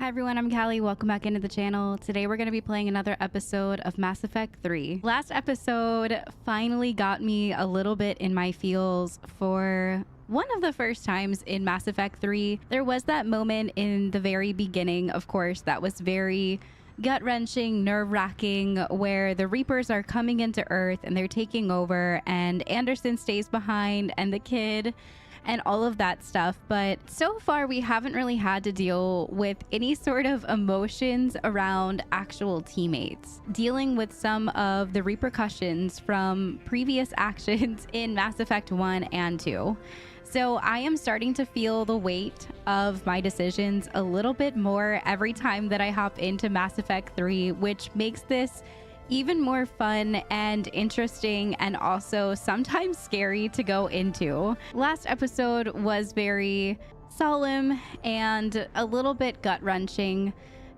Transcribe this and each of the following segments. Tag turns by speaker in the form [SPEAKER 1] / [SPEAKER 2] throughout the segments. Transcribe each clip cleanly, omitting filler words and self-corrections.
[SPEAKER 1] everyone, I'm Callie. Welcome back into the channel. Today we're going to be playing another episode of Mass Effect 3. Last episode finally got me a little bit in my feels for one of the first times in Mass Effect 3. There was that moment in the very beginning, of course, that was very gut-wrenching, nerve-wracking, where the Reapers are coming into Earth and they're taking over and Anderson stays behind and the kid and all of that stuff. But so far we haven't really had to deal with any sort of emotions around actual teammates, dealing with some of the repercussions from previous actions in Mass Effect 1 and 2. So I am starting to feel the weight of my decisions a little bit more every time that I hop into Mass Effect 3, which makes this even more fun and interesting and also sometimes scary to go into. Last episode was very solemn and a little bit gut-wrenching,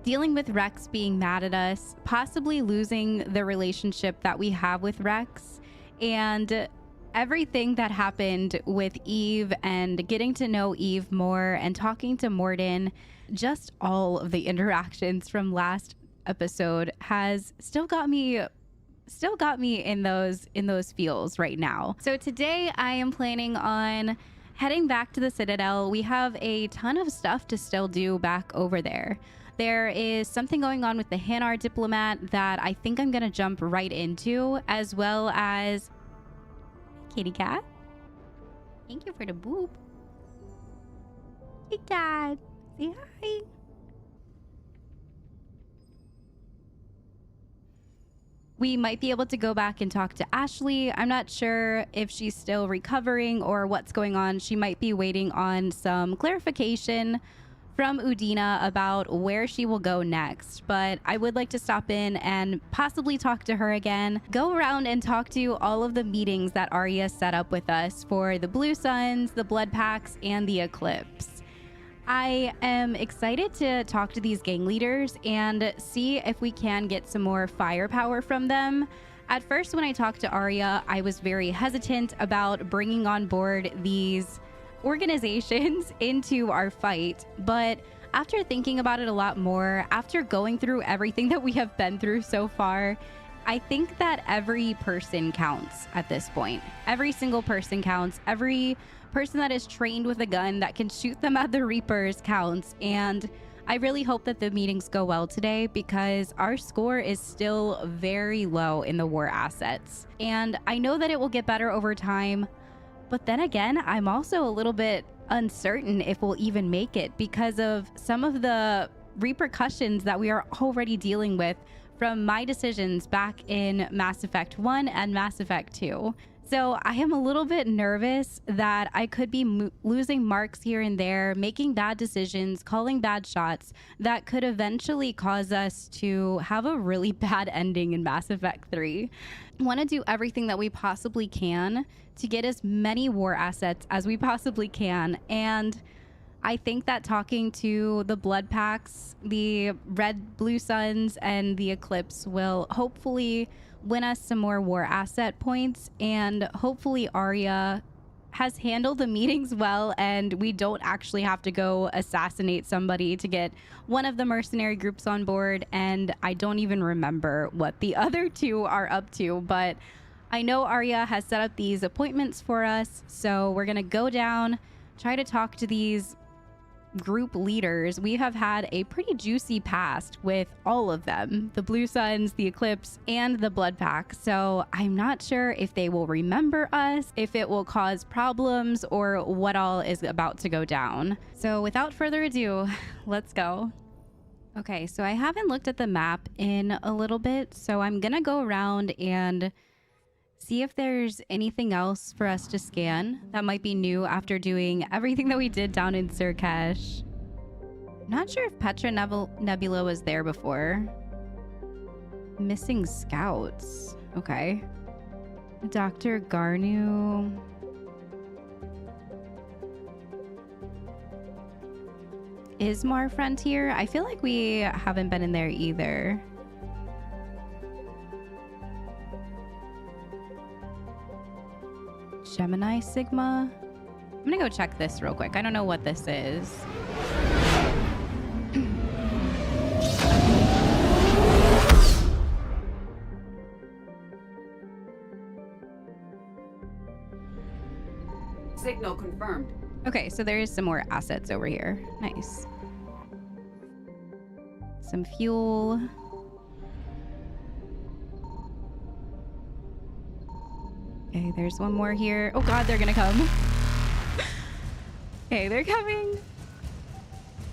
[SPEAKER 1] dealing with Rex being mad at us, possibly losing the relationship that we have with Rex, and everything that happened with Eve and getting to know Eve more and talking to Mordin. Just all of the interactions from last episode has still got me in those feels right now. So today I am planning on heading back to the Citadel. We have a ton of stuff to still do back over there. There is something going on with the Hanar Diplomat that I think I'm gonna jump right into, as well as kitty cat. Thank you for the boop. Hey cat, say hi. We might be able to go back and talk to Ashley. I'm not sure if she's still recovering or what's going on. She might be waiting on some clarification from Udina about where she will go next. But I would like to stop in and possibly talk to her again. Go around and talk to all of the meetings that Aria set up with us for the Blue Suns, the Blood Packs, and the Eclipse. I am excited to talk to these gang leaders and see if we can get some more firepower from them. At first, when I talked to Aria, I was very hesitant about bringing on board these organizations into our fight. But after thinking about it a lot more, after going through everything that we have been through so far, I think that every person counts at this point. Every single person counts. Every person that is trained with a gun that can shoot them at the Reapers counts. And I really hope that the meetings go well today because our score is still very low in the war assets. And I know that it will get better over time. But then again, I'm also a little bit uncertain if we'll even make it because of some of the repercussions that we are already dealing with from my decisions back in Mass Effect 1 and Mass Effect 2. So I am a little bit nervous that I could be losing marks here and there, making bad decisions, calling bad shots that could eventually cause us to have a really bad ending in Mass Effect 3. I want to do everything that we possibly can to get as many war assets as we possibly can. And I think that talking to the Blood Packs, the Red Blue Suns, and the Eclipse will hopefully win us some more war asset points, and hopefully Aria has handled the meetings well and we don't actually have to go assassinate somebody to get one of the mercenary groups on board. And I don't even remember what the other two are up to, but I know Aria has set up these appointments for us, so we're gonna go down, try to talk to these group leaders. We have had a pretty juicy past with all of them, the Blue Suns, the Eclipse, and the Blood Pack. So I'm not sure if they will remember us, if it will cause problems, or what all is about to go down. So without further ado, let's go. Okay, so I haven't looked at the map in a little bit, so I'm gonna go around and see if there's anything else for us to scan that might be new after doing everything that we did down in Surkesh. I'm not sure if Petra Nebula was there before. Missing scouts. Okay. Dr. Garnu. Ismar Frontier? I feel like we haven't been in there either. Gemini Sigma. I'm gonna go check this real quick. I don't know what this is.
[SPEAKER 2] Signal confirmed.
[SPEAKER 1] Okay, so there is some more assets over here. Nice. Some fuel. Okay, there's one more here. Oh god, they're gonna come. Okay, they're coming.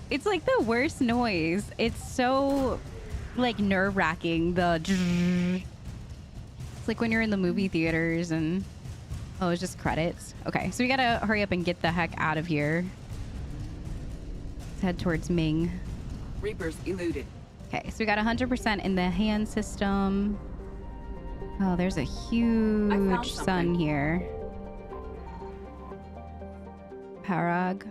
[SPEAKER 1] It's like the worst noise. It's so like nerve-wracking. It's like when you're in the movie theaters and oh, it's just credits. Okay, so we gotta hurry up and get the heck out of here. Let's head towards Ming.
[SPEAKER 2] Reapers eluded.
[SPEAKER 1] Okay, so we got 100% in the hand system. Oh, there's a huge sun here. Parag.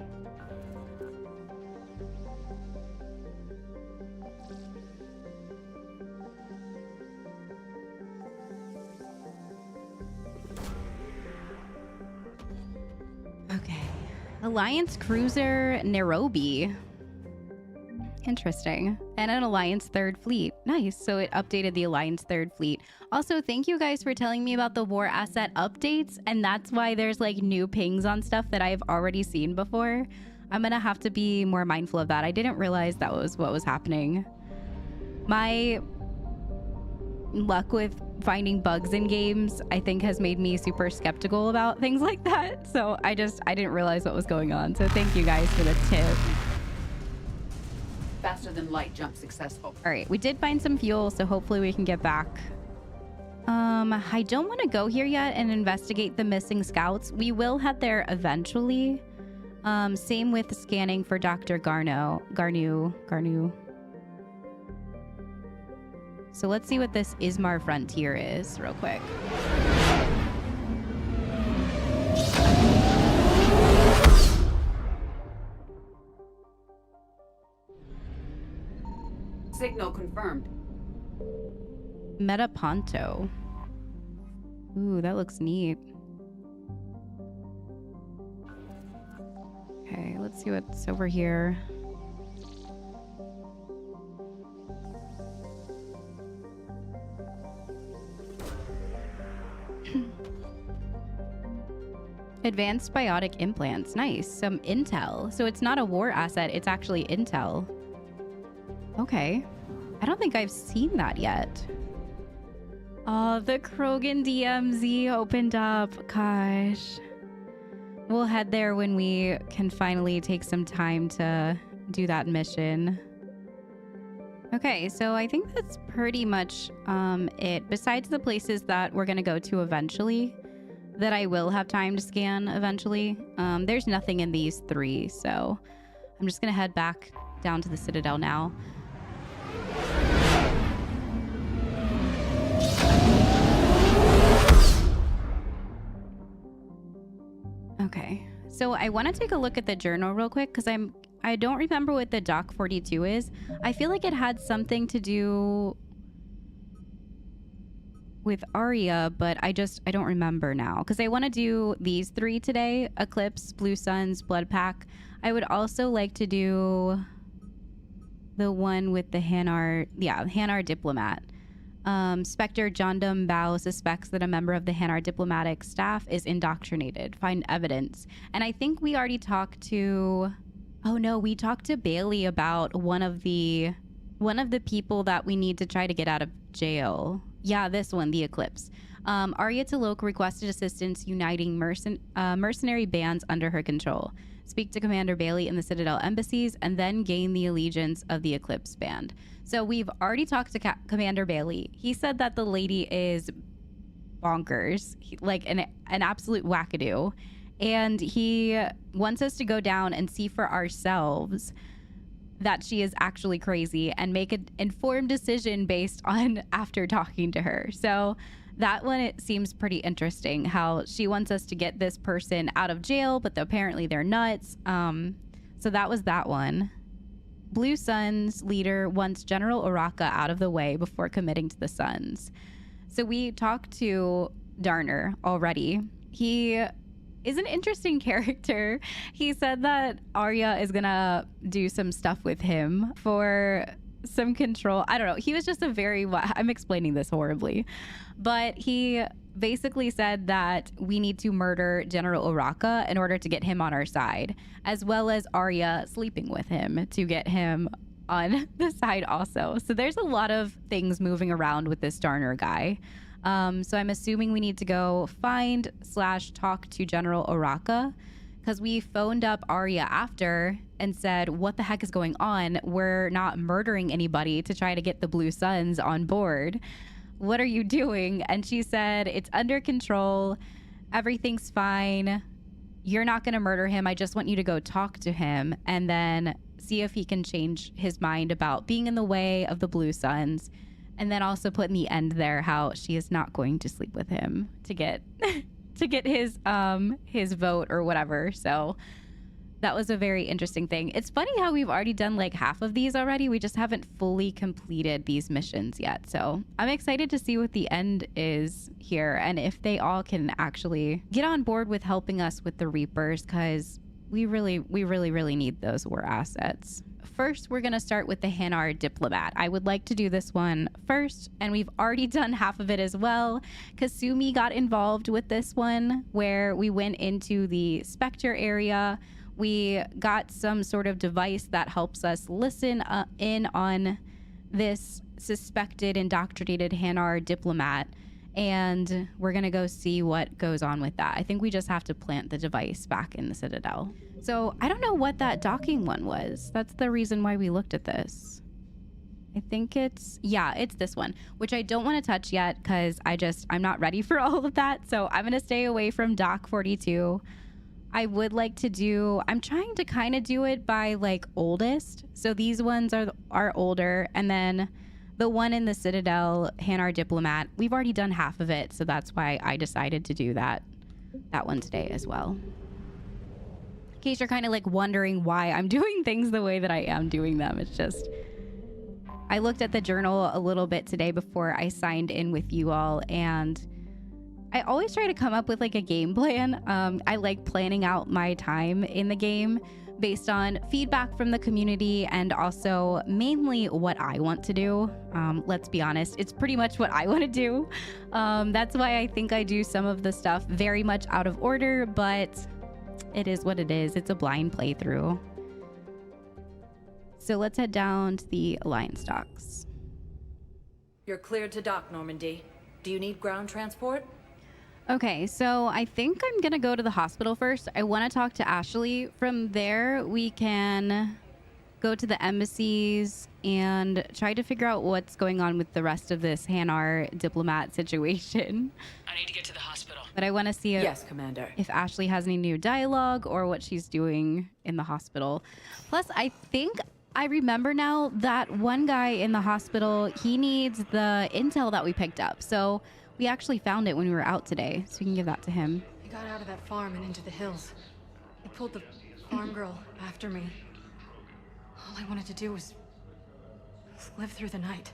[SPEAKER 1] Okay. Alliance cruiser Nairobi. Interesting. And an Alliance 3rd Fleet. Nice. So it updated the Alliance 3rd Fleet. Also, thank you guys for telling me about the war asset updates. And that's why there's like new pings on stuff that I've already seen before. I'm going to have to be more mindful of that. I didn't realize that was what was happening. My luck with finding bugs in games, I think, has made me super skeptical about things like that. So I didn't realize what was going on. So thank you guys for the tip.
[SPEAKER 2] Faster than light jump successful.
[SPEAKER 1] All right, we did find some fuel, so hopefully we can get back. I don't want to go here yet and investigate the missing scouts. We will head there eventually. Same with scanning for Dr. Garnu. So let's see what this Ismar frontier is real quick.
[SPEAKER 2] Signal confirmed.
[SPEAKER 1] Metaponto. Ooh, that looks neat. Okay, let's see what's over here. Advanced biotic implants. Nice. Some intel. So it's not a war asset, it's actually intel. Okay. I don't think I've seen that yet. Oh, the Krogan DMZ opened up. Gosh. We'll head there when we can finally take some time to do that mission. Okay, so I think that's pretty much it. Besides the places that we're going to go to eventually, that I will have time to scan eventually, there's nothing in these three, so I'm just going to head back down to the Citadel now. Okay, so I want to take a look at the journal real quick because I don't remember what the Doc 42 is. I feel like it had something to do with Aria, but I don't remember now because I want to do these three today: Eclipse, Blue Suns, Blood Pack. I would also like to do the one with the Hanar, Hanar Diplomat. Spectre Jondum Bao suspects that a member of the Hanar diplomatic staff is indoctrinated. Find evidence. And I think we already talked to... Oh no, we talked to Bailey about one of the people that we need to try to get out of jail. Yeah, this one, the Eclipse. Aria Talok requested assistance uniting mercenary bands under her control. Speak to Commander Bailey in the Citadel embassies, and then gain the allegiance of the Eclipse band. So we've already talked to Commander Bailey. He said that the lady is bonkers, like an absolute wackadoo. And he wants us to go down and see for ourselves that she is actually crazy and make an informed decision based on after talking to her. So that one, it seems pretty interesting how she wants us to get this person out of jail, but apparently they're nuts. So that was that one. Blue Suns leader wants General Uraka out of the way before committing to the Suns. So we talked to Darner already. He is an interesting character. He said that Aria is gonna do some stuff with him for some control. I don't know. He was just I'm explaining this horribly, but he basically said that we need to murder General Uraka in order to get him on our side, as well as Aria sleeping with him to get him on the side also. So there's a lot of things moving around with this Darner guy. So I'm assuming we need to go find / talk to General Uraka, because we phoned up Aria after and said, what the heck is going on? We're not murdering anybody to try to get the Blue Suns on board. What are you doing? And she said, it's under control. Everything's fine. You're not going to murder him. I just want you to go talk to him and then see if he can change his mind about being in the way of the Blue Suns. And then also put in the end there how she is not going to sleep with him to get to get his vote or whatever. So that was a very interesting thing. It's funny how we've already done like half of these already. We just haven't fully completed these missions yet. So I'm excited to see what the end is here and if they all can actually get on board with helping us with the Reapers, because we really need those war assets. First, we're going to start with the Hanar Diplomat. I would like to do this one first, and we've already done half of it as well. Kasumi got involved with this one, where we went into the Spectre area. We got some sort of device that helps us listen in on this suspected indoctrinated Hanar Diplomat, and we're going to go see what goes on with that. I think we just have to plant the device back in the Citadel. So I don't know what that docking one was. That's the reason why we looked at this. I think it's this one, which I don't want to touch yet because I'm not ready for all of that. So I'm going to stay away from Dock 42. I would like to I'm trying to kind of do it by like oldest. So these ones are older. And then the one in the Citadel, Hanar Diplomat, we've already done half of it. So that's why I decided to do that one today as well. In case you're kind of like wondering why I'm doing things the way that I am doing them. It's just, I looked at the journal a little bit today before I signed in with you all, and I always try to come up with like a game plan. I like planning out my time in the game based on feedback from the community and also mainly what I want to do. Let's be honest, it's pretty much what I want to do. That's why I think I do some of the stuff very much out of order, but it is what it is. It's a blind playthrough. So let's head down to the Alliance docks.
[SPEAKER 3] You're cleared to dock, Normandy. Do you need ground transport?
[SPEAKER 1] Okay, so I think I'm gonna go to the hospital first. I want to talk to Ashley. From there, we can go to the embassies and try to figure out what's going on with the rest of this Hanar Diplomat situation.
[SPEAKER 4] I need to get to the hospital.
[SPEAKER 1] But I want to see
[SPEAKER 3] Yes, Commander.
[SPEAKER 1] if Ashley has any new dialogue or what she's doing in the hospital. Plus, I think I remember now that one guy in the hospital, he needs the intel that we picked up. So we actually found it when we were out today, so we can give that to him.
[SPEAKER 5] I got out of that farm and into the hills. I pulled the farm girl after me. All I wanted to do was live through the night.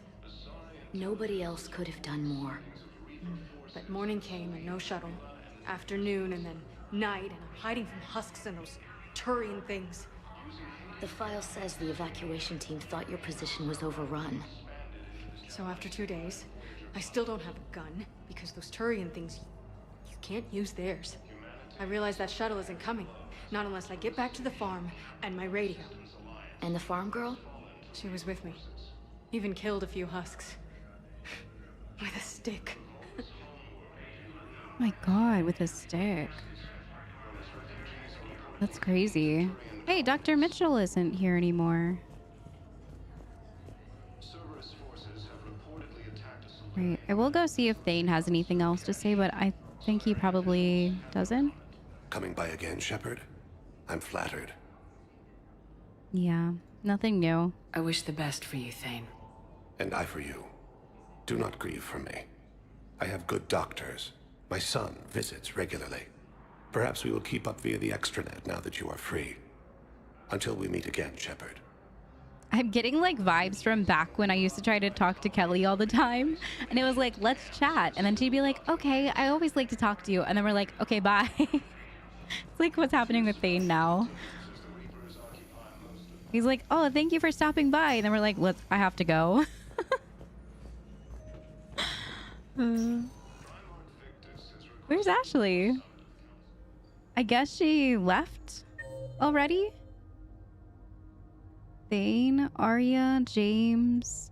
[SPEAKER 6] Nobody else could have done more.
[SPEAKER 5] But morning came and no shuttle. Afternoon and then night, and I'm hiding from husks and those Turian things.
[SPEAKER 6] The file says the evacuation team thought your position was overrun.
[SPEAKER 5] So after 2 days, I still don't have a gun, because those Turian things, you can't use theirs. I realize that shuttle isn't coming, not unless I get back to the farm and my radio.
[SPEAKER 6] And the farm girl?
[SPEAKER 5] She was with me. Even killed a few husks. With a stick.
[SPEAKER 1] My God, with a stick. That's crazy. Hey, Dr. Mitchell isn't here anymore. Right. I will go see if Thane has anything else to say, but I think he probably doesn't.
[SPEAKER 7] Coming by again, Shepard? I'm flattered.
[SPEAKER 1] Yeah, nothing new.
[SPEAKER 3] I wish the best for you, Thane.
[SPEAKER 7] And I for you. Do not grieve for me. I have good doctors. My son visits regularly. Perhaps we will keep up via the extranet now that you are free. Until we meet again, Shepard.
[SPEAKER 1] I'm getting like vibes from back when I used to try to talk to Kelly all the time. And it was like, let's chat. And then she'd be like, okay, I always like to talk to you. And then we're like, okay, bye. It's like what's happening with Thane now. He's like, oh, thank you for stopping by. And then we're like, I have to go. Where's Ashley? I guess she left already? Thane, Aria, James,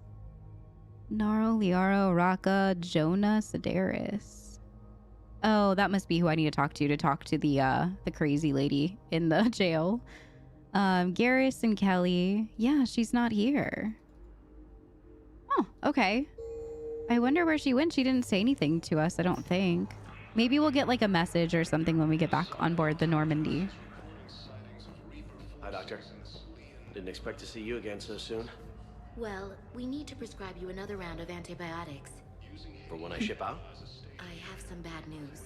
[SPEAKER 1] Naro, Liara, Raka, Jonah, Sedaris. Oh, that must be who I need to talk to the crazy lady in the jail. Garrus and Kelly. Yeah, she's not here. Oh, okay. I wonder where she went. She didn't say anything to us, I don't think. Maybe we'll get like a message or something when we get back on board the Normandy.
[SPEAKER 4] Hi, Doctor. Didn't expect to see you again so soon.
[SPEAKER 6] Well, we need to prescribe you another round of antibiotics.
[SPEAKER 4] For when I ship out?
[SPEAKER 6] I have some bad news.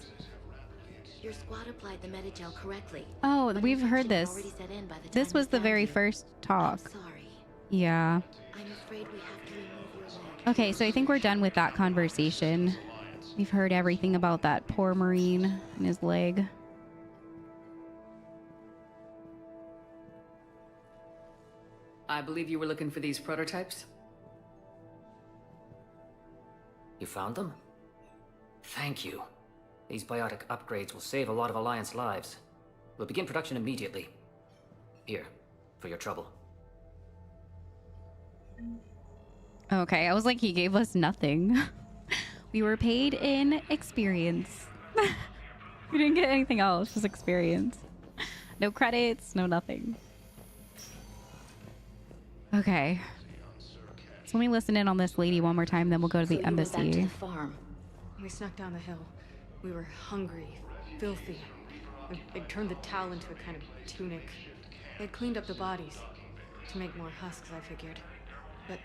[SPEAKER 6] Your squad applied the Medigel correctly.
[SPEAKER 1] Oh,
[SPEAKER 6] but
[SPEAKER 1] we've heard
[SPEAKER 6] infection
[SPEAKER 1] this.
[SPEAKER 6] already set in by the
[SPEAKER 1] This
[SPEAKER 6] time
[SPEAKER 1] was
[SPEAKER 6] we
[SPEAKER 1] the
[SPEAKER 6] found
[SPEAKER 1] very
[SPEAKER 6] you.
[SPEAKER 1] first talk.
[SPEAKER 6] I'm sorry.
[SPEAKER 1] Yeah.
[SPEAKER 6] I'm afraid we have to remove your leg.
[SPEAKER 1] Okay, so I think we're done with that conversation. We've heard everything about that poor Marine and his leg.
[SPEAKER 2] I believe you were looking for these prototypes?
[SPEAKER 8] You found them? Thank you. These biotic upgrades will save a lot of Alliance lives. We'll begin production immediately. Here, for your trouble.
[SPEAKER 1] Okay, I was like, he gave us nothing. We were paid in experience. We didn't get anything else, just experience. No credits, no nothing. Okay. So let me listen in on this lady one more time, then we'll go to the
[SPEAKER 6] So you went back to
[SPEAKER 1] embassy.
[SPEAKER 6] the farm.
[SPEAKER 5] We snuck down the hill. We were hungry, filthy. They'd turned the towel into a kind of tunic. They'd cleaned up the bodies to make more husks, I figured. But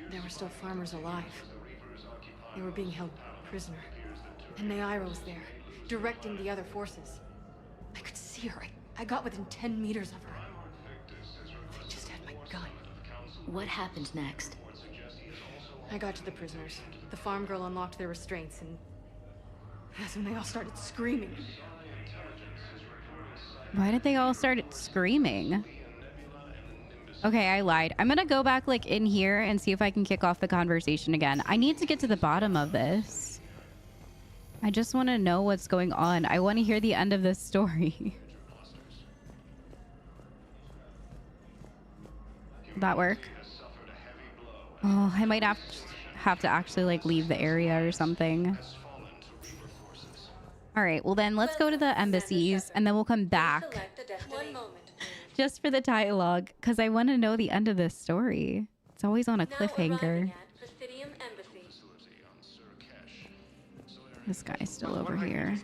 [SPEAKER 5] there were still farmers alive. They were being held prisoner. And Neaira was there, directing the other forces. I could see her. I got within 10 meters of her. They just had my gun.
[SPEAKER 6] What happened next?
[SPEAKER 5] I got to the prisoners. The farm girl unlocked their restraints, and that's when they all started screaming.
[SPEAKER 1] Why did they all start screaming? Okay, I lied. I'm gonna go back like in here and see if I can kick off the conversation again. I need to get to the bottom of this. I just want to know what's going on. I want to hear the end of this story. Will that work? Oh, I might have to actually like leave the area or something. All right, well then let's go to the embassies and then we'll come back just for the dialogue because I want to know the end of this story. It's always on a cliffhanger. This guy's still over here.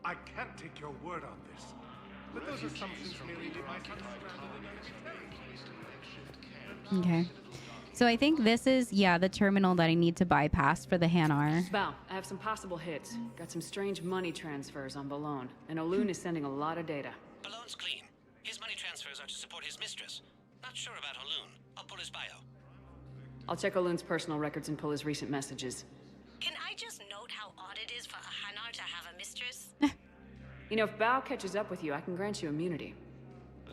[SPEAKER 9] I can't take your word on this. But those assumptions merely leave my
[SPEAKER 1] Okay. So I think this is, yeah, the terminal that I need to bypass for the Hanar.
[SPEAKER 2] Val, I have some possible hits. Got some strange money transfers on Balone, and Olun is sending a lot of data.
[SPEAKER 10] Balone's clean. His money transfers are to support his mistress. Not sure about Olun. I'll pull his bio.
[SPEAKER 2] I'll check Olun's personal records and pull his recent messages.
[SPEAKER 11] Can I just note how odd it is for a Hanar to have a mistress?
[SPEAKER 2] You know, if Bao catches up with you, I can grant you immunity.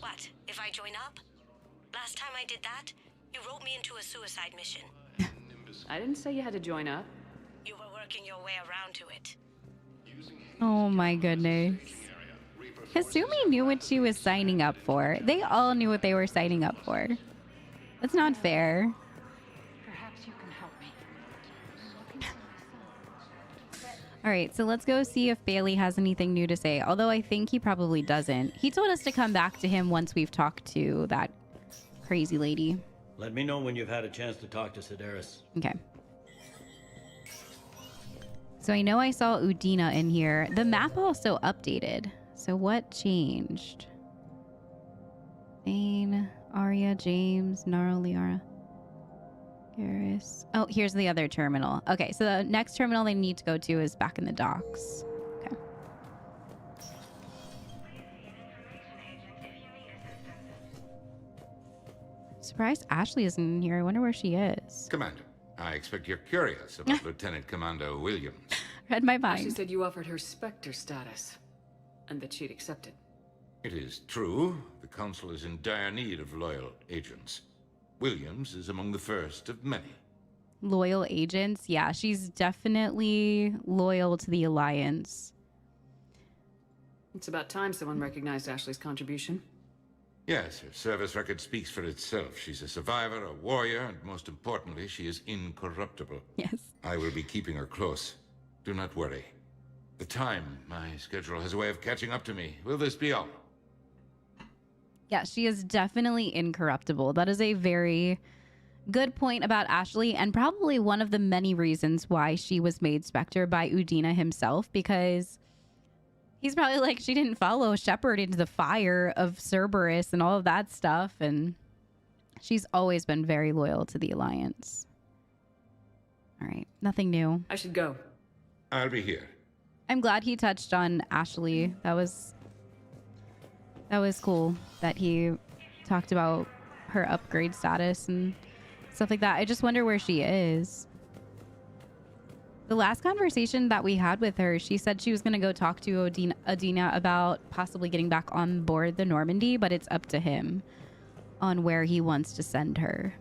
[SPEAKER 11] What, if I join up? Last time I did that, you wrote me into a suicide mission.
[SPEAKER 2] I didn't say you had to join up.
[SPEAKER 11] You were working your way around to it.
[SPEAKER 1] Oh my goodness. Kasumi knew what she was signing up for. They all knew what they were signing up for. That's not fair.
[SPEAKER 2] Perhaps you can help me.
[SPEAKER 1] All right, so let's go see if Bailey has anything new to say. Although I think he probably doesn't. He told us to come back to him once we've talked to that crazy lady.
[SPEAKER 12] Let me know when you've had a chance to talk to Sedaris.
[SPEAKER 1] Okay. So I know I saw Udina in here. The map also updated. So what changed? Thane, Aria, James, Naro, Liara, Garrus. Oh, here's the other terminal. Okay, so the next terminal they need to go to is back in the docks. Okay. Surprised Ashley isn't in here. I wonder where she is.
[SPEAKER 13] Commander, I expect you're curious about Lieutenant Commander Williams.
[SPEAKER 1] Read my
[SPEAKER 2] She
[SPEAKER 1] mind.
[SPEAKER 2] said you offered her Spectre status, and that she'd accepted.
[SPEAKER 13] It is true, the Council is in dire need of loyal agents. Williams is among the first of many.
[SPEAKER 1] loyal agents. Yeah, she's definitely loyal to the Alliance.
[SPEAKER 2] It's about time someone recognized Ashley's contribution.
[SPEAKER 13] Yes, her service record speaks for itself. She's a survivor, a warrior, and most importantly, she is incorruptible.
[SPEAKER 1] Yes.
[SPEAKER 13] I will be keeping her close. Do not worry. The time, my schedule has a way of catching up to me. Will this be all?
[SPEAKER 1] Yeah, she is definitely incorruptible. That is a very good point about Ashley, and probably one of the many reasons why she was made Spectre by Udina himself, because he's probably like, she didn't follow Shepard into the fire of Cerberus and all of that stuff, and she's always been very loyal to the Alliance. All right, nothing new.
[SPEAKER 2] I should go.
[SPEAKER 13] I'll be here.
[SPEAKER 1] I'm glad he touched on Ashley. That was cool that he talked about her upgrade status and stuff like that. I just wonder where she is. The last conversation that we had with her, she said she was going to go talk to Udina about possibly getting back on board the Normandy, but it's up to him on where he wants to send her.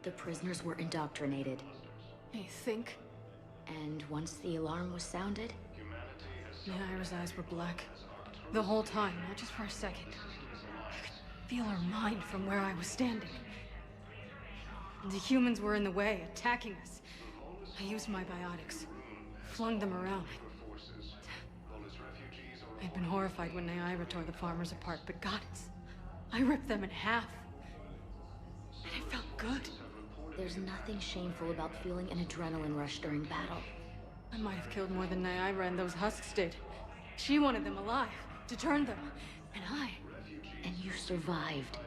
[SPEAKER 6] The prisoners were indoctrinated.
[SPEAKER 5] You think?
[SPEAKER 6] And once the alarm was sounded?
[SPEAKER 5] Naira's eyes were black. The whole time, not just for a second. I could feel her mind from where I was standing. The humans were in the way, attacking us. I used my biotics, flung them around. I'd been horrified when Naira tore the farmers apart, but goddess, I ripped them in half. And it felt good.
[SPEAKER 6] There's nothing shameful about feeling an adrenaline rush during battle.
[SPEAKER 5] I might have killed more than Naira and those husks did. She wanted them alive, to turn them, and I...
[SPEAKER 6] And you survived.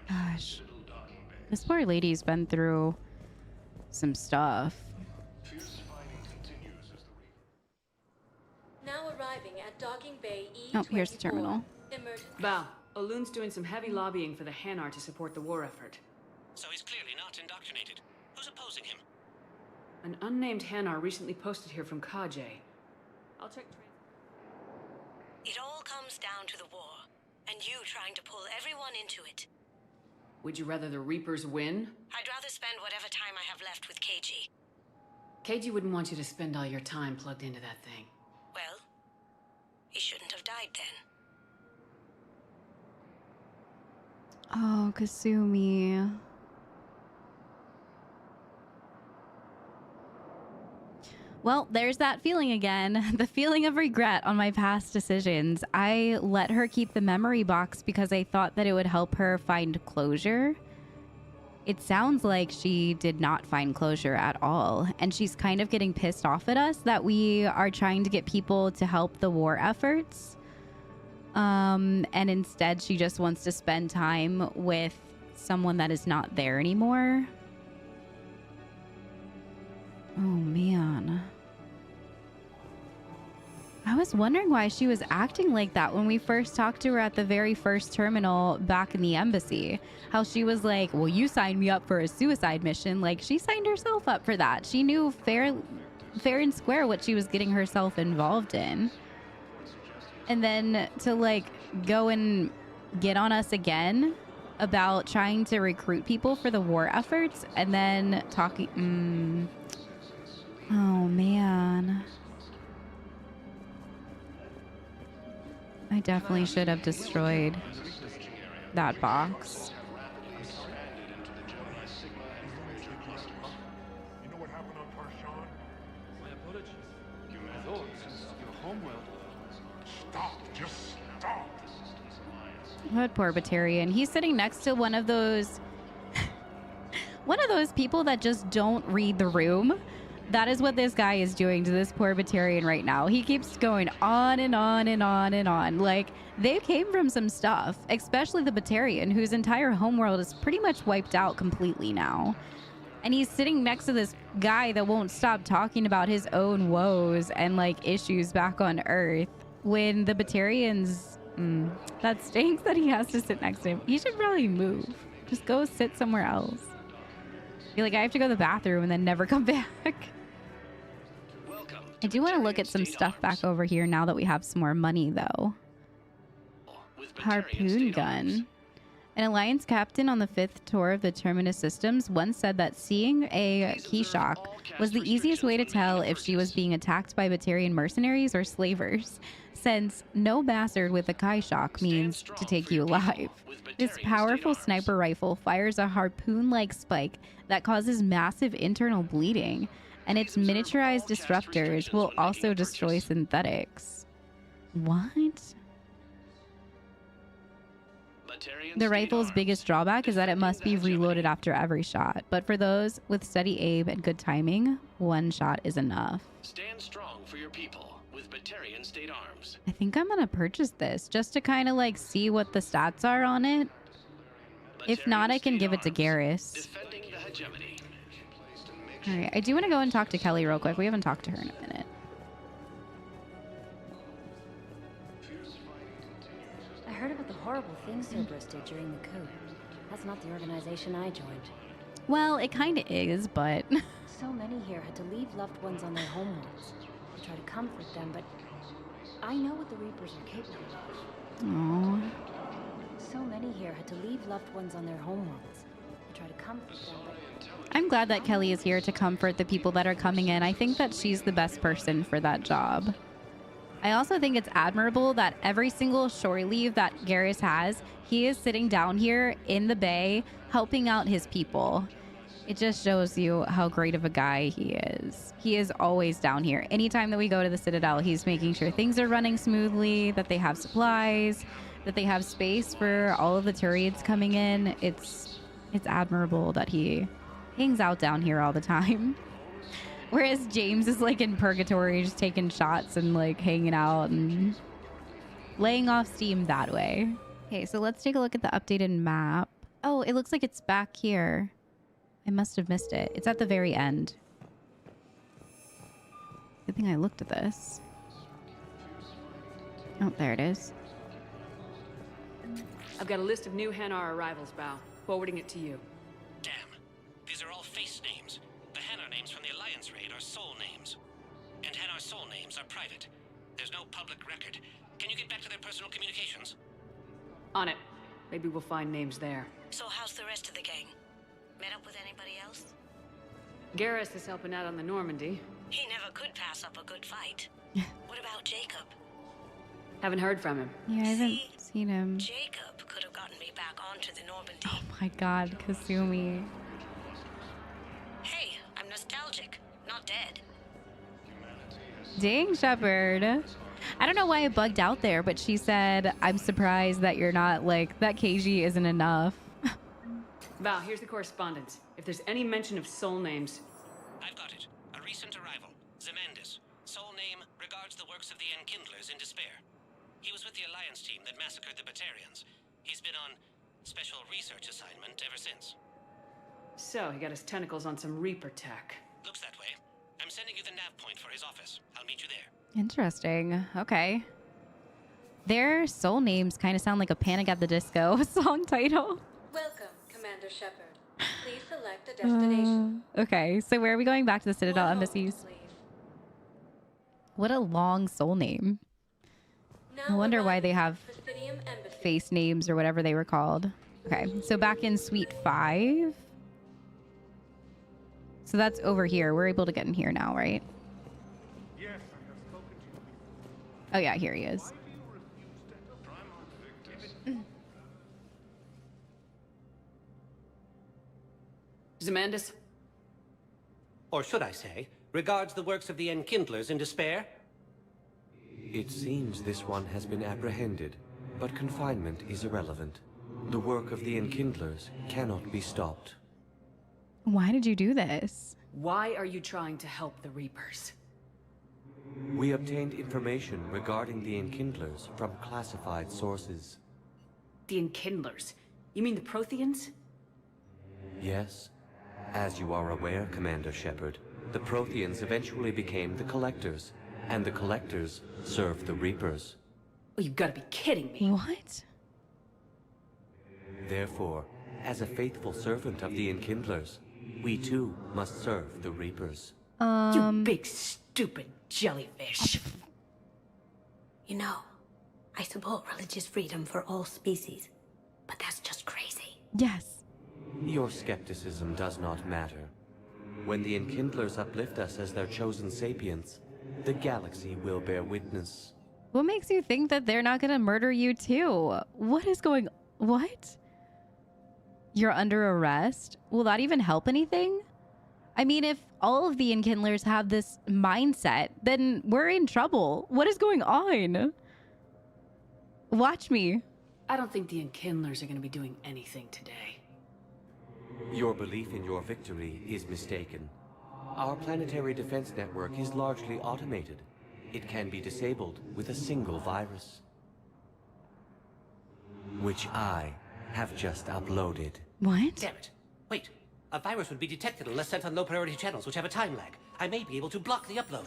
[SPEAKER 1] Gosh. This poor lady's been through some stuff.
[SPEAKER 14] Now arriving at docking bay E24.
[SPEAKER 1] Oh, here's the terminal.
[SPEAKER 2] Val, Olun's doing some heavy lobbying for the Hanar to support the war effort.
[SPEAKER 10] So he's clearly not indoctrinated. Who's opposing him?
[SPEAKER 2] An unnamed Hanar recently posted here from Kajay. I'll check.
[SPEAKER 11] It all comes down to the war, and you trying to pull everyone into it.
[SPEAKER 2] Would you rather the Reapers win?
[SPEAKER 11] I'd rather spend whatever time I have left with KG.
[SPEAKER 2] KG wouldn't want you to spend all your time plugged into that thing.
[SPEAKER 11] Well, he shouldn't have died then.
[SPEAKER 1] Oh, Kasumi. Well, there's that feeling again. The feeling of regret on my past decisions. I let her keep the memory box because I thought that it would help her find closure. It sounds like she did not find closure at all. And she's kind of getting pissed off at us that we are trying to get people to help the war efforts. And instead she just wants to spend time with someone that is not there anymore. Oh, man. I was wondering why she was acting like that when we first talked to her at the very first terminal back in the embassy. How she was like, well, you signed me up for a suicide mission. Like, she signed herself up for that. She knew fair and square what she was getting herself involved in. And then to, like, go and get on us again about trying to recruit people for the war efforts and then talking... Oh, man. I definitely should have destroyed that box.
[SPEAKER 9] You know what happened on Parshan?
[SPEAKER 15] My apologies. I thought your homeworld.
[SPEAKER 9] Stop! Just stop!
[SPEAKER 1] What poor Batarian. He's sitting next to one of those people that just don't read the room. That is what this guy is doing to this poor Batarian right now. He keeps going on and on and on and on. Like, they came from some stuff, especially the Batarian, whose entire homeworld is pretty much wiped out completely now. And he's sitting next to this guy that won't stop talking about his own woes and, like, issues back on Earth. When the Batarians... that stinks that he has to sit next to him. He should probably move. Just go sit somewhere else. Be like, I have to go to the bathroom and then never come back. I do want to look at some stuff back over here now that we have some more money, though. Harpoon gun. An Alliance captain on the 5th tour of the Terminus systems once said that seeing a key shock was the easiest way to tell if she was being attacked by Batarian mercenaries or slavers, since no bastard with a Kai shock means to take you alive. This powerful sniper rifle fires a harpoon-like spike that causes massive internal bleeding, and its miniaturized disruptors will also destroy synthetics. What? The rifle's biggest drawback is that it must be reloaded after every shot, but for those with steady aim and good timing, one shot is enough.
[SPEAKER 4] Stand strong for your people with Batarian state arms.
[SPEAKER 1] I think I'm gonna purchase this just to kind of like see what the stats are on it. If not, I can give it to Garrus.
[SPEAKER 4] Defending the hegemony.
[SPEAKER 1] Alright, I do want to go and talk to Kelly real quick. We haven't talked to her in a minute.
[SPEAKER 6] I heard about the horrible things Cerberus did during the coup. That's not the organization I joined.
[SPEAKER 1] Well, it kind of is, but...
[SPEAKER 6] So many here had to leave loved ones on their homeworlds. I try to comfort them, but I know what the Reapers are capable of.
[SPEAKER 1] Aww.
[SPEAKER 6] So many here had to leave loved ones on their homeworlds. I try to comfort them, but...
[SPEAKER 1] I'm glad that Kelly is here to comfort the people that are coming in. I think that she's the best person for that job. I also think it's admirable that every single shore leave that Garrus has, he is sitting down here in the bay helping out his people. It just shows you how great of a guy he is. He is always down here. Anytime that we go to the Citadel, he's making sure things are running smoothly, that they have supplies, that they have space for all of the Turians coming in. It's admirable that he hangs out down here all the time. Whereas James is like in Purgatory, just taking shots and like hanging out and laying off steam that way. Okay, so let's take a look at the updated map. Oh, it looks like it's back here. I must have missed it. It's at the very end. Good thing I looked at this. Oh, there it is.
[SPEAKER 2] I've got a list of new Hanar arrivals, Bao. Forwarding it to you.
[SPEAKER 10] Damn. These are all face names. The Hanar names from the Alliance raid are soul names. And Hanar soul names are private. There's no public record. Can you get back to their personal communications?
[SPEAKER 2] On it. Maybe we'll find names there.
[SPEAKER 11] So how's the rest of the gang? Met up with anybody else?
[SPEAKER 2] Garrus is helping out on the Normandy.
[SPEAKER 11] He never could pass up a good fight. What about Jacob?
[SPEAKER 2] Haven't heard from him.
[SPEAKER 1] Yeah, I haven't seen him.
[SPEAKER 11] Jacob could have gotten me back onto the Normandy.
[SPEAKER 1] Oh my god, Kasumi.
[SPEAKER 11] Hey, I'm nostalgic, not dead.
[SPEAKER 1] Dang, Shepard. I don't know why it bugged out there, but she said, I'm surprised that you're not like, that KG isn't enough.
[SPEAKER 2] Val, here's the correspondence. If there's any mention of soul names...
[SPEAKER 10] I've got it. A recent arrival. Zemandis. Soul name regards the works of the Enkindlers in despair. He was with the Alliance team that massacred the Batarians. He's been on special research assignment ever since.
[SPEAKER 2] So, he got his tentacles on some Reaper tech.
[SPEAKER 10] Looks that way. I'm sending you the nav point for his office. I'll meet you there.
[SPEAKER 1] Interesting. Okay. Their soul names kind of sound like a Panic at the Disco song title.
[SPEAKER 14] Welcome, Commander Shepard. Please select a destination.
[SPEAKER 1] Okay, so where are we going? Back to the Citadel embassies? What a long soul name. I wonder why they have face names or whatever they were called. Okay, so back in Suite 5. So that's over here. We're able to get in here now, right?
[SPEAKER 9] Yes, I have spoken to you.
[SPEAKER 1] Oh yeah, here he is.
[SPEAKER 2] Zemandis?
[SPEAKER 16] Or should I say, regards the works of the Enkindlers in despair?
[SPEAKER 17] It seems this one has been apprehended, but confinement is irrelevant. The work of the Enkindlers cannot be stopped.
[SPEAKER 1] Why did you do this?
[SPEAKER 2] Why are you trying to help the Reapers?
[SPEAKER 17] We obtained information regarding the Enkindlers from classified sources.
[SPEAKER 2] The Enkindlers? You mean the Protheans?
[SPEAKER 17] Yes. As you are aware, Commander Shepard, the Protheans eventually became the Collectors, and the Collectors served the Reapers.
[SPEAKER 2] Oh, you've got to be kidding me.
[SPEAKER 1] What?
[SPEAKER 17] Therefore, as a faithful servant of the Enkindlers, we too must serve the Reapers.
[SPEAKER 2] You big stupid jellyfish.
[SPEAKER 11] You know, I support religious freedom for all species, but that's just crazy.
[SPEAKER 1] Yes.
[SPEAKER 17] Your skepticism does not matter. When the Enkindlers uplift us as their chosen sapients, the galaxy will bear witness.
[SPEAKER 1] What makes you think that they're not gonna murder you too? What is going... What? You're under arrest? Will that even help anything? I mean, if all of the Enkindlers have this mindset, then we're in trouble. What is going on? Watch me.
[SPEAKER 2] I don't think the Enkindlers are going to be doing anything today.
[SPEAKER 17] Your belief in your victory is mistaken. Our planetary defense network is largely automated. It can be disabled with a single virus, which I have just uploaded.
[SPEAKER 1] What?
[SPEAKER 16] Damn it. Wait. A virus would be detected unless sent on low-priority channels, which have a time lag. I may be able to block the upload.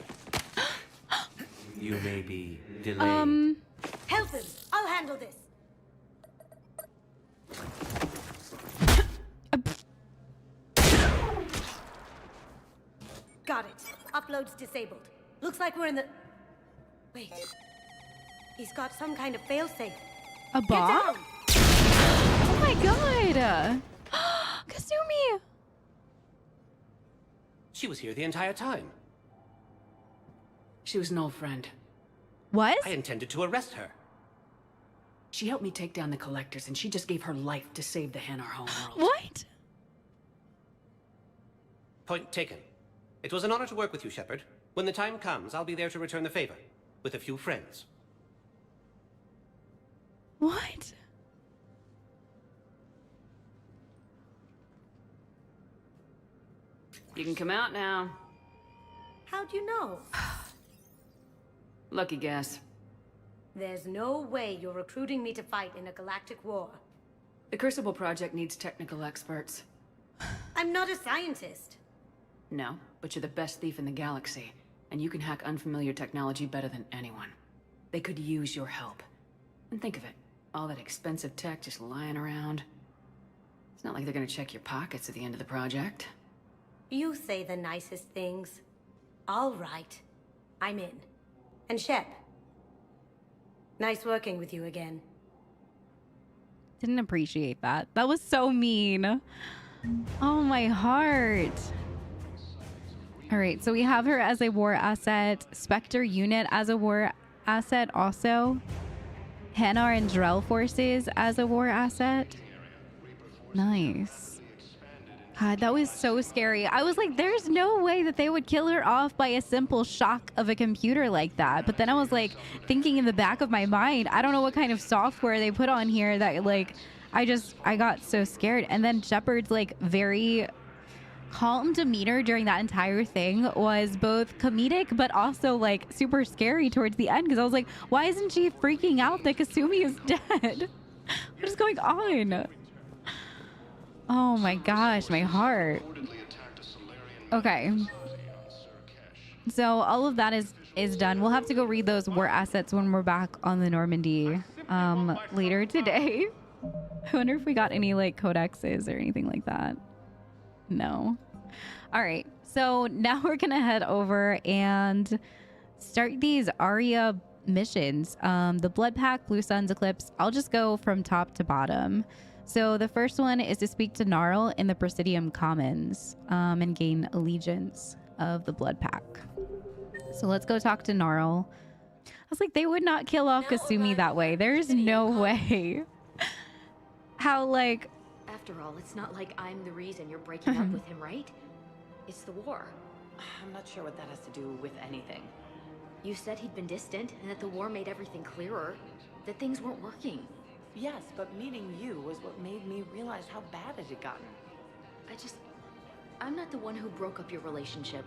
[SPEAKER 17] You may be delayed.
[SPEAKER 11] Help him! I'll handle this! Got it. Upload's disabled. Looks like we're in the... Wait. He's got some kind of failsafe.
[SPEAKER 1] A bomb? Oh my god! Kasumi!
[SPEAKER 16] She was here the entire time.
[SPEAKER 2] She was an old friend.
[SPEAKER 1] What?
[SPEAKER 16] I intended to arrest her.
[SPEAKER 2] She helped me take down the Collectors, and she just gave her life to save the Hanar homeworld.
[SPEAKER 1] What?
[SPEAKER 16] Point taken. It was an honor to work with you, Shepard. When the time comes, I'll be there to return the favor, with a few friends.
[SPEAKER 1] What?
[SPEAKER 2] You can come out now.
[SPEAKER 11] How'd you know?
[SPEAKER 2] Lucky guess.
[SPEAKER 11] There's no way you're recruiting me to fight in a galactic war.
[SPEAKER 2] The Crucible Project needs technical experts.
[SPEAKER 11] I'm not a scientist.
[SPEAKER 2] No, but you're the best thief in the galaxy, and you can hack unfamiliar technology better than anyone. They could use your help. And think of it, all that expensive tech just lying around. It's not like they're gonna check your pockets at the end of the project.
[SPEAKER 11] You say the nicest things. All right. I'm in. And Shep. Nice working with you again.
[SPEAKER 1] Didn't appreciate that. That was so mean. Oh, my heart. All right, so we have her as a war asset. Spectre unit as a war asset also. Hanar and Drell forces as a war asset. Nice. God, that was so scary. I was like, there's no way that they would kill her off by a simple shock of a computer like that. But then I was like thinking in the back of my mind, I don't know what kind of software they put on here that like, I got so scared. And then Shepard's like very calm demeanor during that entire thing was both comedic, but also like super scary towards the end. Cause I was like, why isn't she freaking out that Kasumi is dead? What is going on? Oh my gosh, my heart. Okay. So all of that is done. We'll have to go read those war assets when we're back on the Normandy later today. I wonder if we got any like codexes or anything like that. No. All right. So now we're going to head over and start these Aria missions. The Blood Pack, Blue Suns, Eclipse. I'll just go from top to bottom. So the first one is to speak to Gnarl in the Presidium Commons and gain allegiance of the Blood Pack. So let's go talk to Gnarl. I was like, they would not kill off Kasumi that way. There's no way. How, like...
[SPEAKER 6] After all, it's not like I'm the reason you're breaking up with him, right? It's the war.
[SPEAKER 18] I'm not sure what that has to do with anything.
[SPEAKER 6] You said he'd been distant and that the war made everything clearer. That things weren't working.
[SPEAKER 18] Yes, but meeting you was what made me realize how bad it had gotten.
[SPEAKER 6] I'm not the one who broke up your relationship.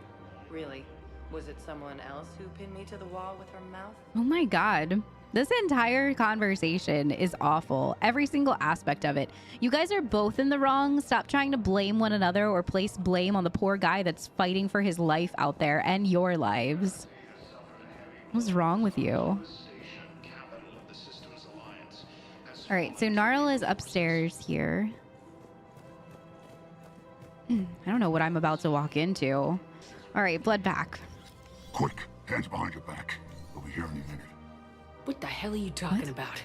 [SPEAKER 18] Really? Was it someone else who pinned me to the wall with her mouth?
[SPEAKER 1] Oh my God. This entire conversation is awful. Every single aspect of it. You guys are both in the wrong. Stop trying to blame one another or place blame on the poor guy that's fighting for his life out there and your lives. What's wrong with you? All right, so Gnarl is upstairs here. I don't know what I'm about to walk into. All right, Blood Pack.
[SPEAKER 19] Quick, hands behind your back. We'll be here any minute.
[SPEAKER 2] What the hell are you talking about?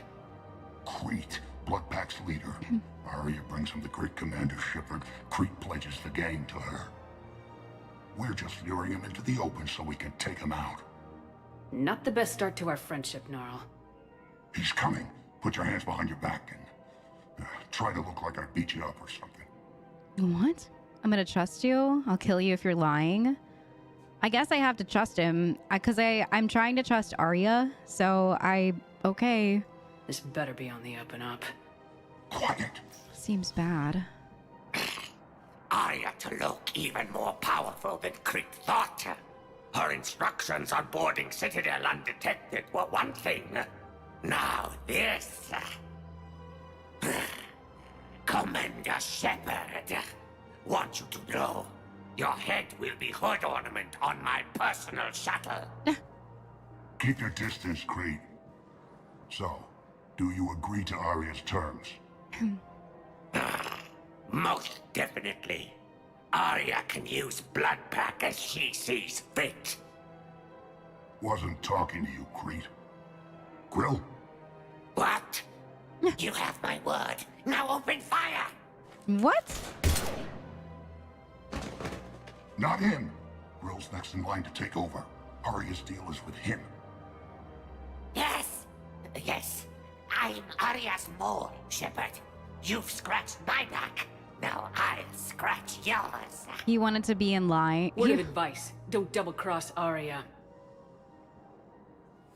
[SPEAKER 19] Crete, Blood Pack's leader. Our Aria brings him the great Commander Shepard, Crete pledges the gang to her. We're just luring him into the open so we can take him out.
[SPEAKER 2] Not the best start to our friendship, Gnarl.
[SPEAKER 19] He's coming. Put your hands behind your back and try to look like I beat you up or something.
[SPEAKER 1] What? I'm gonna trust you? I'll kill you if you're lying? I guess I have to trust him, because I'm trying to trust Aria, so okay.
[SPEAKER 2] This better be on the up and up.
[SPEAKER 19] Quiet.
[SPEAKER 1] Seems bad.
[SPEAKER 20] Aria to look even more powerful than Crete thought. Her instructions on boarding Citadel undetected were one thing. Now this. Commander Shepard, want you to know, your head will be hood ornament on my personal shuttle.
[SPEAKER 19] Keep your distance, Crete. So, do you agree to Aria's terms?
[SPEAKER 20] Most definitely. Aria can use blood pack as she sees fit.
[SPEAKER 19] Wasn't talking to you, Crete. Grill?
[SPEAKER 20] What? You have my word. Now open fire!
[SPEAKER 1] What?
[SPEAKER 19] Not him. Grill's next in line to take over. Aria's deal is with him.
[SPEAKER 20] Yes. Yes. I'm Aria's mole, Shepard. You've scratched my back. Now I'll scratch yours.
[SPEAKER 1] He wanted to be in line.
[SPEAKER 2] Word of advice, don't double-cross Aria.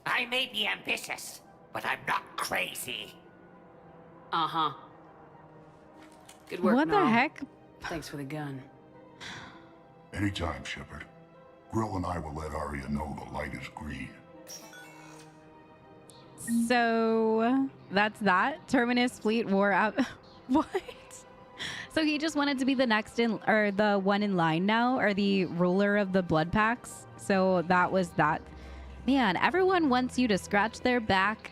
[SPEAKER 20] I may be ambitious, but I'm not crazy.
[SPEAKER 2] Uh-huh. Good work,
[SPEAKER 1] What the
[SPEAKER 2] Gnarl.
[SPEAKER 1] heck?
[SPEAKER 2] Thanks for the gun.
[SPEAKER 19] Anytime, Shepard. Grill and I will let Aria know the light is green.
[SPEAKER 1] So that's that. Terminus fleet war up. What? So he just wanted to be the next in, or the one in line now, or the ruler of the blood packs. So that was that. Man, everyone wants you to scratch their back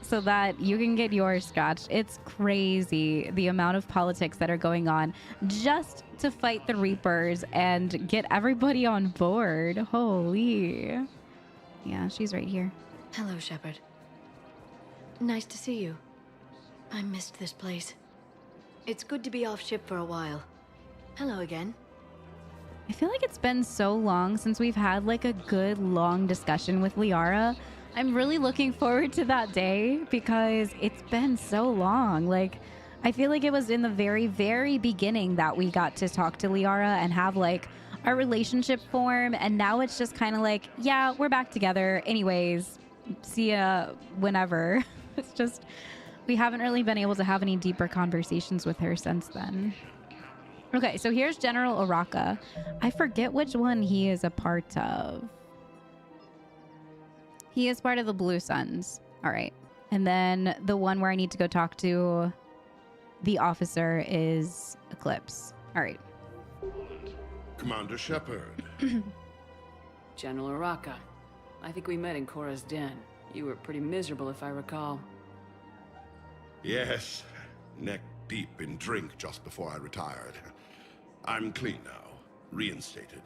[SPEAKER 1] so that you can get yours scratched. It's crazy the amount of politics that are going on just to fight the Reapers and get everybody on board. Holy. Yeah, she's right here.
[SPEAKER 5] Hello, Shepard. Nice to see you. I missed this place. It's good to be off ship for a while. Hello again.
[SPEAKER 1] I feel like it's been so long since we've had like a good long discussion with Liara. I'm really looking forward to that day because it's been so long. Like, I feel like it was in the very, very beginning that we got to talk to Liara and have like our relationship form. And now it's just kind of like, yeah, we're back together. Anyways, see ya whenever. It's just, we haven't really been able to have any deeper conversations with her since then. Okay, so here's General Oraka. I forget which one he is a part of. He is part of the Blue Suns. All right. And then the one where I need to go talk to the officer is Eclipse. All right.
[SPEAKER 21] Commander Shepard.
[SPEAKER 2] General Oraka. I think we met in Korra's den. You were pretty miserable, if I recall.
[SPEAKER 21] Yes, neck deep in drink just before I retired. I'm clean now, reinstated.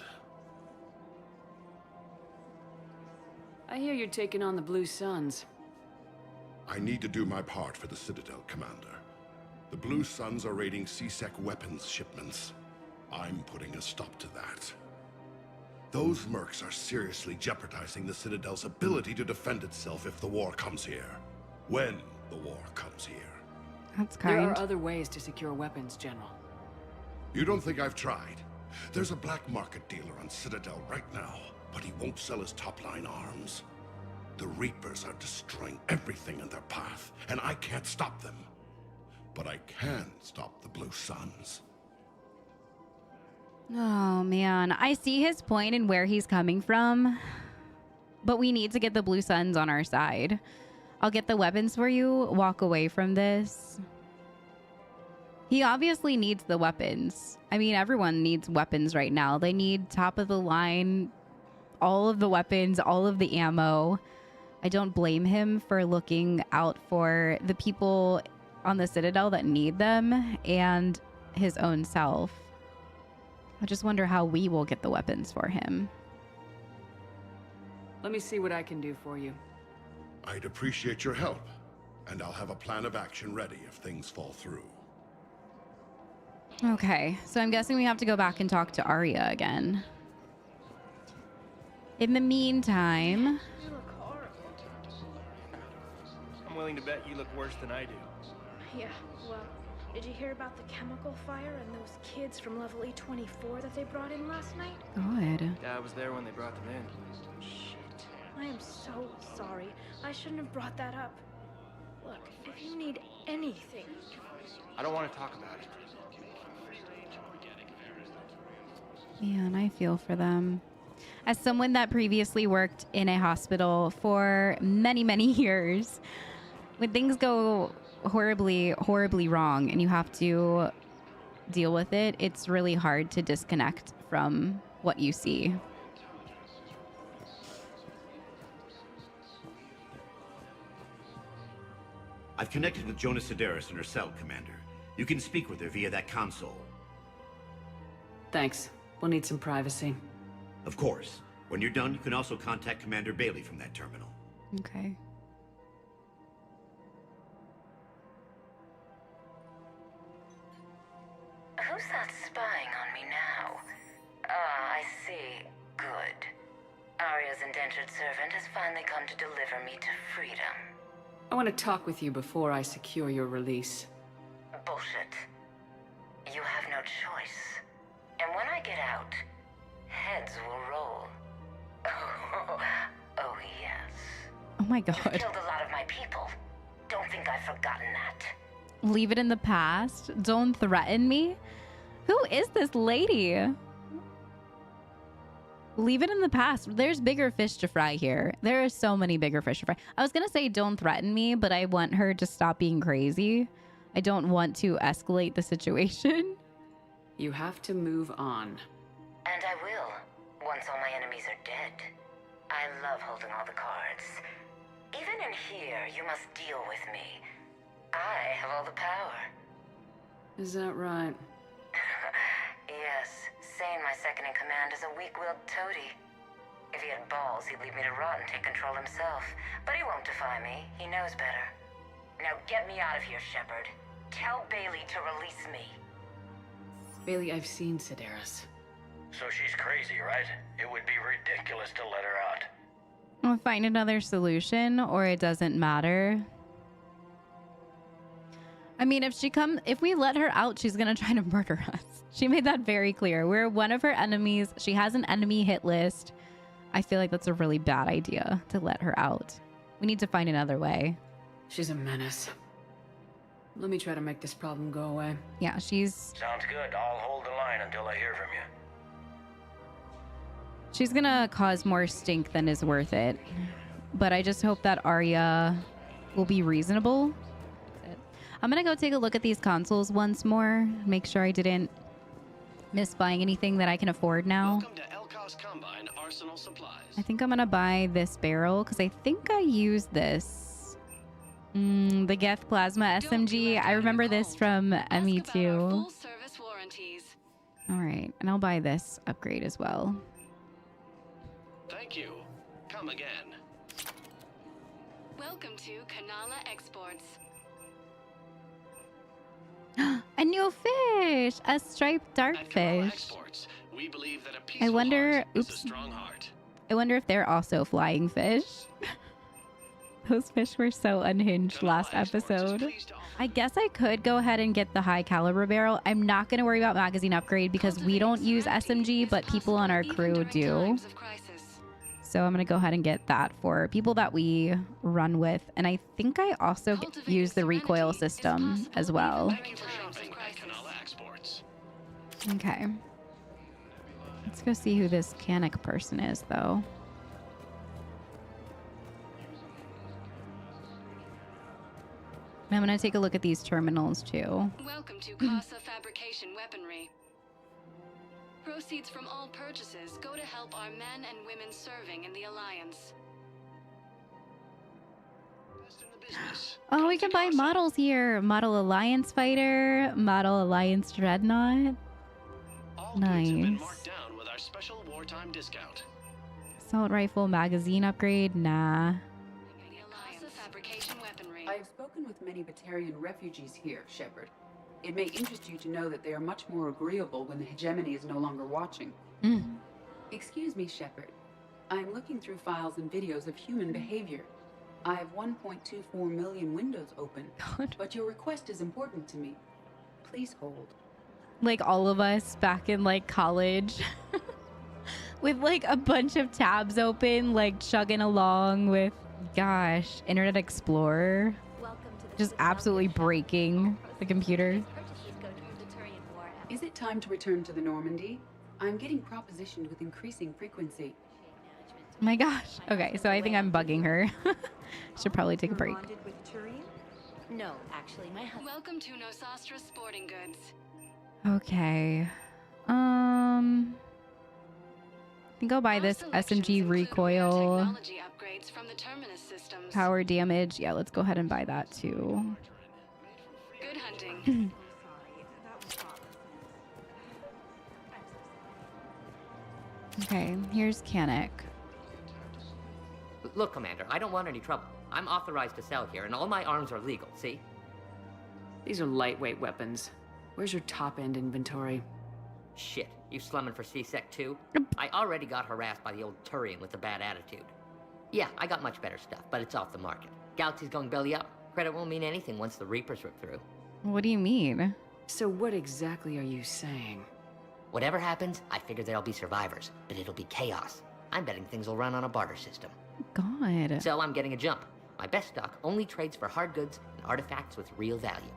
[SPEAKER 2] I hear you're taking on the Blue Suns.
[SPEAKER 21] I need to do my part for the Citadel, Commander. The Blue Suns are raiding C-Sec weapons shipments. I'm putting a stop to that. Those mercs are seriously jeopardizing the Citadel's ability to defend itself if the war comes here. When the war comes here.
[SPEAKER 1] That's kind.
[SPEAKER 2] There are other ways to secure weapons, General.
[SPEAKER 21] You don't think I've tried? There's a black market dealer on Citadel right now, but he won't sell his top-line arms. The Reapers are destroying everything in their path, and I can't stop them. But I can stop the Blue Suns.
[SPEAKER 1] Oh, man. I see his point and where he's coming from, but we need to get the Blue Suns on our side. I'll get the weapons for you. Walk away from this. He obviously needs the weapons. I mean, everyone needs weapons right now. They need top of the line, all of the weapons, all of the ammo. I don't blame him for looking out for the people on the Citadel that need them and his own self. I just wonder how we will get the weapons for him.
[SPEAKER 2] Let me see what I can do for you.
[SPEAKER 21] I'd appreciate your help, and I'll have a plan of action ready if things fall through.
[SPEAKER 1] Okay, so I'm guessing we have to go back and talk to Aria again. In the meantime...
[SPEAKER 15] You look horrible. I'm willing to bet you look worse than I do.
[SPEAKER 3] Yeah, well, did you hear about the chemical fire and those kids from level E24 that they brought in last night?
[SPEAKER 1] God.
[SPEAKER 15] Yeah, I was there when they brought them in.
[SPEAKER 3] Shit. I am so sorry. I shouldn't have brought that up. Look, if you need anything...
[SPEAKER 15] I don't want to talk about it.
[SPEAKER 1] Man, I feel for them. As someone that previously worked in a hospital for many, many years, when things go horribly, horribly wrong and you have to deal with it, it's really hard to disconnect from what you see.
[SPEAKER 22] I've connected with Jonas Sedaris in her cell, Commander. You can speak with her via that console.
[SPEAKER 2] Thanks. We'll need some privacy.
[SPEAKER 22] Of course. When you're done, you can also contact Commander Bailey from that terminal.
[SPEAKER 1] Okay.
[SPEAKER 23] Who's that spying on me now? Ah, I see. Good. Aria's indentured servant has finally come to deliver me to freedom.
[SPEAKER 2] I want to talk with you before I secure your release.
[SPEAKER 23] Bullshit. You have no choice. And when I get out, heads will roll. Oh yes.
[SPEAKER 1] Oh my God.
[SPEAKER 23] You've killed a lot of my people. Don't think I've forgotten that.
[SPEAKER 1] Leave it in the past. Don't threaten me. Who is this lady? Leave it in the past. There's bigger fish to fry here. There are so many bigger fish to fry. I was going to say don't threaten me, but I want her to stop being crazy. I don't want to escalate the situation.
[SPEAKER 2] You have to move on.
[SPEAKER 23] And I will, once all my enemies are dead. I love holding all the cards. Even in here, you must deal with me. I have all the power.
[SPEAKER 2] Is that right?
[SPEAKER 23] Yes, Sane, my second in command, is a weak-willed toady. If he had balls, he'd leave me to rot and take control himself. But he won't defy me. He knows better. Now get me out of here, Shepard. Tell Bailey to release me.
[SPEAKER 2] Bailey, I've seen Sedaris.
[SPEAKER 10] So she's crazy, right? It would be ridiculous to let her out.
[SPEAKER 1] We'll find another solution, or it doesn't matter. I mean, if we let her out, she's gonna try to murder us. She made that very clear. We're one of her enemies. She has an enemy hit list. I feel like that's a really bad idea to let her out. We need to find another way.
[SPEAKER 2] She's a menace. Let me try to make this problem go away.
[SPEAKER 1] Yeah, she's...
[SPEAKER 10] Sounds good. I'll hold the line until I hear from you.
[SPEAKER 1] She's gonna cause more stink than is worth it. But I just hope that Aria will be reasonable. I'm gonna go take a look at these consoles once more. Make sure I didn't miss buying anything that I can afford now.
[SPEAKER 4] Welcome to Elcos Combine Arsenal Supplies.
[SPEAKER 1] I think I'm gonna buy this barrel because I think I used this. The Geth Plasma SMG. I remember this from ME2. All right, and I'll buy this upgrade as well.
[SPEAKER 4] Thank you. Come again.
[SPEAKER 5] Welcome to Kanala Exports.
[SPEAKER 1] A new fish! A striped darkfish.
[SPEAKER 4] We believe that a
[SPEAKER 1] I
[SPEAKER 4] peaceful
[SPEAKER 1] wonder...
[SPEAKER 4] heart is a
[SPEAKER 1] Oops.
[SPEAKER 4] strong heart.
[SPEAKER 1] I wonder if they're also flying fish. Those fish were so unhinged last episode. I guess I could go ahead and get the high caliber barrel. I'm not going to worry about magazine upgrade because we don't use SMG, but people on our crew do. So I'm going to go ahead and get that for people that we run with. And I think I also use the recoil system as well.
[SPEAKER 4] Thank you for shopping at Kanala Exports.
[SPEAKER 1] Okay. Let's go see who this Canic person is, though. And I'm going to take a look at these terminals, too.
[SPEAKER 5] Welcome to Casa Fabrication Weaponry. Proceeds from all purchases go to help our men and women serving in the Alliance.
[SPEAKER 1] Oh, we can buy models here. Model Alliance Fighter, Model Alliance Dreadnought. Nice.
[SPEAKER 4] Down with our special wartime discount.
[SPEAKER 1] Assault Rifle magazine upgrade, nah.
[SPEAKER 5] Casa Fabrication Weaponry.
[SPEAKER 2] I've spoken with many Batarian refugees here, Shepard. It may interest you to know that they are much more agreeable when the hegemony is no longer watching. Excuse me, Shepard. I'm looking through files and videos of human behavior. I have 1.24 million windows open, but your request is important to me. Please hold.
[SPEAKER 1] Like all of us back in like college with like a bunch of tabs open, like chugging along with, gosh, Internet Explorer. Just absolutely breaking the computer.
[SPEAKER 2] Is it time to return to the Normandy? I'm getting propositioned with increasing frequency.
[SPEAKER 1] Oh my gosh. Okay, so I think I'm bugging her. Should probably take a break.
[SPEAKER 6] With Turian? No, actually, my husband.
[SPEAKER 7] Welcome to Nosastra Sporting Goods.
[SPEAKER 1] Okay. I think I'll buy this SMG recoil.
[SPEAKER 7] Technology upgrades from the Terminus systems.
[SPEAKER 1] Power damage. Yeah, let's go ahead and buy that too.
[SPEAKER 7] Good hunting.
[SPEAKER 1] Okay, here's Kanek.
[SPEAKER 8] Look, Commander, I don't want any trouble. I'm authorized to sell here, and all my arms are legal, see?
[SPEAKER 2] These are lightweight weapons. Where's your top-end inventory?
[SPEAKER 8] Shit, you slumming for C-Sec too? I already got harassed by the old Turian with a bad attitude. Yeah, I got much better stuff, but it's off the market. Galaxy's going belly up. Credit won't mean anything once the Reapers rip through.
[SPEAKER 1] What do you mean?
[SPEAKER 2] So what exactly are you saying?
[SPEAKER 8] Whatever happens, I figure there'll be survivors, but it'll be chaos. I'm betting things will run on a barter system.
[SPEAKER 1] God.
[SPEAKER 8] So I'm getting a jump. My best stock only trades for hard goods and artifacts with real value.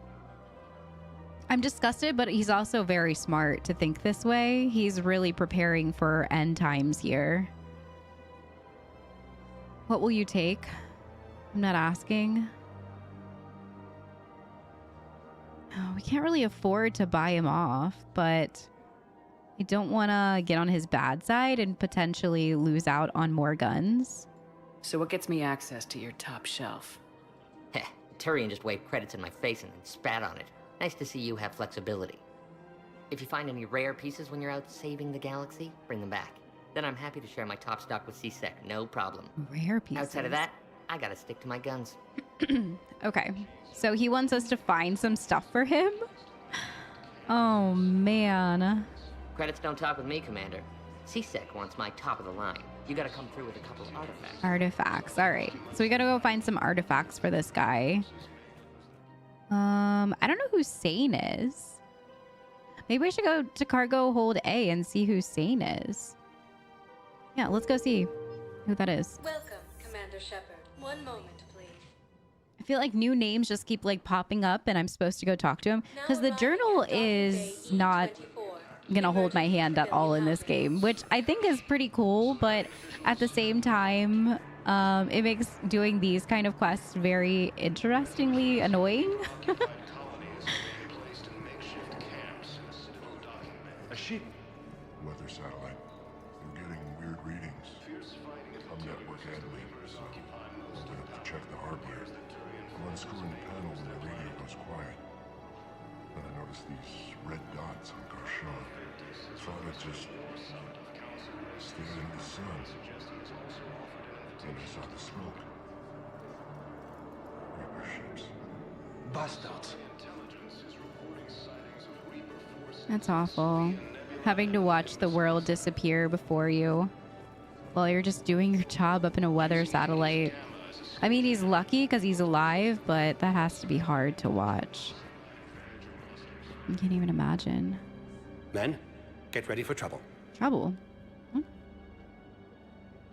[SPEAKER 1] I'm disgusted, but he's also very smart to think this way. He's really preparing for end times here. What will you take? I'm not asking. Oh, we can't really afford to buy him off, but I don't want to get on his bad side and potentially lose out on more guns.
[SPEAKER 2] So what gets me access to your top shelf?
[SPEAKER 8] Heh, Turian just waved credits in my face and then spat on it. Nice to see you have flexibility. If you find any rare pieces when you're out saving the galaxy, bring them back. Then I'm happy to share my top stock with C-Sec, no problem.
[SPEAKER 1] Rare pieces?
[SPEAKER 8] Outside of that, I gotta stick to my guns.
[SPEAKER 1] Okay, so he wants us to find some stuff for him? Oh, man.
[SPEAKER 8] Credits don't talk with me, Commander. C-Sec wants my top of the line. You gotta come through with a couple of artifacts.
[SPEAKER 1] Artifacts, all right. So we gotta go find some artifacts for this guy. I don't know who Sane is. Maybe we should go to cargo hold A and see who Sane is. Yeah, let's go see who that is.
[SPEAKER 14] Welcome, Commander Shepard. One moment, please.
[SPEAKER 1] I feel like new names just keep like popping up and I'm supposed to go talk to him because the journal is not gonna hold my hand at all in this game, which I think is pretty cool, but at the same time, it makes doing these kind of quests very interestingly annoying.
[SPEAKER 9] A ship.
[SPEAKER 19] Weather satellite. We're getting weird readings. I'm network admin, so I went up to check the hardware. I'm unscrewing the panel when the radio goes quiet. Then I noticed these red dots on Karshan. Thought I'd just stare into the sun. Then I saw the smoke. Reaper ships.
[SPEAKER 9] Bastards.
[SPEAKER 1] That's awful. Having to watch the world disappear before you while you're just doing your job up in a weather satellite. I mean, he's lucky because he's alive, but that has to be hard to watch. I can't even imagine.
[SPEAKER 16] Men, get ready for trouble.
[SPEAKER 1] Trouble?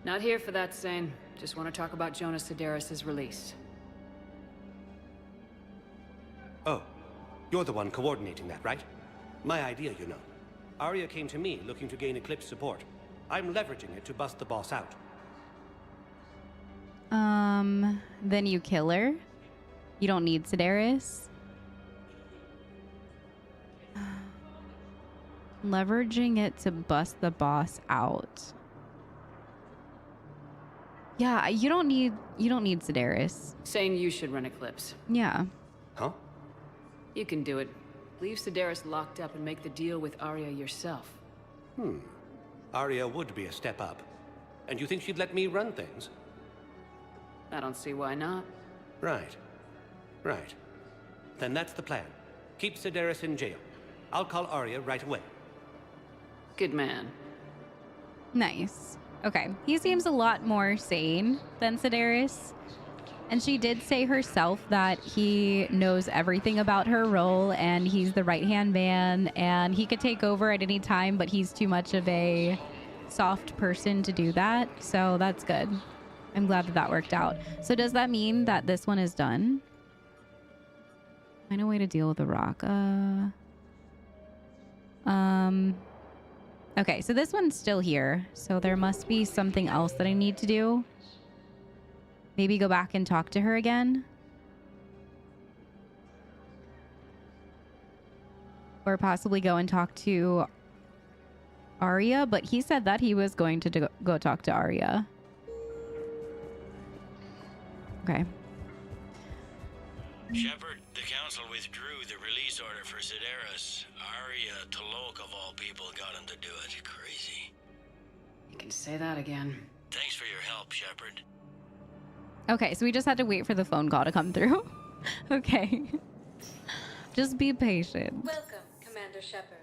[SPEAKER 2] Not here for that, Sane. Just want to talk about Jonas Sedaris' release.
[SPEAKER 16] Oh, you're the one coordinating that, right? My idea, you know. Aria came to me looking to gain Eclipse support. I'm leveraging it to bust the boss out.
[SPEAKER 1] Then you kill her? You don't need Sedaris? Leveraging it to bust the boss out. Yeah, you don't need Sedaris.
[SPEAKER 2] Saying you should run Eclipse.
[SPEAKER 1] Yeah.
[SPEAKER 16] Huh?
[SPEAKER 2] You can do it. Leave Sedaris locked up and make the deal with Aria yourself.
[SPEAKER 16] Aria would be a step up. And you think she'd let me run things?
[SPEAKER 2] I don't see why not.
[SPEAKER 16] Right. Right. Then that's the plan. Keep Sedaris in jail. I'll call Aria right away.
[SPEAKER 2] Good man.
[SPEAKER 1] Nice. Okay. He seems a lot more sane than Sedaris. And she did say herself that he knows everything about her role and he's the right-hand man and he could take over at any time, but he's too much of a soft person to do that. So that's good. I'm glad that that worked out. So does that mean that this one is done? Find a way to deal with the rock. Okay, so this one's still here. So there must be something else that I need to do. Maybe go back and talk to her again. Or possibly go and talk to Aria, but he said that he was going to go talk to Aria. Okay.
[SPEAKER 12] Shepard, the Council withdrew the release order for Sedaris. Aria Talok, of all people, got him to do it. Crazy.
[SPEAKER 2] You can say that again.
[SPEAKER 12] Thanks for your help, Shepard.
[SPEAKER 1] Okay, so we just had to wait for the phone call to come through. Okay. Just be patient.
[SPEAKER 14] Welcome, Commander Shepard.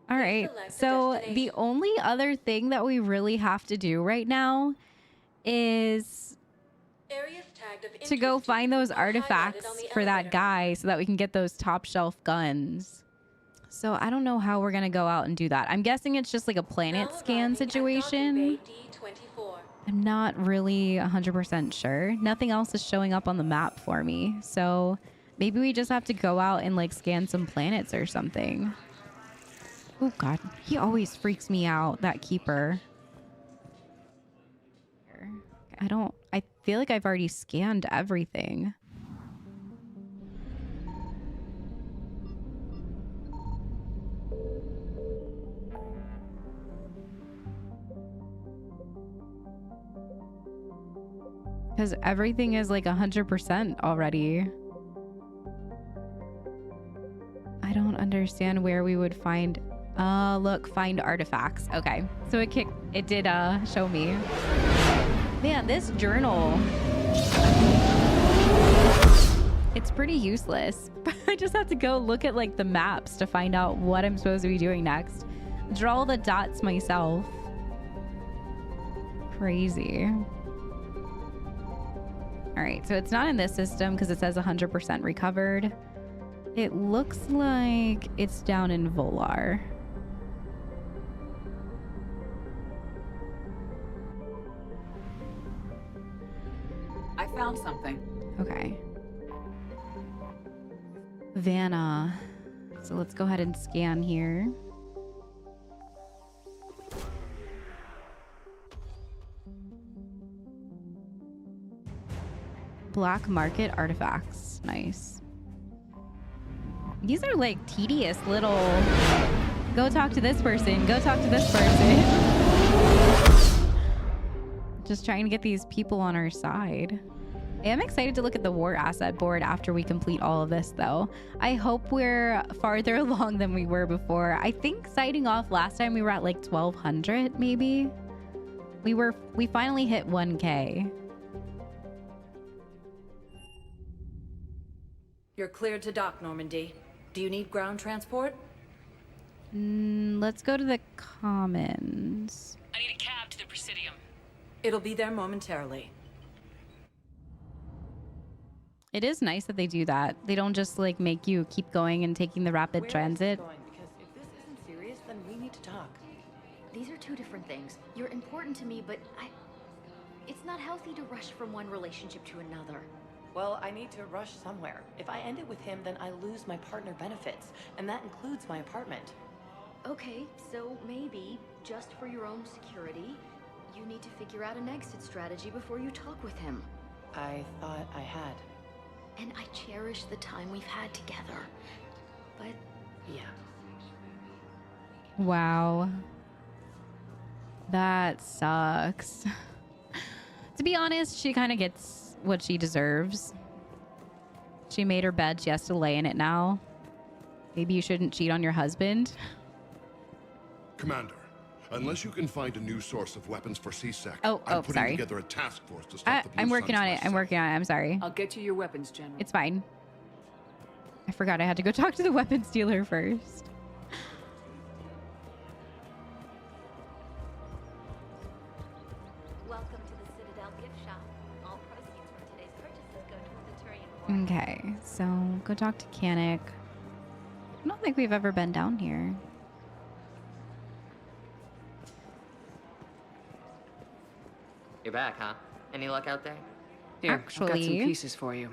[SPEAKER 1] All right. So the only other thing that we really have to do right now is to go find those artifacts for that guy so that we can get those top shelf guns. So I don't know how we're going to go out and do that. I'm guessing it's just like a planet scan situation. I'm not really 100% sure. Nothing else is showing up on the map for me. So maybe we just have to go out and like scan some planets or something. Oh God, he always freaks me out, that keeper. I feel like I've already scanned everything. Because everything is like 100% already. I don't understand where we would find... look, find artifacts. Okay, so it did show me. Man, this journal... It's pretty useless. I just have to go look at like the maps to find out what I'm supposed to be doing next. Draw all the dots myself. Crazy. All right, so it's not in this system because it says 100% recovered. It looks like it's down in Volar.
[SPEAKER 2] I found something.
[SPEAKER 1] Okay. Vanna. So let's go ahead and scan here. Black market artifacts. Nice. These are like tedious little... Go talk to this person. Go talk to this person. Just trying to get these people on our side. I am excited to look at the war asset board after we complete all of this, though. I hope we're farther along than we were before. I think sighting off last time we were at like 1,200, maybe. We finally hit 1K.
[SPEAKER 13] You're cleared to dock, Normandy. Do you need ground transport?
[SPEAKER 1] Let's go to the Commons.
[SPEAKER 13] I need a cab to the Presidium. It'll be there momentarily.
[SPEAKER 1] It is nice that they do that. They don't just like make you keep going and taking the rapid transit.
[SPEAKER 18] Because if this isn't serious, then we need to talk.
[SPEAKER 6] These are two different things. You're important to me, but it's not healthy to rush from one relationship to another.
[SPEAKER 18] Well, I need to rush somewhere. If I end it with him, then I lose my partner benefits, and that includes my apartment.
[SPEAKER 6] Okay, so maybe, just for your own security, you need to figure out an exit strategy before you talk with him.
[SPEAKER 18] I thought I had.
[SPEAKER 6] And I cherish the time we've had together. But...
[SPEAKER 18] yeah.
[SPEAKER 1] Wow. That sucks. To be honest, she kind of gets what she deserves. She made her bed. She has to lay in it now. Maybe you shouldn't cheat on your husband.
[SPEAKER 21] Commander, unless you can find a new source of weapons for CSEC,
[SPEAKER 1] I'm
[SPEAKER 21] putting
[SPEAKER 1] sorry.
[SPEAKER 21] together a task force to stop the Blue
[SPEAKER 1] I'm working
[SPEAKER 21] Suns
[SPEAKER 1] on it. I'm working on it. I'm sorry.
[SPEAKER 2] I'll get you your weapons, General.
[SPEAKER 1] It's fine. I forgot I had to go talk to the weapons dealer first.
[SPEAKER 6] Welcome to the Citadel gift shop. All proceeds from today's purchases go toward the Turian war.
[SPEAKER 1] Okay, so go talk to Canic. I don't think we've ever been down here.
[SPEAKER 8] You're back, huh? Any luck out there?
[SPEAKER 2] Here, I've got some pieces for you.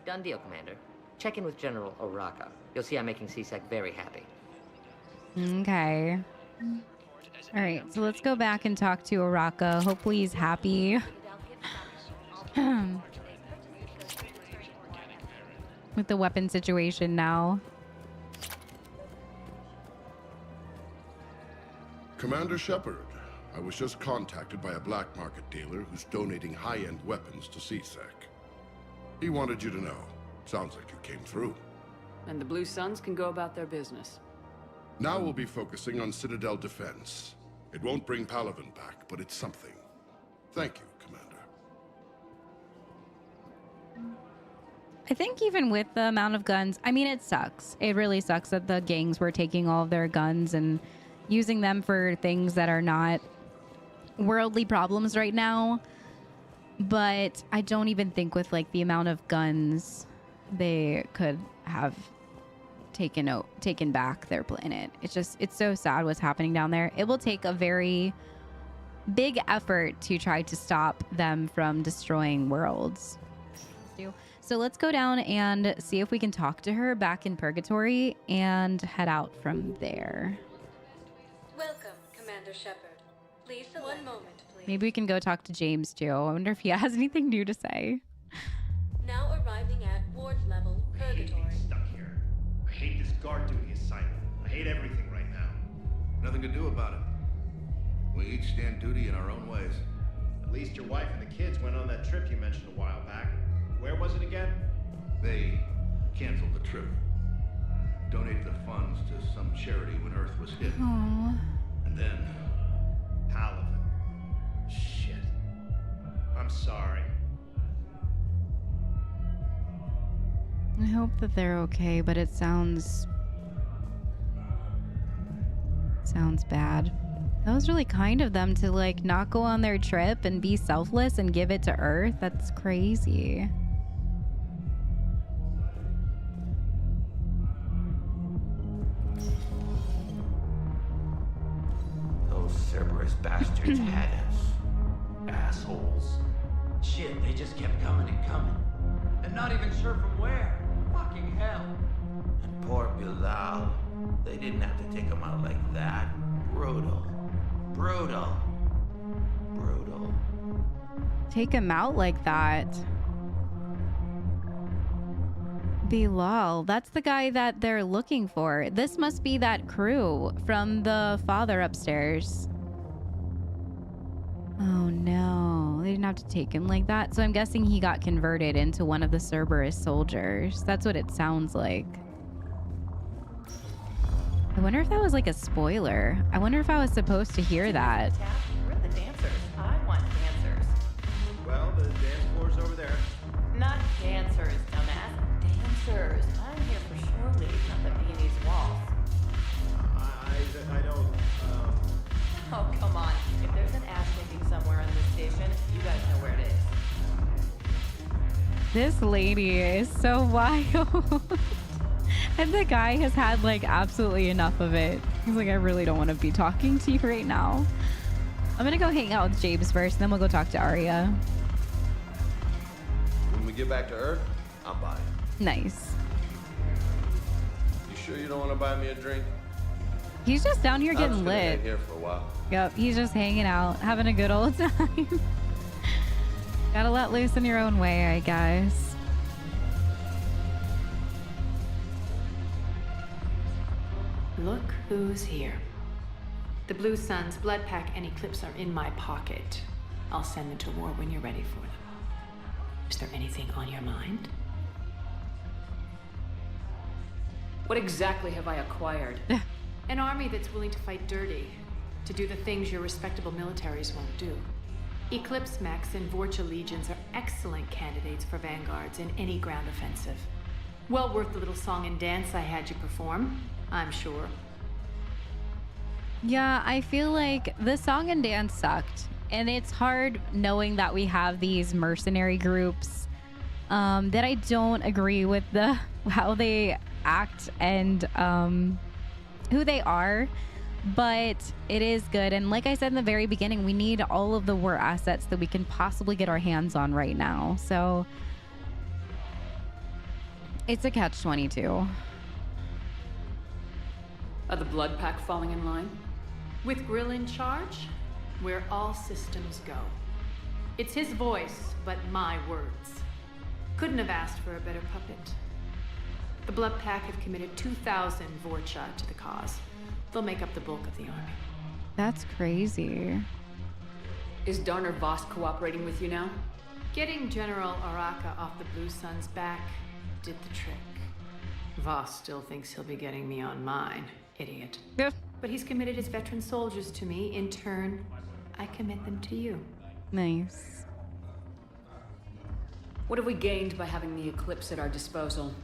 [SPEAKER 8] Done deal, Commander. Check in with General Oraka. You'll see I'm making CSEC very happy.
[SPEAKER 1] Okay. All right, so let's go back and talk to Oraka. Hopefully he's happy. With the weapon situation now.
[SPEAKER 21] Commander Shepard, I was just contacted by a black market dealer who's donating high-end weapons to CSEC. He wanted you to know. Sounds like you came through.
[SPEAKER 2] And the Blue Suns can go about their business.
[SPEAKER 21] Now we'll be focusing on Citadel defense. It won't bring Palaven back, but it's something. Thank you, Commander.
[SPEAKER 1] I think even with the amount of guns, I mean, it sucks. It really sucks that the gangs were taking all of their guns and using them for things that are not worldly problems right now. But I don't even think with like the amount of guns they could have taken back their planet. It's so sad what's happening down there. It will take a very big effort to try to stop them from destroying worlds. So let's go down and see if we can talk to her back in Purgatory and head out from there.
[SPEAKER 14] Welcome, Commander Shepard. Please select. One moment, please.
[SPEAKER 1] Maybe we can go talk to James too. I wonder if he has anything new to say.
[SPEAKER 14] Now arriving at ward level Purgatory.
[SPEAKER 15] Stuck here. I hate this guard duty assignment. I hate everything right now.
[SPEAKER 11] Nothing to do about it. We each stand duty in our own ways.
[SPEAKER 15] At least your wife and the kids went on that trip you mentioned a while back. Where was it again?
[SPEAKER 11] They canceled the trip. Donated the funds to some charity when Earth was hit.
[SPEAKER 1] Aww.
[SPEAKER 11] And then...
[SPEAKER 15] Palaven. Shit. I'm sorry.
[SPEAKER 1] I hope that they're okay, but it sounds bad. That was really kind of them to like not go on their trip and be selfless and give it to Earth. That's crazy.
[SPEAKER 17] Those Cerberus bastards had us. Assholes. Shit, they just kept coming and coming. And not even sure from where. Fucking hell. And poor Bilal. They didn't have to take him out like that. Brutal. Brutal. Brutal.
[SPEAKER 1] Take him out like that. Bilal, that's the guy that they're looking for. This must be that crew from the father upstairs. Oh no, they didn't have to take him like that. So I'm guessing he got converted into one of the Cerberus soldiers. That's what it sounds like. I wonder if that was like a spoiler. I wonder if I was supposed to hear that.
[SPEAKER 18] We're the dancers. I want dancers.
[SPEAKER 15] Well, the dance floor's over there.
[SPEAKER 18] Not dancers, dumbass. Dancers. I'm here for shore leave, not the peonies waltz.
[SPEAKER 15] I don't,
[SPEAKER 18] Oh, come on. If there's an ass licking somewhere on this station, you guys know where it is.
[SPEAKER 1] This lady is so wild. And the guy has had like absolutely enough of it. He's like, I really don't want to be talking to you right now. I'm gonna go hang out with James first, then we'll go talk to Aria.
[SPEAKER 11] When we get back to Earth, I'll buy it.
[SPEAKER 1] Nice.
[SPEAKER 11] You sure you don't want to buy me a drink?
[SPEAKER 1] He's just down here getting lit.
[SPEAKER 11] Hang here for a while.
[SPEAKER 1] Yep, he's just hanging out, having a good old time. Gotta let loose in your own way, I guess.
[SPEAKER 2] Look who's here. The Blue Suns, Blood Pack, and Eclipse are in my pocket. I'll send them to war when you're ready for them. Is there anything on your mind? What exactly have I acquired? An army that's willing to fight dirty, to do the things your respectable militaries won't do. Eclipse mechs and Vorcha legions are excellent candidates for vanguards in any ground offensive.
[SPEAKER 5] Well worth the little song and dance I had you perform, I'm sure.
[SPEAKER 1] Yeah, I feel like the song and dance sucked. And it's hard knowing that we have these mercenary groups that I don't agree with how they act and who they are. But it is good. And like I said in the very beginning, we need all of the war assets that we can possibly get our hands on right now. So it's a catch-22.
[SPEAKER 2] Are the blood pack falling in line?
[SPEAKER 5] With Grill in charge, where all systems go. It's his voice, but my words. Couldn't have asked for a better puppet. The blood pack have committed 2,000 Vorcha to the cause. They'll make up the bulk of the army.
[SPEAKER 1] That's crazy.
[SPEAKER 2] Is Darner Voss cooperating with you now?
[SPEAKER 5] Getting General Araka off the Blue Sun's back did the trick. Voss still thinks he'll be getting me on mine, idiot. But he's committed his veteran soldiers to me. In turn, I commit them to you.
[SPEAKER 1] Nice.
[SPEAKER 2] What have we gained by having the Eclipse at our disposal?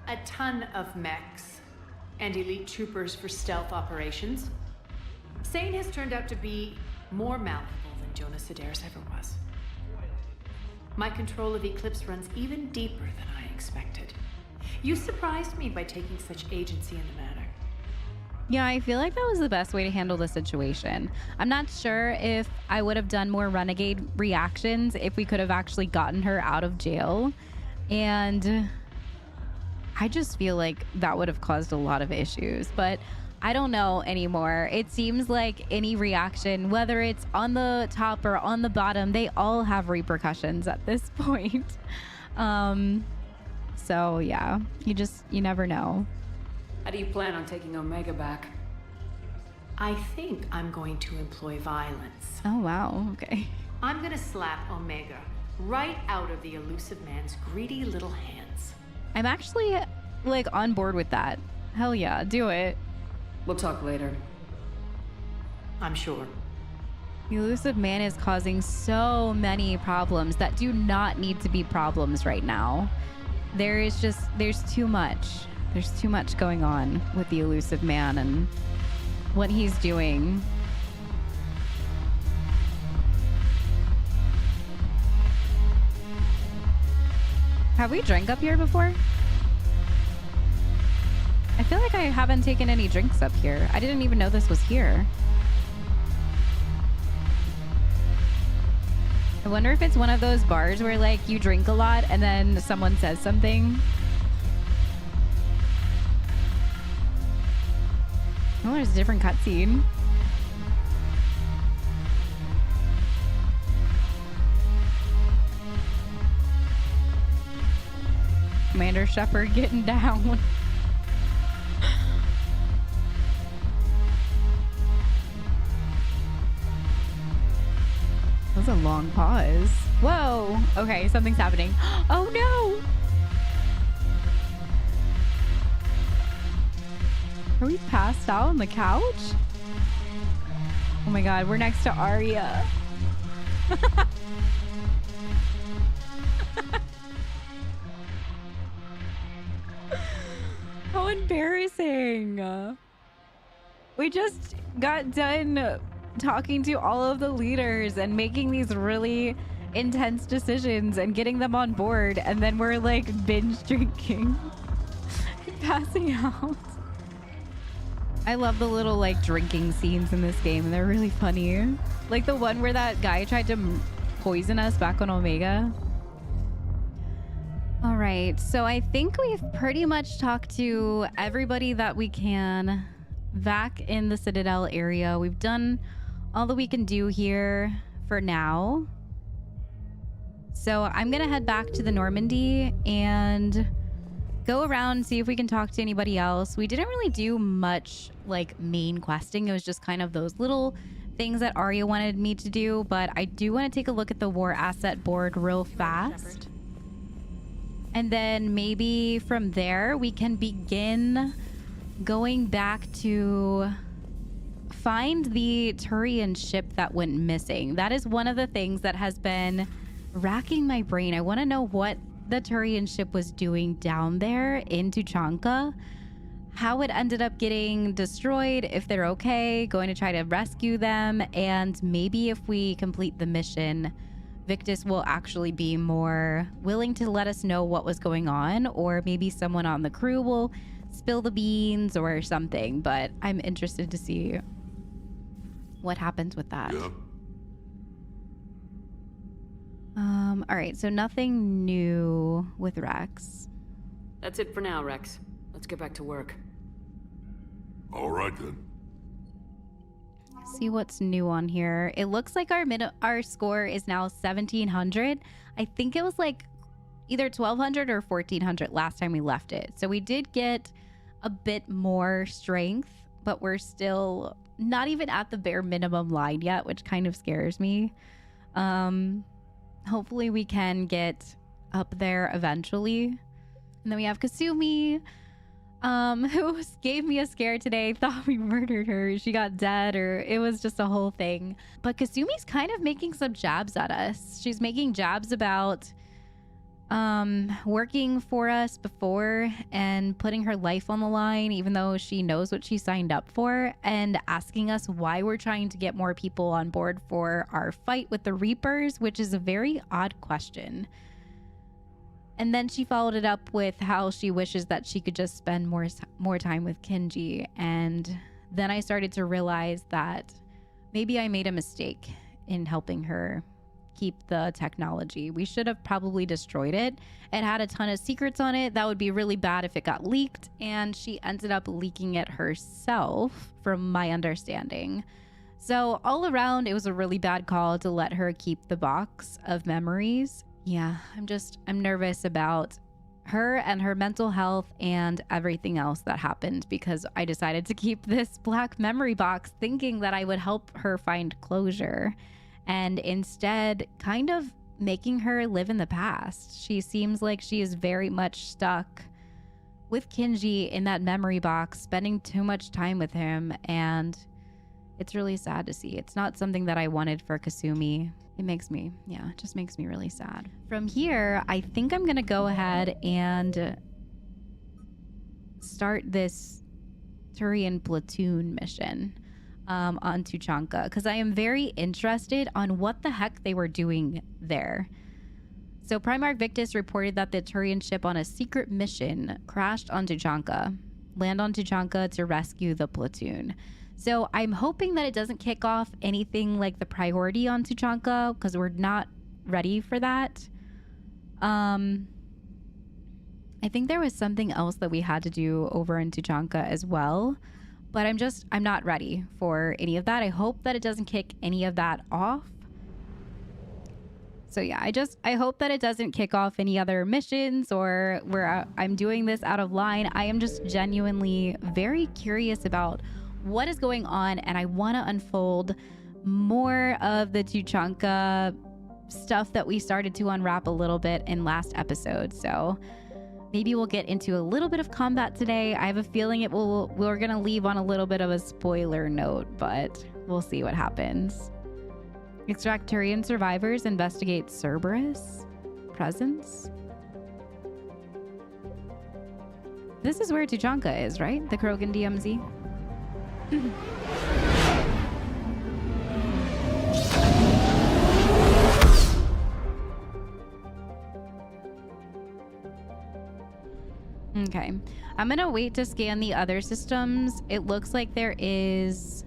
[SPEAKER 5] A ton of mechs. And elite troopers for stealth operations. Sane has turned out to be more malleable than Jonas Sedaris ever was. My control of Eclipse runs even deeper than I expected. You surprised me by taking such agency in the matter.
[SPEAKER 1] Yeah, I feel like that was the best way to handle the situation. I'm not sure if I would have done more renegade reactions if we could have actually gotten her out of jail. And I just feel like that would have caused a lot of issues, but I don't know anymore. It seems like any reaction, whether it's on the top or on the bottom, they all have repercussions at this point. So yeah, you never know.
[SPEAKER 2] How do you plan on taking Omega back?
[SPEAKER 5] I think I'm going to employ violence.
[SPEAKER 1] Oh wow, okay.
[SPEAKER 5] I'm gonna slap Omega right out of the elusive man's greedy little hands.
[SPEAKER 1] I'm actually like on board with that. Hell yeah, do it.
[SPEAKER 2] We'll talk later.
[SPEAKER 5] I'm sure.
[SPEAKER 1] The elusive man is causing so many problems that do not need to be problems right now. There's too much. There's too much going on with the elusive man and what he's doing. Have we drank up here before? I feel like I haven't taken any drinks up here. I didn't even know this was here. I wonder if it's one of those bars where like you drink a lot and then someone says something. Oh, there's a different cutscene. Commander Shepard getting down. That was a long pause. Whoa. Okay, something's happening. Oh no. Are we passed out on the couch? Oh my god, we're next to Aria. How embarrassing. We just got done talking to all of the leaders and making these really intense decisions and getting them on board, and then we're like binge drinking and passing out. I love the little like drinking scenes in this game. They're really funny. Like the one where that guy tried to poison us back on Omega. All right, so I think we've pretty much talked to everybody that we can back in the Citadel area. We've done all that we can do here for now. So I'm gonna head back to the Normandy and go around and see if we can talk to anybody else. We didn't really do much like main questing. It was just kind of those little things that Aria wanted me to do, but I do want to take a look at the war asset board real fast. And then maybe from there we can begin going back to find the Turian ship that went missing. That is one of the things that has been racking my brain. I want to know what the Turian ship was doing down there in Tuchanka, how it ended up getting destroyed, if they're okay, going to try to rescue them, and maybe if we complete the mission, Victus will actually be more willing to let us know what was going on, or maybe someone on the crew will spill the beans or something, but I'm interested to see what happens with that.
[SPEAKER 19] Yeah.
[SPEAKER 1] All right, so nothing new with Rex.
[SPEAKER 2] That's it for now, Rex. Let's get back to work.
[SPEAKER 19] All right, then.
[SPEAKER 1] See what's new on here. It looks like our score is now 1700. I think it was like either 1200 or 1400 last time we left it. So we did get a bit more strength, but we're still not even at the bare minimum line yet, which kind of scares me. Hopefully we can get up there eventually. And then we have Kasumi, who gave me a scare today, thought we murdered her. She got dead, or it was just a whole thing. But Kasumi's kind of making some jabs at us. She's making jabs about working for us before and putting her life on the line, even though she knows what she signed up for, and asking us why we're trying to get more people on board for our fight with the Reapers, which is a very odd question. And then she followed it up with how she wishes that she could just spend more time with Kenji. And then I started to realize that maybe I made a mistake in helping her keep the technology. We should have probably destroyed it. It had a ton of secrets on it. That would be really bad if it got leaked. And she ended up leaking it herself, from my understanding. So all around, it was a really bad call to let her keep the box of memories. Yeah, I'm nervous about her and her mental health and everything else that happened, because I decided to keep this black memory box thinking that I would help her find closure, and instead kind of making her live in the past. She seems like she is very much stuck with Kenji in that memory box, spending too much time with him, and it's really sad to see. It's not something that I wanted for Kasumi. It just makes me really sad. From here, I think I'm gonna go ahead and start this Turian Platoon mission on Tuchanka, because I am very interested on what the heck they were doing there. So Primarch Victus reported that the Turian ship on a secret mission crashed on Tuchanka. Land on Tuchanka to rescue the Platoon. So I'm hoping that it doesn't kick off anything like the priority on Tuchanka, because we're not ready for that. I think there was something else that we had to do over in Tuchanka as well, but I'm not ready for any of that. I hope that it doesn't kick any of that off. So yeah, I hope that it doesn't kick off any other missions or where I'm doing this out of line. I am just genuinely very curious about what is going on, and I want to unfold more of the Tuchanka stuff that we started to unwrap a little bit in last episode. So maybe we'll get into a little bit of combat today. I have a feeling we're gonna leave on a little bit of a spoiler note, but we'll see what happens. Extract Turian survivors, investigate Cerberus presence. This is where Tuchanka is, right? The Krogan DMZ. Okay, I'm gonna wait to scan the other systems. It looks like there is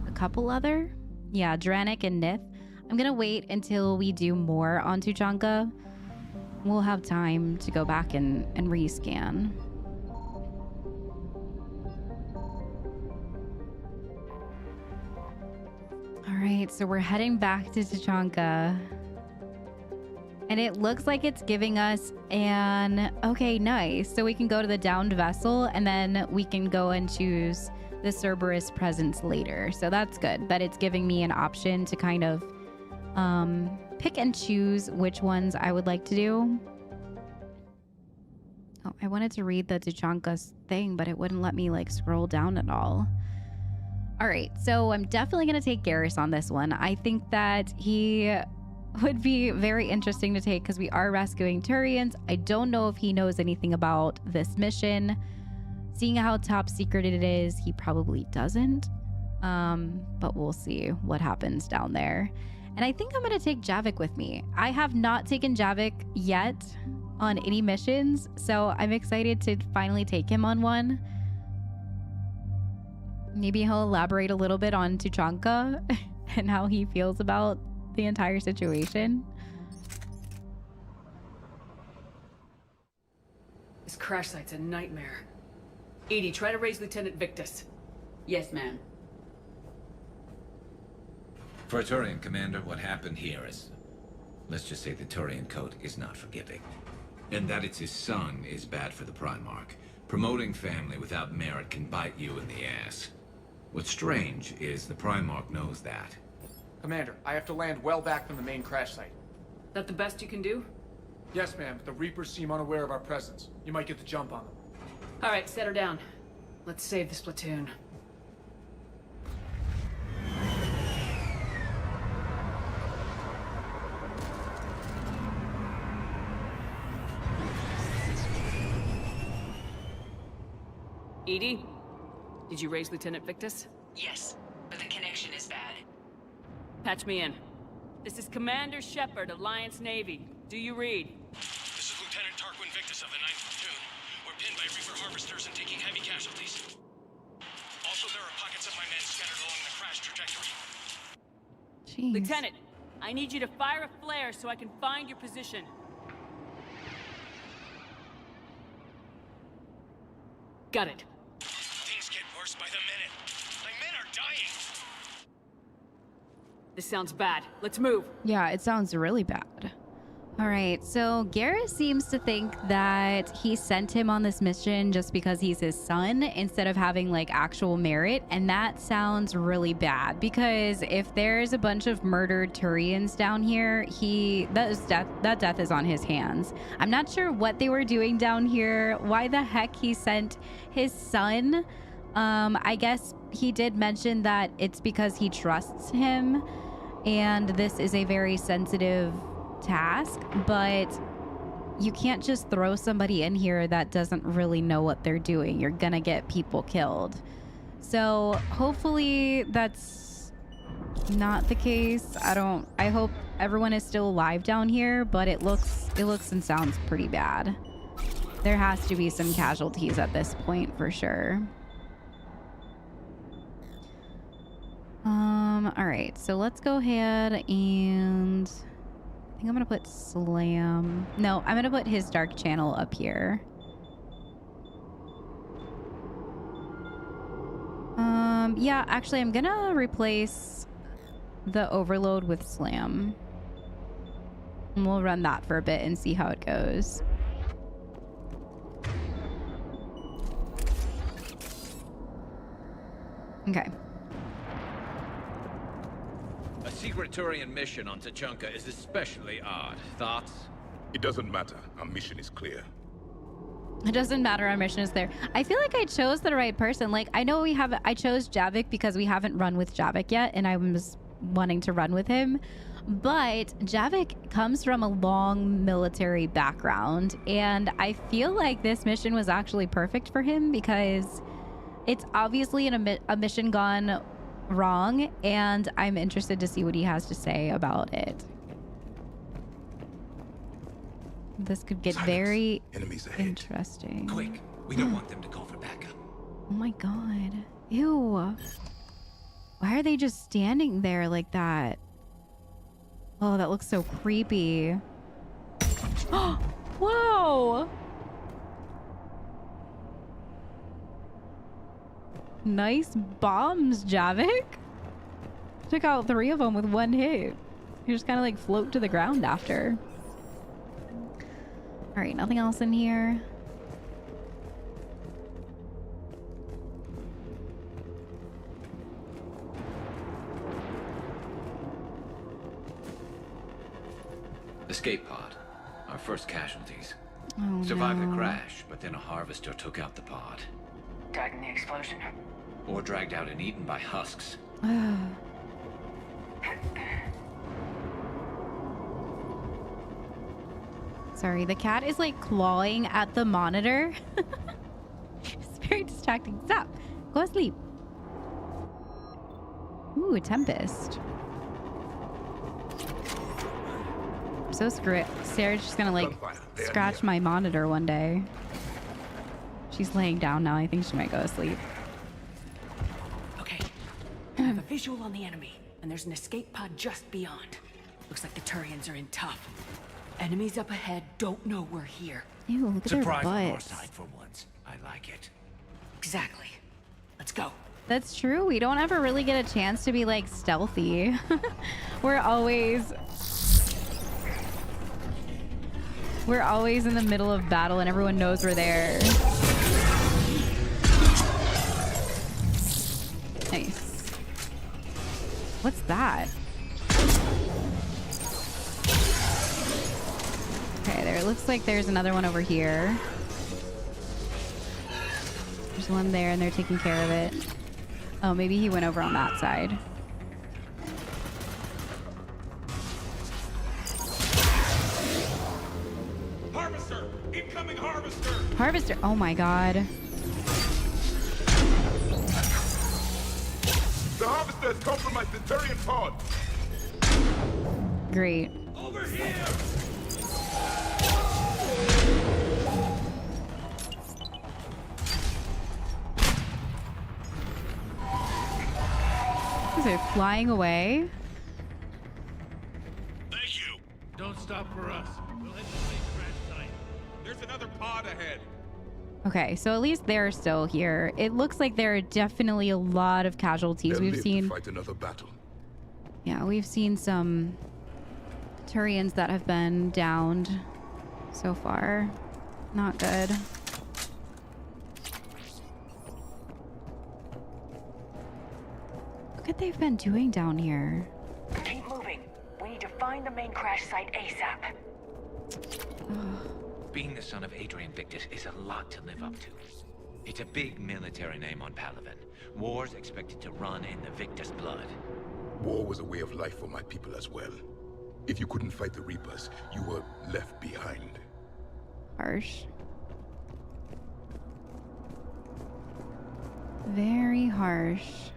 [SPEAKER 1] a couple other. Yeah, Dranik and Nith. I'm gonna wait until we do more on Tuchanka. We'll have time to go back and rescan. All right, so we're heading back to Tuchanka. And it looks like it's giving us okay, nice. So we can go to the downed vessel, and then we can go and choose the Cerberus presence later. So that's good that it's giving me an option to kind of pick and choose which ones I would like to do. Oh, I wanted to read the Tuchanka thing, but it wouldn't let me like scroll down at all. All right, so I'm definitely going to take Garrus on this one. I think that he would be very interesting to take because we are rescuing Turians. I don't know if he knows anything about this mission. Seeing how top secret it is, he probably doesn't. But we'll see what happens down there. And I think I'm going to take Javik with me. I have not taken Javik yet on any missions, so I'm excited to finally take him on one. Maybe he'll elaborate a little bit on Tuchanka and how he feels about the entire situation.
[SPEAKER 2] This crash site's a nightmare. Edie, try to raise Lieutenant Victus. Yes, ma'am.
[SPEAKER 17] For a Turian commander, what happened here is... let's just say the Turian code is not forgiving. And that it's his son is bad for the Primarch. Promoting family without merit can bite you in the ass. What's strange is the Primarch knows that.
[SPEAKER 3] Commander, I have to land well back from the main crash site.
[SPEAKER 2] That the best you can do?
[SPEAKER 3] Yes, ma'am, but the Reapers seem unaware of our presence. You might get the jump on them.
[SPEAKER 2] All right, set her down. Let's save this platoon. Edie, did you raise Lieutenant Victus?
[SPEAKER 20] Yes, but the connection is bad.
[SPEAKER 2] Patch me in. This is Commander Shepard, Alliance Navy. Do you read?
[SPEAKER 4] This is Lieutenant Tarquin Victus of the 9th Platoon. We're pinned by Reaper harvesters and taking heavy casualties. Also, there are pockets of my men scattered along the crash trajectory.
[SPEAKER 1] Jeez.
[SPEAKER 2] Lieutenant, I need you to fire a flare so I can find your position. Got it.
[SPEAKER 4] Things get worse by the minute. My men are dying.
[SPEAKER 2] This sounds bad. Let's move.
[SPEAKER 1] Yeah, it sounds really bad. All right, so Garrus seems to think that he sent him on this mission just because he's his son instead of having like actual merit, and that sounds really bad because if there's a bunch of murdered Turians down here, that death is on his hands. I'm not sure what they were doing down here, why the heck he sent his son. I guess he did mention that it's because he trusts him, and this is a very sensitive task, but you can't just throw somebody in here that doesn't really know what they're doing. You're gonna get people killed. So hopefully that's not the case. I hope everyone is still alive down here, but it looks and sounds pretty bad. There has to be some casualties at this point for sure. All right, so let's go ahead and I think I'm gonna put Slam. No, I'm gonna put his Dark Channel up here. Yeah, actually, I'm gonna replace the Overload with Slam. And we'll run that for a bit and see how it goes. Okay.
[SPEAKER 17] A secret Turian mission on Tuchanka is especially odd. Thoughts?
[SPEAKER 19] It doesn't matter. Our mission is clear.
[SPEAKER 1] It doesn't matter. Our mission is there. I feel like I chose the right person. Like, I know I chose Javik because we haven't run with Javik yet, and I was wanting to run with him. But Javik comes from a long military background, and I feel like this mission was actually perfect for him because it's obviously a mission gone wrong, and I'm interested to see what he has to say about it. This could get very interesting.
[SPEAKER 17] Quick, we don't want them to call for backup.
[SPEAKER 1] Oh my god. Ew. Why are they just standing there like that? Oh, that looks so creepy. Whoa! Nice bombs, Javik. Took out 3 of them with 1 hit. You just kind of like float to the ground after. All right, nothing else in here.
[SPEAKER 17] Escape pod. Our first casualties.
[SPEAKER 1] Oh,
[SPEAKER 17] Survived
[SPEAKER 1] no.
[SPEAKER 17] the crash, but then a harvester took out the pod.
[SPEAKER 23] Died in the explosion.
[SPEAKER 17] Or dragged out and eaten by husks.
[SPEAKER 1] Sorry, the cat is like clawing at the monitor. It's very distracting. Stop. Go asleep. Ooh, a tempest. So screw it. Sarah's just gonna like scratch my monitor one day. She's laying down now. I think she might go to sleep.
[SPEAKER 2] Okay. I have a visual on the enemy, and there's an escape pod just beyond. Looks like the Turians are in tough. Enemies up ahead don't know we're here.
[SPEAKER 1] Ew, look at their
[SPEAKER 17] Surprise on our
[SPEAKER 1] butts.
[SPEAKER 17] side for once. I like it.
[SPEAKER 2] Exactly. Let's go.
[SPEAKER 1] That's true. We don't ever really get a chance to be like stealthy. We're always in the middle of battle and everyone knows we're there. Nice. What's that? Okay, there. It looks like there's another one over here. There's one there and they're taking care of it. Oh, maybe he went over on that side.
[SPEAKER 4] Harvester! Incoming harvester!
[SPEAKER 1] Harvester. Oh my god.
[SPEAKER 4] The harvester has compromised the Turian pod!
[SPEAKER 1] Great.
[SPEAKER 4] Over here!
[SPEAKER 1] They're flying away.
[SPEAKER 4] Thank you! Don't stop for us. We'll head to the main crash site. There's another pod ahead.
[SPEAKER 1] Okay, so at least they're still here. It looks like there are definitely a lot of casualties.
[SPEAKER 21] They'll
[SPEAKER 1] We've
[SPEAKER 21] live
[SPEAKER 1] seen.
[SPEAKER 21] to fight another battle.
[SPEAKER 1] Yeah, we've seen some Turians that have been downed so far. Not good. Look what they've been doing down here.
[SPEAKER 7] Keep moving. We need to find the main crash site ASAP.
[SPEAKER 17] Being the son of Adrian Victus is a lot to live up to. It's a big military name on Palaven. War's expected to run in the Victus blood.
[SPEAKER 21] War was a way of life for my people as well. If you couldn't fight the Reapers, you were left behind.
[SPEAKER 1] Harsh. Very harsh.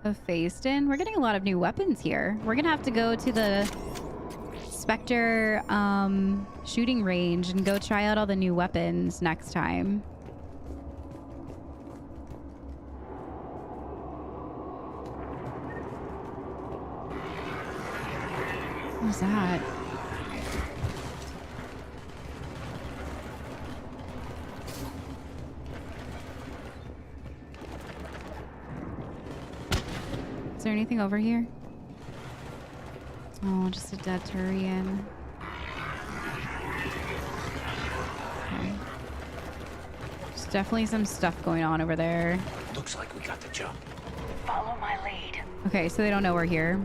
[SPEAKER 1] Of Phaeston. We're getting a lot of new weapons here. We're gonna have to go to the Spectre shooting range and go try out all the new weapons next time. What was that? Is there anything over here? Oh, just a dead Turian. Okay. There's definitely some stuff going on over there.
[SPEAKER 17] Looks like we got the jump.
[SPEAKER 7] Follow my lead.
[SPEAKER 1] Okay, so they don't know we're here.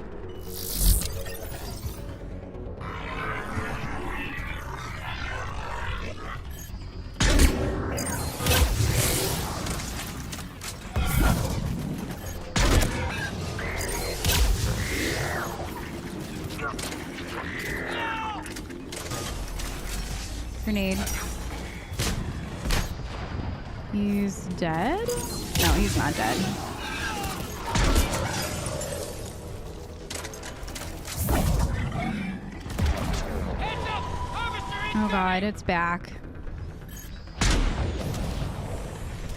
[SPEAKER 1] Grenade. He's dead? No, he's not dead. Oh god, it's back.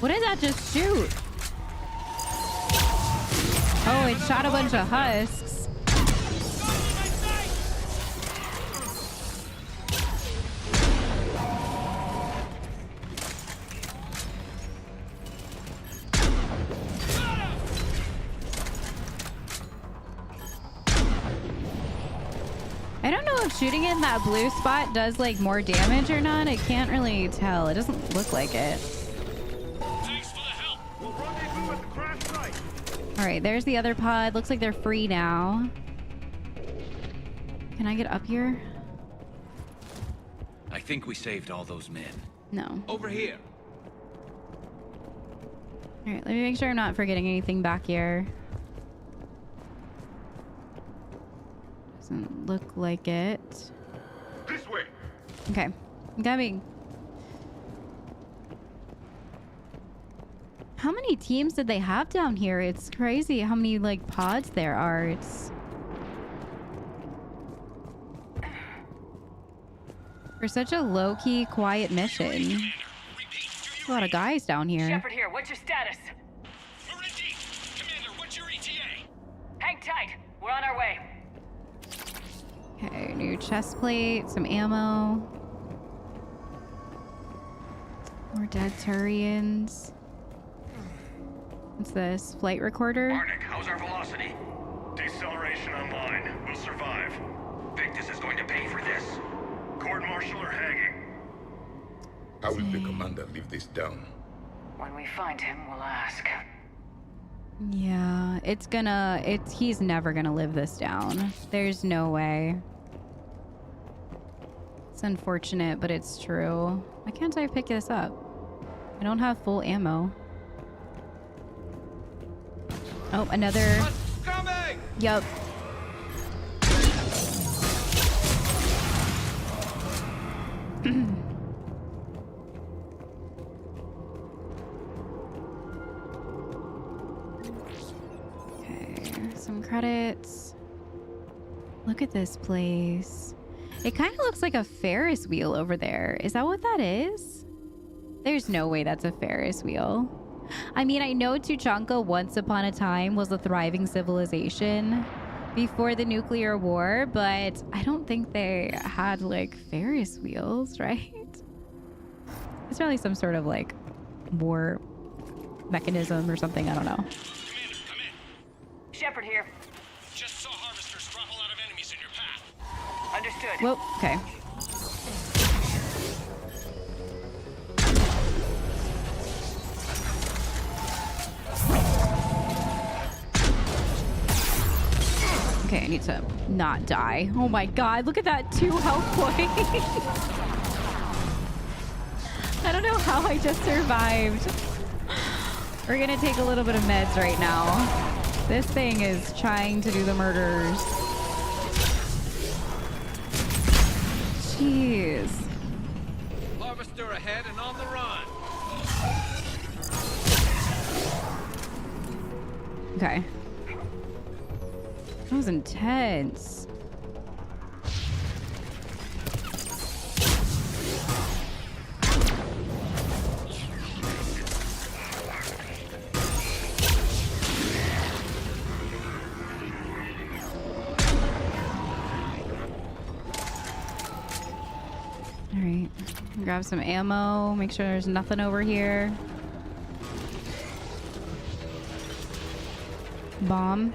[SPEAKER 1] What did that just shoot? Oh, it shot a bunch of husks. I don't know if shooting in that blue spot does like more damage or not. I can't really tell. It doesn't look like it. All right, there's the other pod. Looks like they're free now. Can I get up here?
[SPEAKER 17] I think we saved all those men.
[SPEAKER 1] No.
[SPEAKER 17] Over here.
[SPEAKER 1] All right, let me make sure I'm not forgetting anything back here. Doesn't look like it.
[SPEAKER 4] This way.
[SPEAKER 1] Okay, I'm coming. How many teams did they have down here? It's crazy how many like pods there are. It's for such a low-key, quiet mission. A lot of guys down here.
[SPEAKER 7] Shepard here. What's your status?
[SPEAKER 12] We're in deep. Commander, what's your ETA?
[SPEAKER 7] Hang tight. We're on our way.
[SPEAKER 1] Okay, new chest plate, some ammo. More dead Turians. What's this? Flight recorder?
[SPEAKER 4] Arnik, how's our velocity? Deceleration online. We'll survive. Victus is going to pay for this. Court-martial or hanging?
[SPEAKER 21] How will the commander live this down?
[SPEAKER 7] When we find him, we'll ask.
[SPEAKER 1] Yeah, he's never gonna live this down. There's no way. It's unfortunate, but it's true. Why can't I pick this up? I don't have full ammo. Oh, another. Yup. Okay, some credits. Look at this place. It kind of looks like a Ferris wheel over there. Is that what that is? There's no way that's a Ferris wheel. I mean, I know Tuchanka once upon a time was a thriving civilization before the nuclear war, but I don't think they had like Ferris wheels, right? It's probably some sort of like war mechanism or something. I don't know.
[SPEAKER 12] Commander, come in.
[SPEAKER 7] Shepard here.
[SPEAKER 12] Just saw harvesters drop a lot of enemies in your path.
[SPEAKER 7] Understood.
[SPEAKER 1] Whoa, okay. Okay, I need to not die. Oh my god, look at that 2 health points. I don't know how I just survived. We're gonna take a little bit of meds right now. This thing is trying to do the murders. Jeez.
[SPEAKER 17] Harvester ahead and on the run.
[SPEAKER 1] Okay. That was intense. All right, grab some ammo, make sure there's nothing over here. Bomb.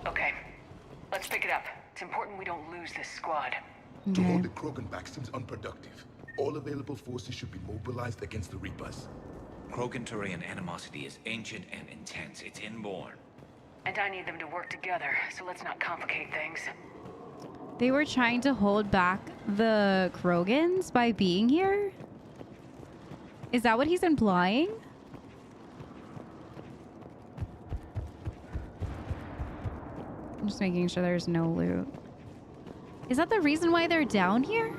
[SPEAKER 7] Okay, let's pick it up. It's important we don't lose this squad.
[SPEAKER 21] To hold the Krogan back seems unproductive. All available forces should be mobilized against the Reapers.
[SPEAKER 17] Krogan-Turian animosity is ancient and intense. It's inborn.
[SPEAKER 7] And I need them to work together, so let's not complicate things.
[SPEAKER 1] They were trying to hold back the Krogans by being here? Is that what he's implying? I'm just making sure there's no loot. Is that the reason why they're down here?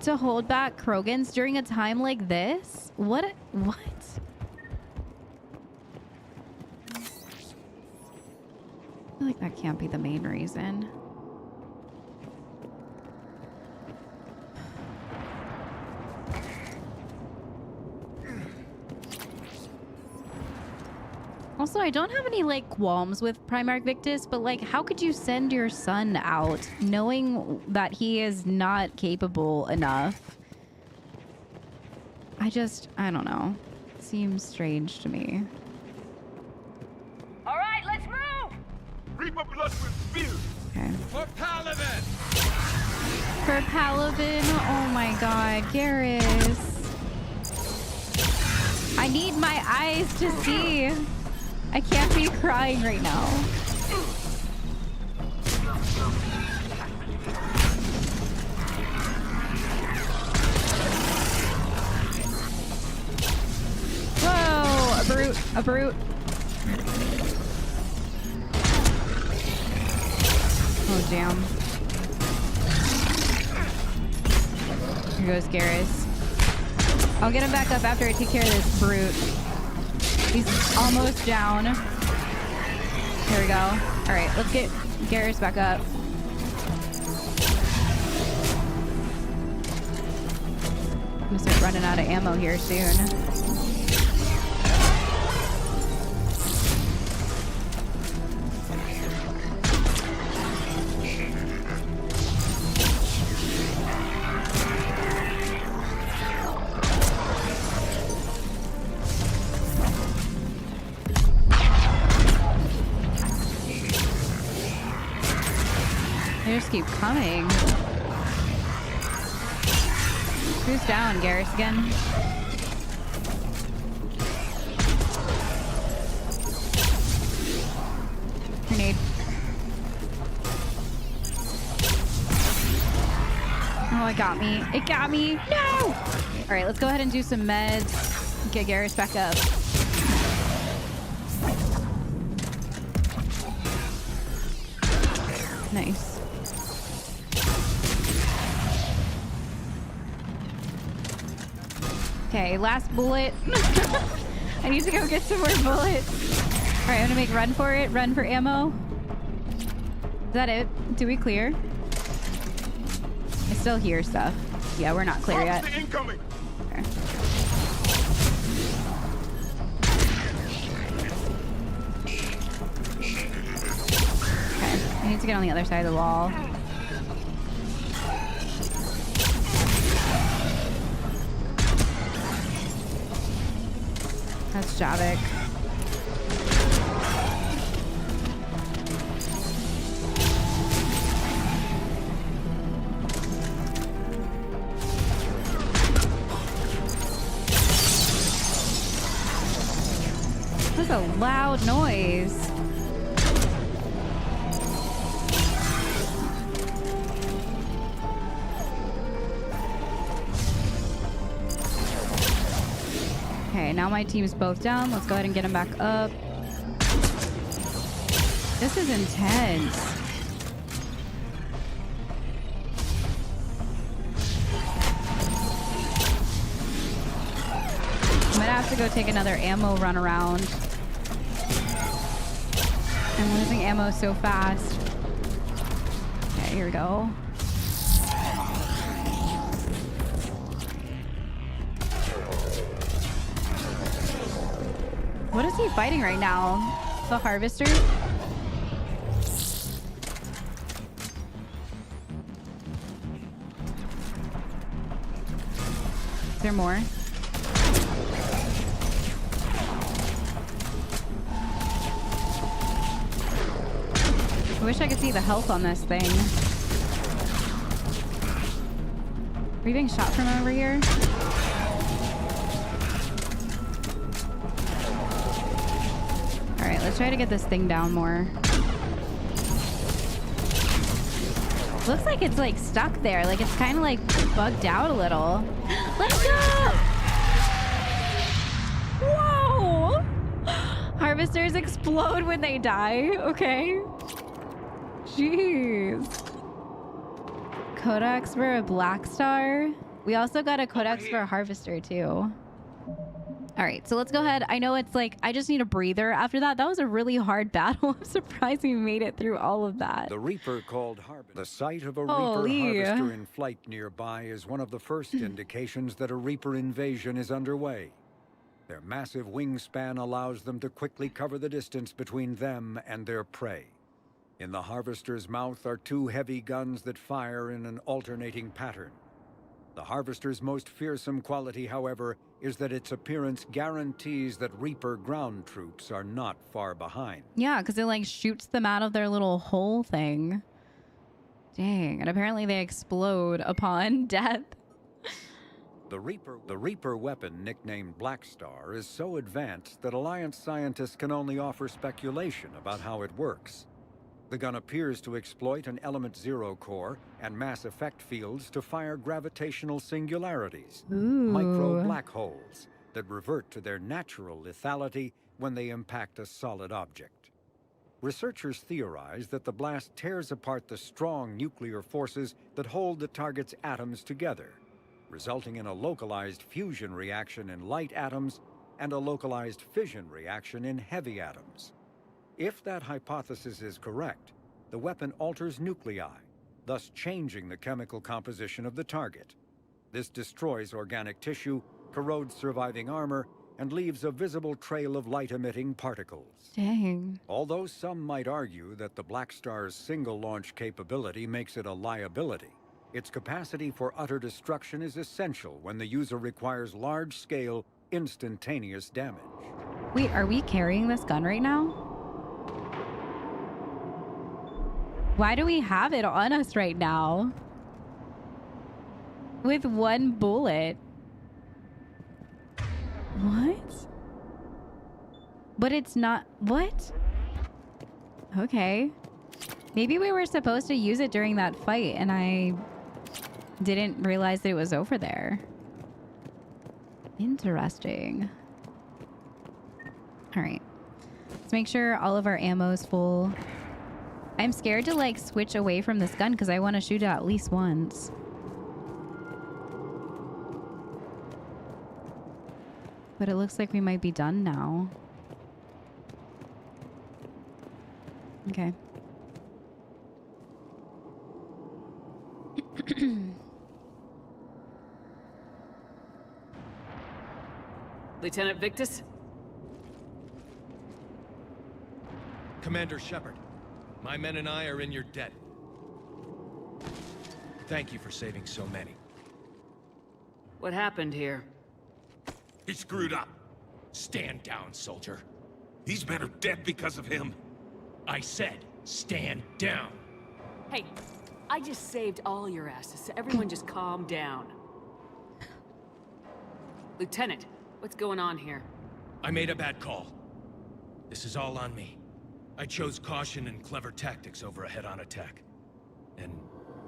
[SPEAKER 1] To hold back Krogans during a time like this? What? I feel like that can't be the main reason. Also, I don't have any like qualms with Primarch Victus, but like, how could you send your son out knowing that he is not capable enough? I don't know. It seems strange to me.
[SPEAKER 7] All right, let's move!
[SPEAKER 4] Reaper blood will spill!
[SPEAKER 1] Okay.
[SPEAKER 17] For Paladin!
[SPEAKER 1] For Paladin, oh my god, Garrus. I need my eyes to see. I can't be crying right now. Whoa, a brute, a brute. Oh, damn. Here goes Garrus. I'll get him back up after I take care of this brute. He's almost down. Here we go. All right, let's get Garrus back up. I'm gonna start running out of ammo here soon. They just keep coming. Who's down, Garrus again? Grenade. Oh, it got me. It got me. No! All right, let's go ahead and do some meds. Get Garrus back up. Nice. Okay, last bullet. I need to go get some more bullets. All right, I'm gonna make run for it. Run for ammo. Is that it? Do we clear? I still hear stuff. Yeah, we're not clear yet.
[SPEAKER 3] Incoming.
[SPEAKER 1] Okay. Okay, I need to get on the other side of the wall. That's Javik. That's a loud noise. Okay, now my team's both down. Let's go ahead and get them back up. This is intense. I'm gonna have to go take another ammo run around. I'm losing ammo so fast. Okay, here we go. What is he fighting right now? The Harvester? Is there more? I wish I could see the health on this thing. Are we being shot from over here? Alright, let's try to get this thing down more. Looks like it's like stuck there. Like it's kind of like bugged out a little. Let's go! Whoa! Harvesters explode when they die. Okay. Jeez. Codex for a Black Star. We also got a Codex for a Harvester too. All right, so let's go ahead. I know it's like, I just need a breather after that. That was a really hard battle. I'm surprised we made it through all of that.
[SPEAKER 9] The Reaper called Harvester. The sight of a
[SPEAKER 1] Holy.
[SPEAKER 9] Reaper Harvester in flight nearby is one of the first indications that a Reaper invasion is underway. Their massive wingspan allows them to quickly cover the distance between them and their prey. In the Harvester's mouth are two heavy guns that fire in an alternating pattern. The Harvester's most fearsome quality, however, is that its appearance guarantees that Reaper ground troops are not far behind.
[SPEAKER 1] Yeah, because it like shoots them out of their little hole thing. Dang, and apparently they explode upon death.
[SPEAKER 9] The Reaper weapon, nicknamed Black Star, is so advanced that Alliance scientists can only offer speculation about how it works. The gun appears to exploit an Element Zero core and mass effect fields to fire gravitational singularities, micro black holes, that revert to their natural lethality when they impact a solid object. Researchers theorize that the blast tears apart the strong nuclear forces that hold the target's atoms together, resulting in a localized fusion reaction in light atoms and a localized fission reaction in heavy atoms. If that hypothesis is correct, the weapon alters nuclei, thus changing the chemical composition of the target. This destroys organic tissue, corrodes surviving armor, and leaves a visible trail of light-emitting particles.
[SPEAKER 1] Dang.
[SPEAKER 9] Although some might argue that the Black Star's single-launch capability makes it a liability, its capacity for utter destruction is essential when the user requires large-scale, instantaneous damage.
[SPEAKER 1] Wait, are we carrying this gun right now? Why do we have it on us right now? With one bullet. What? But it's not... What? Okay. Maybe we were supposed to use it during that fight and I didn't realize that it was over there. Interesting. All right. Let's make sure all of our ammo is full. I'm scared to like switch away from this gun because I want to shoot it at least once. But it looks like we might be done now. Okay.
[SPEAKER 2] Lieutenant Victus?
[SPEAKER 10] Commander Shepard, my men and I are in your debt. Thank you for saving so many.
[SPEAKER 2] What happened here?
[SPEAKER 16] He screwed up.
[SPEAKER 10] Stand down, soldier.
[SPEAKER 16] These men are dead because of him.
[SPEAKER 10] I said, stand down.
[SPEAKER 2] Hey, I just saved all your asses, so everyone just calm down. Lieutenant, what's going on here?
[SPEAKER 10] I made a bad call. This is all on me. I chose caution and clever tactics over a head-on attack. And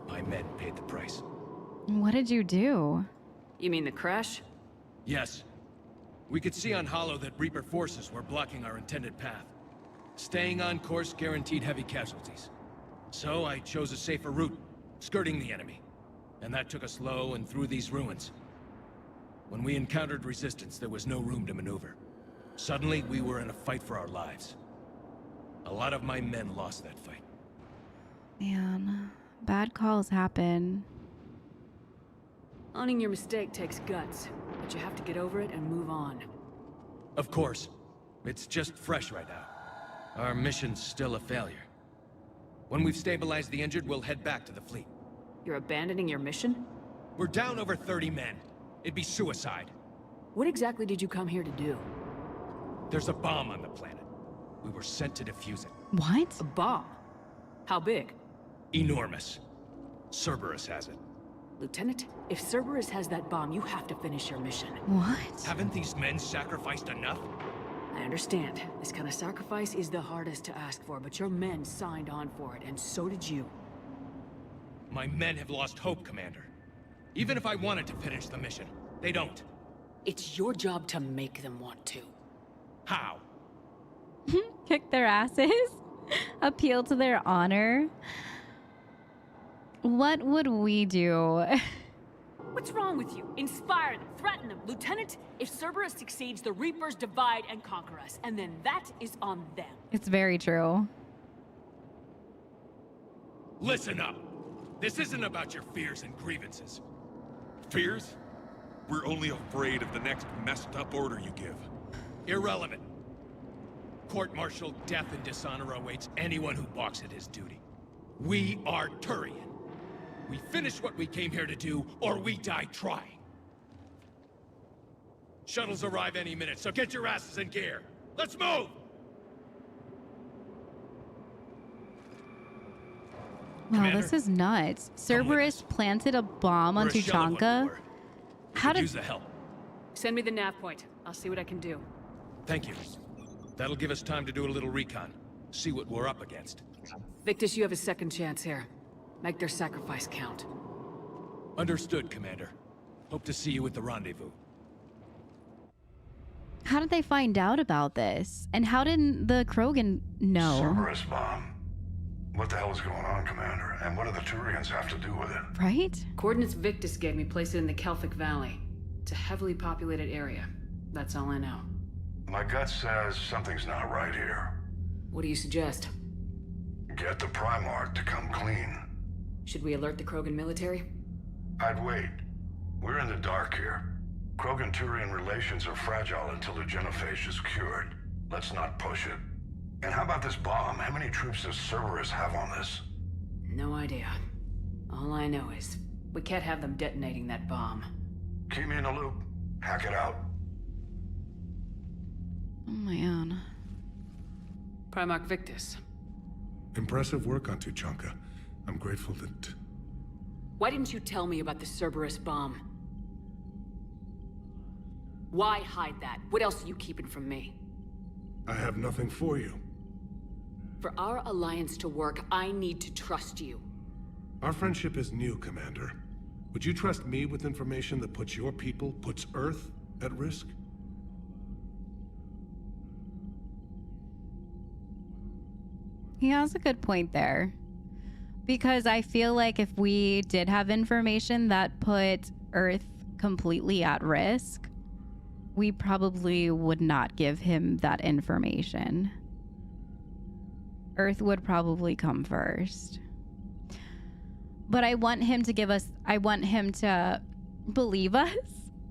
[SPEAKER 10] my men paid the price.
[SPEAKER 1] What did you do?
[SPEAKER 2] You mean the crash?
[SPEAKER 10] Yes. We could see on Hollow that Reaper forces were blocking our intended path. Staying on course guaranteed heavy casualties. So I chose a safer route, skirting the enemy. And that took us low and through these ruins. When we encountered resistance, there was no room to maneuver. Suddenly, we were in a fight for our lives. A lot of my men lost that fight.
[SPEAKER 1] Man, bad calls happen.
[SPEAKER 2] Owning your mistake takes guts, but you have to get over it and move on.
[SPEAKER 10] Of course. It's just fresh right now. Our mission's still a failure. When we've stabilized the injured, we'll head back to the fleet.
[SPEAKER 2] You're abandoning your mission?
[SPEAKER 10] We're down over 30 men. It'd be suicide.
[SPEAKER 2] What exactly did you come here to do?
[SPEAKER 10] There's a bomb on the planet. We were sent to defuse it.
[SPEAKER 1] What?
[SPEAKER 2] A bomb? How big?
[SPEAKER 10] Enormous. Cerberus has it.
[SPEAKER 2] Lieutenant, if Cerberus has that bomb, you have to finish your mission.
[SPEAKER 1] What?
[SPEAKER 10] Haven't these men sacrificed enough?
[SPEAKER 2] I understand. This kind of sacrifice is the hardest to ask for, but your men signed on for it, and so did you.
[SPEAKER 10] My men have lost hope, Commander. Even if I wanted to finish the mission, they don't.
[SPEAKER 2] It's your job to make them want to.
[SPEAKER 10] How?
[SPEAKER 1] Kick their asses? Appeal to their honor? What would we do?
[SPEAKER 2] What's wrong with you? Inspire them, threaten them. Lieutenant, if Cerberus succeeds, the Reapers divide and conquer us, and then that is on them.
[SPEAKER 1] It's very true.
[SPEAKER 10] Listen up. This isn't about your fears and grievances.
[SPEAKER 16] Fears? We're only afraid of the next messed up order you give.
[SPEAKER 10] Irrelevant. Court-martial death and dishonor awaits anyone who balks at his duty. We are Turian. We finish what we came here to do, or we die trying. Shuttles arrive any minute, so get your asses in gear. Let's move!
[SPEAKER 1] Wow, this is nuts. Cerberus planted a bomb on Tuchanka?
[SPEAKER 10] Could use the help.
[SPEAKER 2] Send me the nav point. I'll see what I can do.
[SPEAKER 10] Thank you. That'll give us time to do a little recon. See what we're up against.
[SPEAKER 2] Victus, you have a second chance here. Make their sacrifice count.
[SPEAKER 10] Understood, Commander. Hope to see you at the rendezvous.
[SPEAKER 1] How did they find out about this? And how didn't the Krogan know?
[SPEAKER 19] Cerberus bomb. What the hell is going on, Commander? And what do the Turians have to do with it?
[SPEAKER 1] Right?
[SPEAKER 2] Coordinates Victus gave me place it in the Kelphic Valley. It's a heavily populated area. That's all I know.
[SPEAKER 19] My gut says something's not right here.
[SPEAKER 2] What do you suggest?
[SPEAKER 19] Get the Primarch to come clean.
[SPEAKER 2] Should we alert the Krogan military?
[SPEAKER 19] I'd wait. We're in the dark here. Krogan-Turian relations are fragile until the genophage is cured. Let's not push it. And how about this bomb? How many troops does Cerberus have on this?
[SPEAKER 2] No idea. All I know is, we can't have them detonating that bomb.
[SPEAKER 19] Keep me in the loop. Hackett out.
[SPEAKER 1] Oh man.
[SPEAKER 2] Primarch Victus.
[SPEAKER 19] Impressive work on Tuchanka. I'm grateful that...
[SPEAKER 2] Why didn't you tell me about the Cerberus bomb? Why hide that? What else are you keeping from me?
[SPEAKER 19] I have nothing for you.
[SPEAKER 2] For our alliance to work, I need to trust you.
[SPEAKER 19] Our friendship is new, Commander. Would you trust me with information that puts your people, puts Earth, at risk?
[SPEAKER 1] He has a good point there. Because I feel like if we did have information that put Earth completely at risk, we probably would not give him that information. Earth would probably come first. But I want him to give us, I want him to believe us,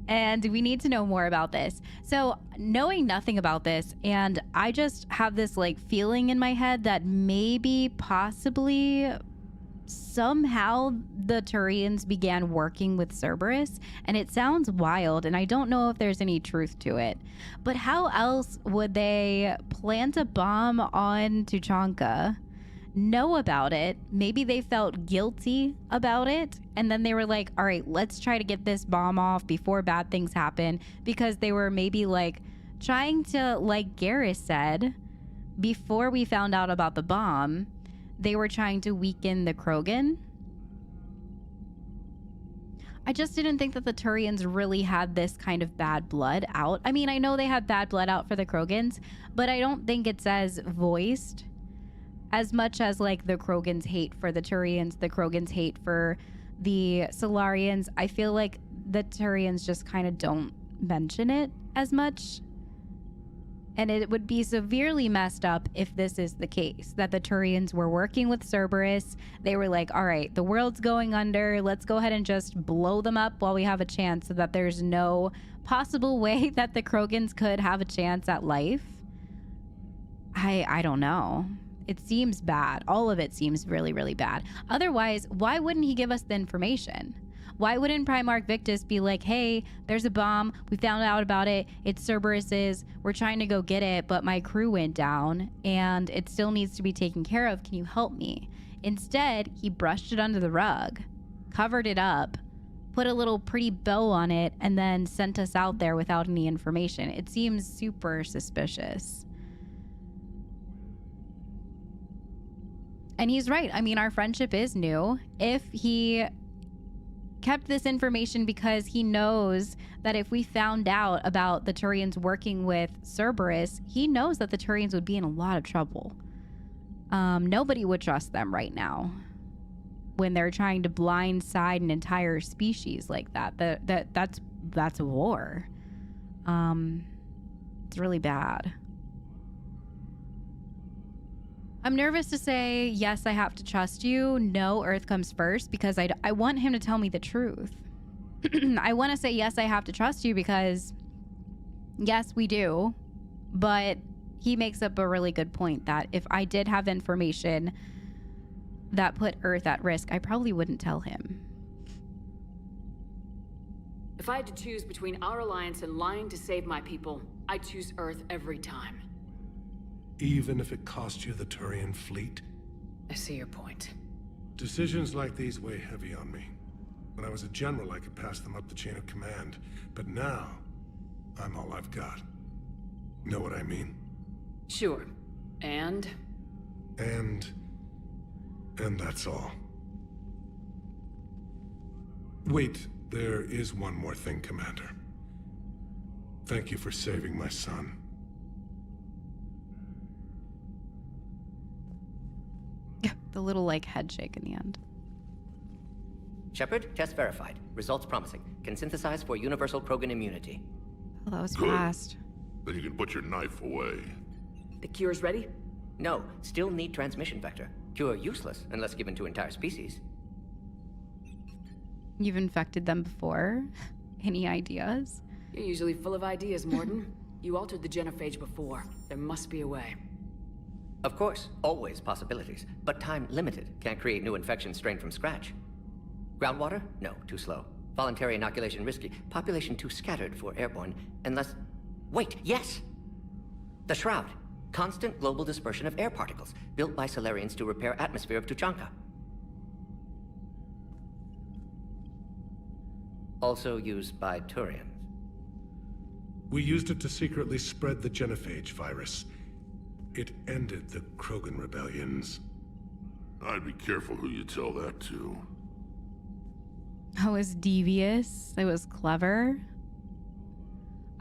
[SPEAKER 1] and we need to know more about this. So knowing nothing about this, and I just have this like feeling in my head that maybe possibly somehow the Turians began working with Cerberus, and it sounds wild, and I don't know if there's any truth to it. But how else would they plant a bomb on Tuchanka, know about it, maybe they felt guilty about it, and then they were like, all right, let's try to get this bomb off before bad things happen, because they were maybe like trying to, like Garrus said, before we found out about the bomb, they were trying to weaken the Krogan. I just didn't think that the Turians really had this kind of bad blood out. I mean, I know they had bad blood out for the Krogans, but I don't think it's as voiced as much as like the Krogans hate for the Turians, the Krogans hate for the Solarians. I feel like the Turians just kind of don't mention it as much. And it would be severely messed up if this is the case, that the Turians were working with Cerberus. They were like, all right, the world's going under. Let's go ahead and just blow them up while we have a chance, so that there's no possible way that the Krogans could have a chance at life. I don't know. It seems bad. All of it seems really, really bad. Otherwise, why wouldn't he give us the information? Why wouldn't Primarch Victus be like, hey, there's a bomb. We found out about it. It's Cerberus's. We're trying to go get it, but my crew went down and it still needs to be taken care of. Can you help me? Instead, he brushed it under the rug, covered it up, put a little pretty bow on it, and then sent us out there without any information. It seems super suspicious. And he's right. I mean, our friendship is new. If he kept this information because he knows that if we found out about the Turians working with Cerberus, he knows that the Turians would be in a lot of trouble. Nobody would trust them right now when they're trying to blindside an entire species like that. That's a war. It's really bad. I'm nervous to say, yes, I have to trust you. No, Earth comes first, because I want him to tell me the truth. I want to say, yes, I have to trust you, because yes, we do. But he makes up a really good point that if I did have information that put Earth at risk, I probably wouldn't tell him.
[SPEAKER 2] If I had to choose between our alliance and lying to save my people, I'd choose Earth every time.
[SPEAKER 19] Even if it cost you the Turian fleet?
[SPEAKER 2] I see your point.
[SPEAKER 19] Decisions like these weigh heavy on me.
[SPEAKER 6] When I was a general, I could pass them up the chain of command. But now, I'm all I've got. Know what I mean?
[SPEAKER 2] Sure. And
[SPEAKER 6] that's all. Wait, there is one more thing, Commander. Thank you for saving my son.
[SPEAKER 1] The little, like, head shake in the end.
[SPEAKER 8] Shepard, test verified. Results promising. Can synthesize for universal Krogan immunity.
[SPEAKER 1] Oh, that was
[SPEAKER 21] Good.
[SPEAKER 1] fast.
[SPEAKER 21] Then you can put your knife away.
[SPEAKER 2] the cure's ready?
[SPEAKER 8] No, still need transmission vector. Cure useless unless given to entire species.
[SPEAKER 1] You've infected them before? Any ideas?
[SPEAKER 2] You're usually full of ideas, Mordin. You altered the genophage before. There must be a way.
[SPEAKER 8] Of course, always possibilities, but time limited. Can't create new infection strain from scratch. Groundwater? No, too slow. Voluntary inoculation risky. Population too scattered for airborne, unless... Wait, yes! The Shroud. Constant global dispersion of air particles, built by Solarians to repair atmosphere of Tuchanka. Also used by Turians.
[SPEAKER 6] We used it to secretly spread the genophage virus. It ended the Krogan rebellions.
[SPEAKER 21] I'd be careful who you tell that to.
[SPEAKER 1] That was devious. It was clever.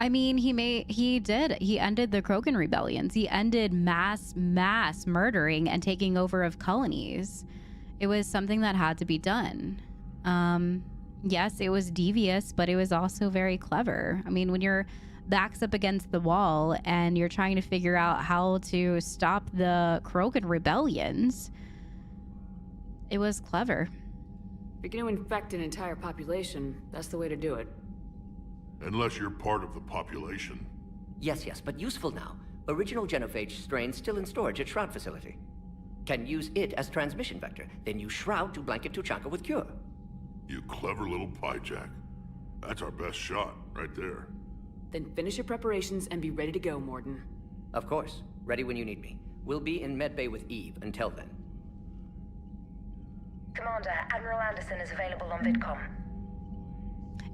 [SPEAKER 1] I mean, he ended the Krogan rebellions. He ended mass murdering and taking over of colonies. It was something that had to be done. Yes, it was devious, but it was also very clever. I mean, when your back's up against the wall and you're trying to figure out how to stop the Krogan rebellions, it was clever.
[SPEAKER 2] If you're going to infect an entire population, that's the way to do it.
[SPEAKER 21] Unless you're part of the population.
[SPEAKER 8] Yes, but useful now. Original genophage strain still in storage at Shroud facility. Can use it as transmission vector, then use Shroud to blanket Tuchanka with cure.
[SPEAKER 21] You clever little pyjack. That's our best shot, right there.
[SPEAKER 2] Then finish your preparations and be ready to go, Mordin.
[SPEAKER 8] Of course. Ready when you need me. We'll be in medbay with Eve until then.
[SPEAKER 23] Commander, Admiral Anderson is available on VidCom.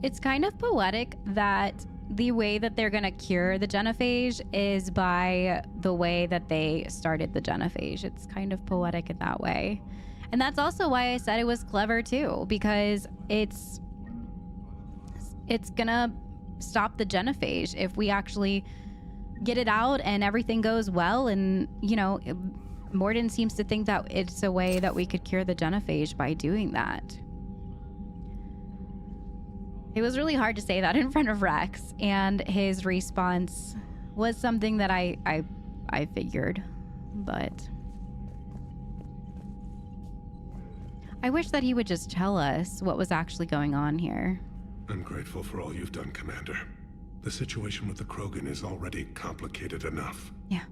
[SPEAKER 1] It's kind of poetic that the way that they're going to cure the genophage is by the way that they started the genophage. It's kind of poetic in that way. And that's also why I said it was clever too, because it's going to stop the genophage if we actually get it out and everything goes well. And, you know, Mordin seems to think that it's a way that we could cure the genophage by doing that. It was really hard to say that in front of Rex, and his response was something that I figured, but I wish that he would just tell us what was actually going on here.
[SPEAKER 6] I'm grateful for all you've done, Commander. The situation with the Krogan is already complicated enough.
[SPEAKER 1] Yeah.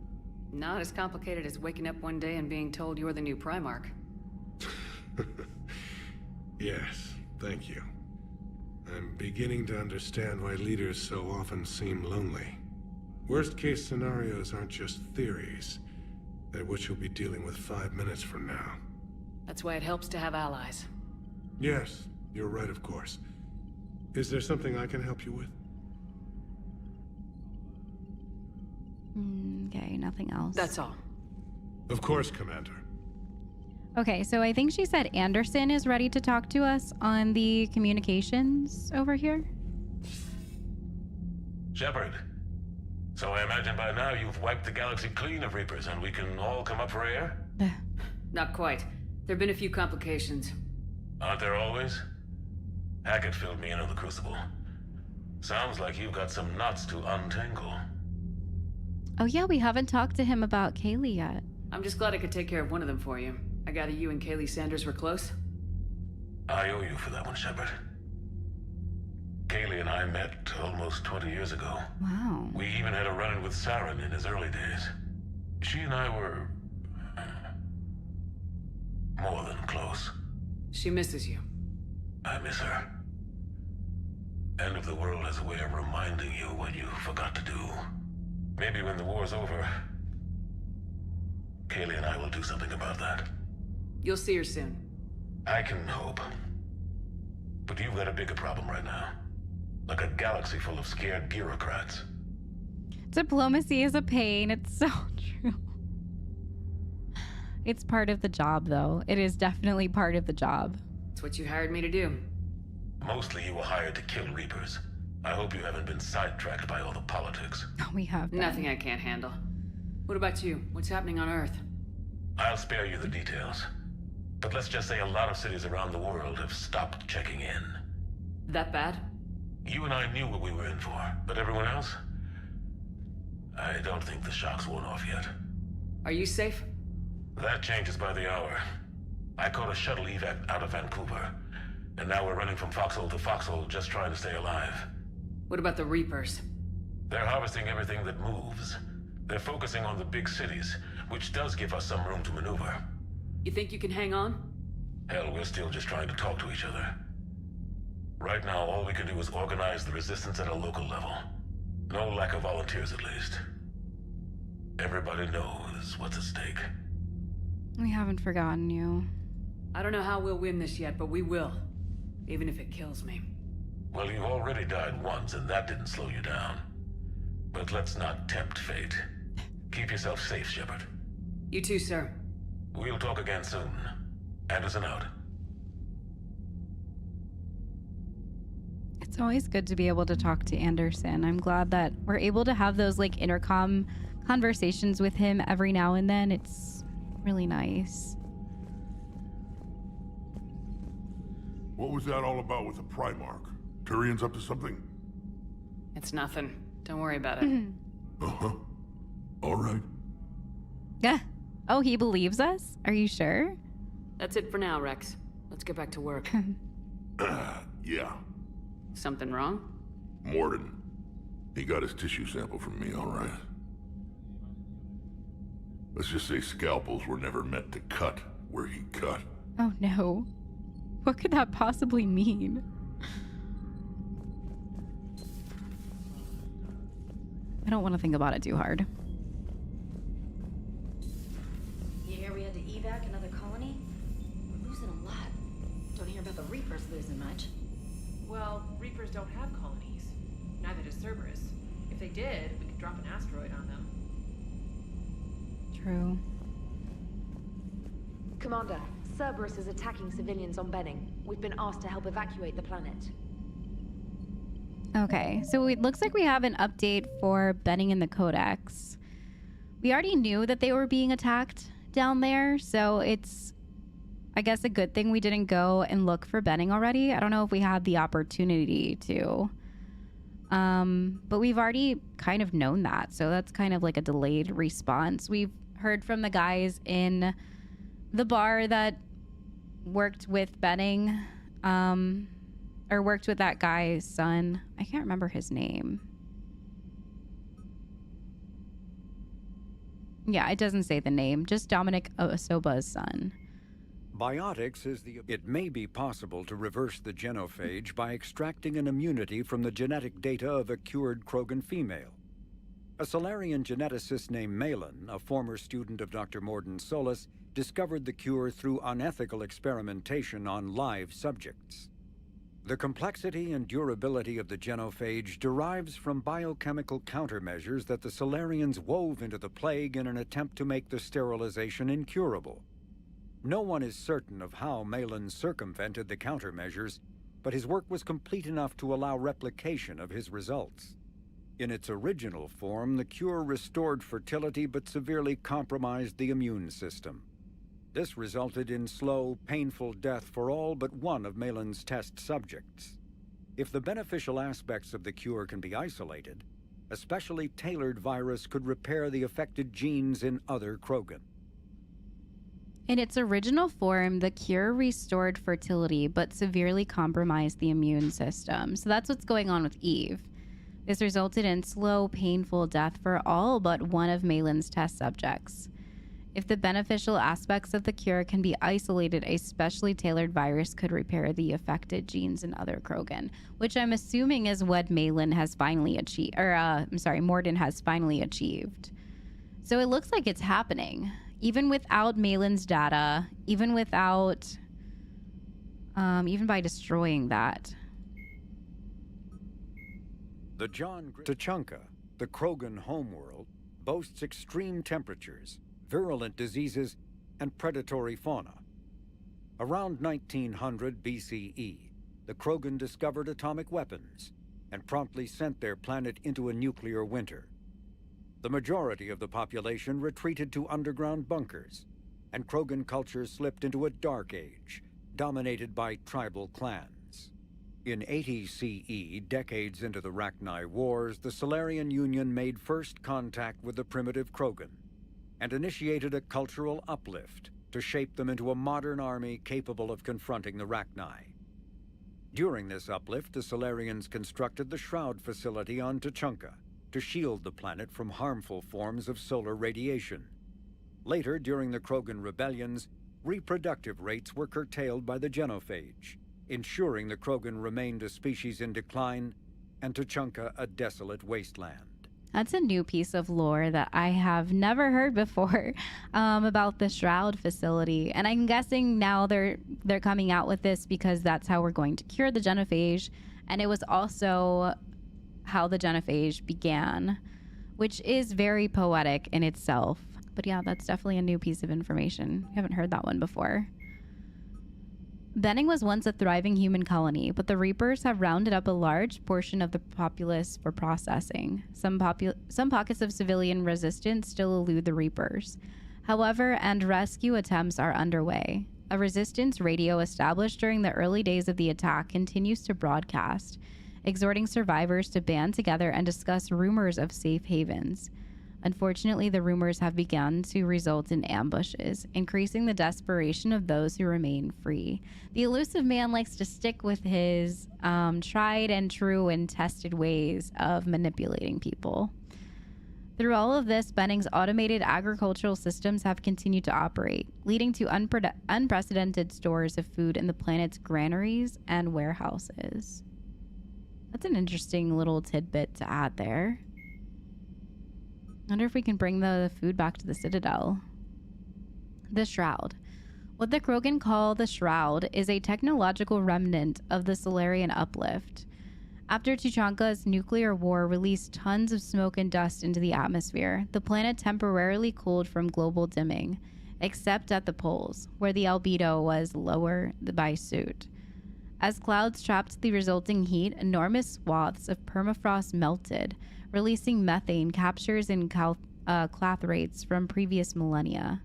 [SPEAKER 2] Not as complicated as waking up one day and being told you're the new Primarch.
[SPEAKER 6] Yes, thank you. I'm beginning to understand why leaders so often seem lonely. Worst-case scenarios aren't just theories. They're what you'll be dealing with 5 minutes from now.
[SPEAKER 2] That's why it helps to have allies.
[SPEAKER 6] Yes, you're right, of course. Is there something I can help you with?
[SPEAKER 1] Okay, nothing else.
[SPEAKER 2] That's all.
[SPEAKER 6] Of course, Commander.
[SPEAKER 1] Okay, so I think she said Anderson is ready to talk to us on the communications over here.
[SPEAKER 13] Shepard. So I imagine by now you've wiped the galaxy clean of Reapers and we can all come up for air?
[SPEAKER 2] Not quite. There have been a few complications.
[SPEAKER 13] Aren't there always? Hackett filled me in on the Crucible. Sounds like you've got some knots to untangle.
[SPEAKER 1] Oh yeah, we haven't talked to him about Kaylee yet.
[SPEAKER 2] I'm just glad I could take care of one of them for you. I gather you and Kaylee Sanders were close?
[SPEAKER 13] I owe you for that one, Shepard. Kaylee and I met almost 20 years ago.
[SPEAKER 1] Wow.
[SPEAKER 13] We even had a run-in with Saren in his early days. She and I were... more than close.
[SPEAKER 2] She misses you.
[SPEAKER 13] I miss her. End of the world has a way of reminding you what you forgot to do. Maybe when the war's over, Kaylee and I will do something about that.
[SPEAKER 2] You'll see her soon.
[SPEAKER 13] I can hope. But you've got a bigger problem right now. Like a galaxy full of scared bureaucrats.
[SPEAKER 1] Diplomacy is a pain. It's so true. It's part of the job, though. It is definitely part of the job.
[SPEAKER 2] It's what you hired me to do.
[SPEAKER 13] Mostly you were hired to kill Reapers. I hope you haven't been sidetracked by all the politics.
[SPEAKER 1] We have been.
[SPEAKER 2] Nothing I can't handle. What about you? What's happening on Earth?
[SPEAKER 13] I'll spare you the details. But let's just say a lot of cities around the world have stopped checking in.
[SPEAKER 2] That bad?
[SPEAKER 13] You and I knew what we were in for, but everyone else? I don't think the shock's worn off yet.
[SPEAKER 2] Are you safe?
[SPEAKER 13] That changes by the hour. I caught a shuttle evac out of Vancouver, and now we're running from foxhole to foxhole just trying to stay alive.
[SPEAKER 2] What about the Reapers?
[SPEAKER 13] They're harvesting everything that moves. They're focusing on the big cities, which does give us some room to maneuver.
[SPEAKER 2] You think you can hang on?
[SPEAKER 13] Hell, we're still just trying to talk to each other. Right now, all we can do is organize the resistance at a local level. No lack of volunteers, at least. Everybody knows what's at stake.
[SPEAKER 1] We haven't forgotten you.
[SPEAKER 2] I don't know how we'll win this yet, but we will. Even if it kills me.
[SPEAKER 13] Well, you've already died once, and that didn't slow you down. But let's not tempt fate. Keep yourself safe, Shepard.
[SPEAKER 2] You too, sir.
[SPEAKER 13] We'll talk again soon. Anderson out.
[SPEAKER 1] It's always good to be able to talk to Anderson. I'm glad that we're able to have those like intercom conversations with him every now and then. It's really nice.
[SPEAKER 19] What was that all about with the Primarch? Turian's up to something?
[SPEAKER 2] It's nothing. Don't worry about it.
[SPEAKER 19] Uh-huh. All right.
[SPEAKER 1] Yeah. Oh, he believes us? Are you sure?
[SPEAKER 2] That's it for now, Rex. Let's get back to work.
[SPEAKER 19] Yeah.
[SPEAKER 2] Something wrong?
[SPEAKER 19] Mordin. He got his tissue sample from me, all right. Let's just say scalpels were never meant to cut where he cut.
[SPEAKER 1] Oh no. What could that possibly mean? I don't want to think about it too hard.
[SPEAKER 14] You hear we had to evac another colony? We're losing a lot. Don't hear about the Reapers losing much.
[SPEAKER 15] Well, Reapers don't have colonies. Neither does Cerberus. If they did, we could drop an asteroid on them.
[SPEAKER 1] True.
[SPEAKER 22] Commander, Cerberus is attacking civilians on Benning. We've been asked to help evacuate the planet.
[SPEAKER 1] Okay, so it looks like we have an update for Benning in the Codex. We already knew that they were being attacked down there, so it's, I guess, a good thing we didn't go and look for Benning already. I don't know if we had the opportunity to. But we've already kind of known that, so that's kind of like a delayed response. We've heard from the guys in the bar that worked with Benning, or worked with that guy's son. I can't remember his name. Yeah, it doesn't say the name, just Dominic Osoba's son.
[SPEAKER 9] Biotics is it may be possible to reverse the genophage by extracting an immunity from the genetic data of a cured Krogan female. A Solarian geneticist named Malin, a former student of Dr. Mordin Solus, discovered the cure through unethical experimentation on live subjects. The complexity and durability of the genophage derives from biochemical countermeasures that the Solarians wove into the plague in an attempt to make the sterilization incurable. No one is certain of how Malin circumvented the countermeasures, but his work was complete enough to allow replication of his results. In its original form, the cure restored fertility but severely compromised the immune system. This resulted in slow, painful death for all but one of Malin's test subjects. If the beneficial aspects of the cure can be isolated, a specially tailored virus could repair the affected genes in other Krogan.
[SPEAKER 1] In its original form, the cure restored fertility but severely compromised the immune system. So that's what's going on with Eve. This resulted in slow, painful death for all but one of Malin's test subjects. If the beneficial aspects of the cure can be isolated, a specially tailored virus could repair the affected genes in other Krogan, which I'm assuming is what Malin has finally achieved, or Mordin has finally achieved. So it looks like it's happening. Even without Malin's data, even without even by destroying that.
[SPEAKER 9] The Tuchanka, the Krogan homeworld, boasts extreme temperatures, virulent diseases, and predatory fauna. Around 1900 BCE, the Krogan discovered atomic weapons and promptly sent their planet into a nuclear winter. The majority of the population retreated to underground bunkers, and Krogan culture slipped into a dark age, dominated by tribal clans. In 80 CE, decades into the Rachni Wars, the Solarian Union made first contact with the primitive Krogan and initiated a cultural uplift to shape them into a modern army capable of confronting the Rachni. During this uplift, the Solarians constructed the Shroud facility on Tuchanka to shield the planet from harmful forms of solar radiation. Later, during the Krogan rebellions, reproductive rates were curtailed by the genophage, ensuring the Krogan remained a species in decline and Tuchanka a desolate wasteland.
[SPEAKER 1] That's a new piece of lore that I have never heard before about the Shroud facility. And I'm guessing now they're coming out with this because that's how we're going to cure the genophage. And it was also how the genophage began, which is very poetic in itself. But yeah, that's definitely a new piece of information. I haven't heard that one before. Benning was once a thriving human colony, but the Reapers have rounded up a large portion of the populace for processing. Some pockets of civilian resistance still elude the Reapers. However, and rescue attempts are underway. A resistance radio established during the early days of the attack continues to broadcast, exhorting survivors to band together and discuss rumors of safe havens. Unfortunately, the rumors have begun to result in ambushes, increasing the desperation of those who remain free. The elusive man likes to stick with his tried and true and tested ways of manipulating people. Through all of this, Benning's automated agricultural systems have continued to operate, leading to unprecedented stores of food in the planet's granaries and warehouses. That's an interesting little tidbit to add there. I wonder if we can bring the food back to the Citadel. The Shroud. What the Krogan call the Shroud is a technological remnant of the Solarian uplift. After Tuchanka's nuclear war released tons of smoke and dust into the atmosphere, the planet temporarily cooled from global dimming, except at the poles, where the albedo was lower by suit. As clouds trapped the resulting heat, enormous swaths of permafrost melted, releasing methane captures and clathrates from previous millennia.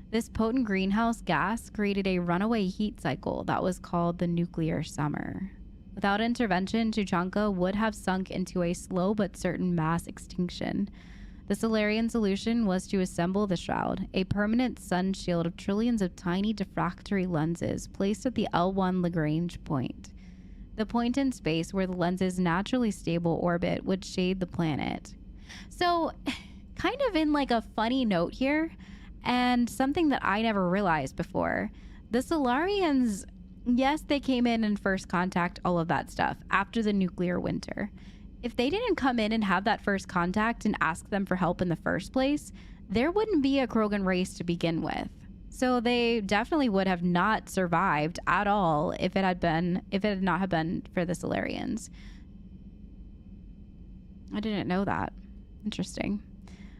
[SPEAKER 1] This potent greenhouse gas created a runaway heat cycle that was called the nuclear summer. Without intervention, Tuchanka would have sunk into a slow but certain mass extinction. The Solarian solution was to assemble the Shroud, a permanent sun shield of trillions of tiny diffractory lenses placed at the L1 Lagrange point. The point in space where the lens's naturally stable orbit would shade the planet. So, kind of in like a funny note here, and something that I never realized before, the Solarians, yes, they came in and first contact, all of that stuff, after the nuclear winter. If they didn't come in and have that first contact and ask them for help in the first place, there wouldn't be a Krogan race to begin with. So they definitely would have not survived at all if it had not have been for the Solarians. I didn't know that. Interesting.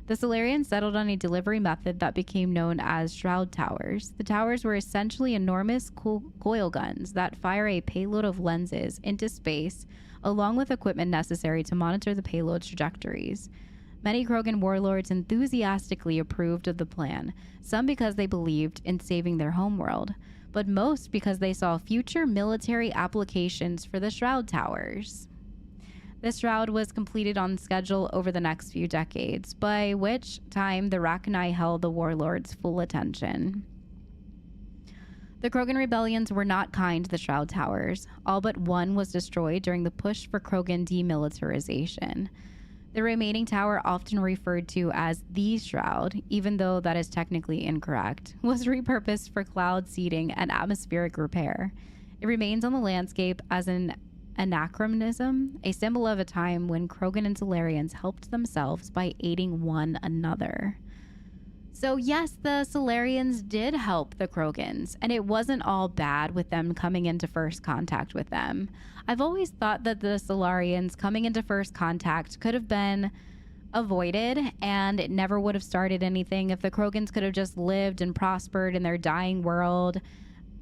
[SPEAKER 1] The Solarians settled on a delivery method that became known as Shroud Towers. The towers were essentially enormous coil guns that fire a payload of lenses into space, along with equipment necessary to monitor the payload's trajectories. Many Krogan warlords enthusiastically approved of the plan, some because they believed in saving their homeworld, but most because they saw future military applications for the Shroud Towers. The Shroud was completed on schedule over the next few decades, by which time the Rachni held the warlords' full attention. The Krogan rebellions were not kind to the Shroud Towers. All but one was destroyed during the push for Krogan demilitarization. The remaining tower, often referred to as the Shroud, even though that is technically incorrect, was repurposed for cloud seeding and atmospheric repair. It remains on the landscape as an anachronism, a symbol of a time when Krogan and Solarians helped themselves by aiding one another. So yes, the Solarians did help the Krogans, and it wasn't all bad with them coming into first contact with them. I've always thought that the Solarians coming into first contact could have been avoided, and it never would have started anything if the Krogans could have just lived and prospered in their dying world.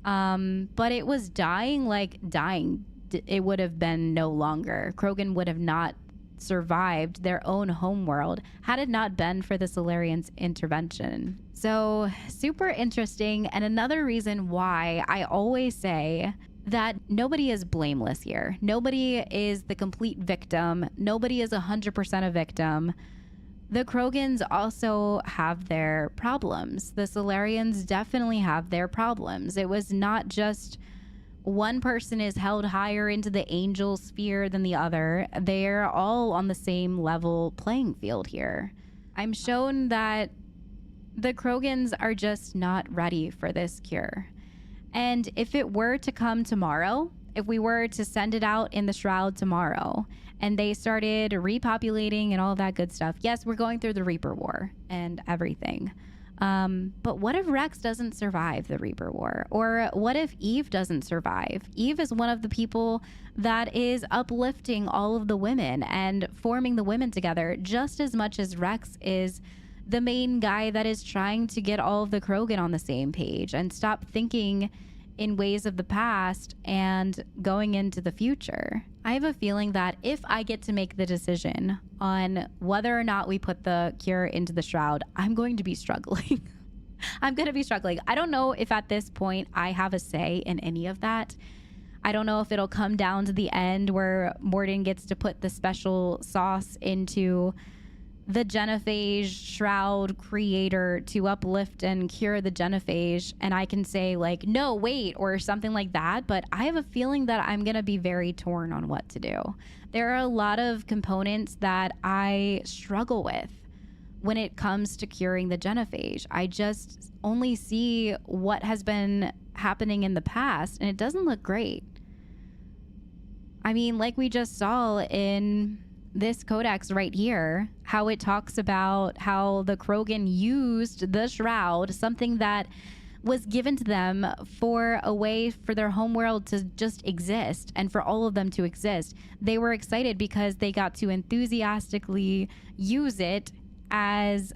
[SPEAKER 1] But it was dying like dying. It would have been no longer. Krogan would have not survived their own homeworld had it not been for the Solarians' intervention. So super interesting, and another reason why I always say that nobody is blameless here. Nobody is the complete victim. Nobody is 100% a victim. The Krogans also have their problems. The Solarians definitely have their problems. It was not just one person is held higher into the angel sphere than the other. They're all on the same level playing field here. I'm shown that the Krogans are just not ready for this cure. And if it were to come tomorrow, if we were to send it out in the Shroud tomorrow, and they started repopulating and all that good stuff, yes, we're going through the Reaper War and everything. But what if Rex doesn't survive the Reaper War? Or what if Eve doesn't survive? Eve is one of the people that is uplifting all of the women and forming the women together just as much as Rex is the main guy that is trying to get all of the Krogan on the same page and stop thinking in ways of the past and going into the future. I have a feeling that if I get to make the decision on whether or not we put the cure into the Shroud, I'm going to be struggling. I'm going to be struggling. I don't know if at this point I have a say in any of that. I don't know if it'll come down to the end where Mordin gets to put the special sauce into the genophage Shroud creator to uplift and cure the genophage, and I can say like, no, wait, or something like that. But I have a feeling that I'm going to be very torn on what to do. There are a lot of components that I struggle with when it comes to curing the genophage. I just only see what has been happening in the past, and it doesn't look great. I mean, like we just saw in this codex right here, how it talks about how the Krogan used the Shroud, something that was given to them for a way for their homeworld to just exist and for all of them to exist. They were excited because they got to enthusiastically use it as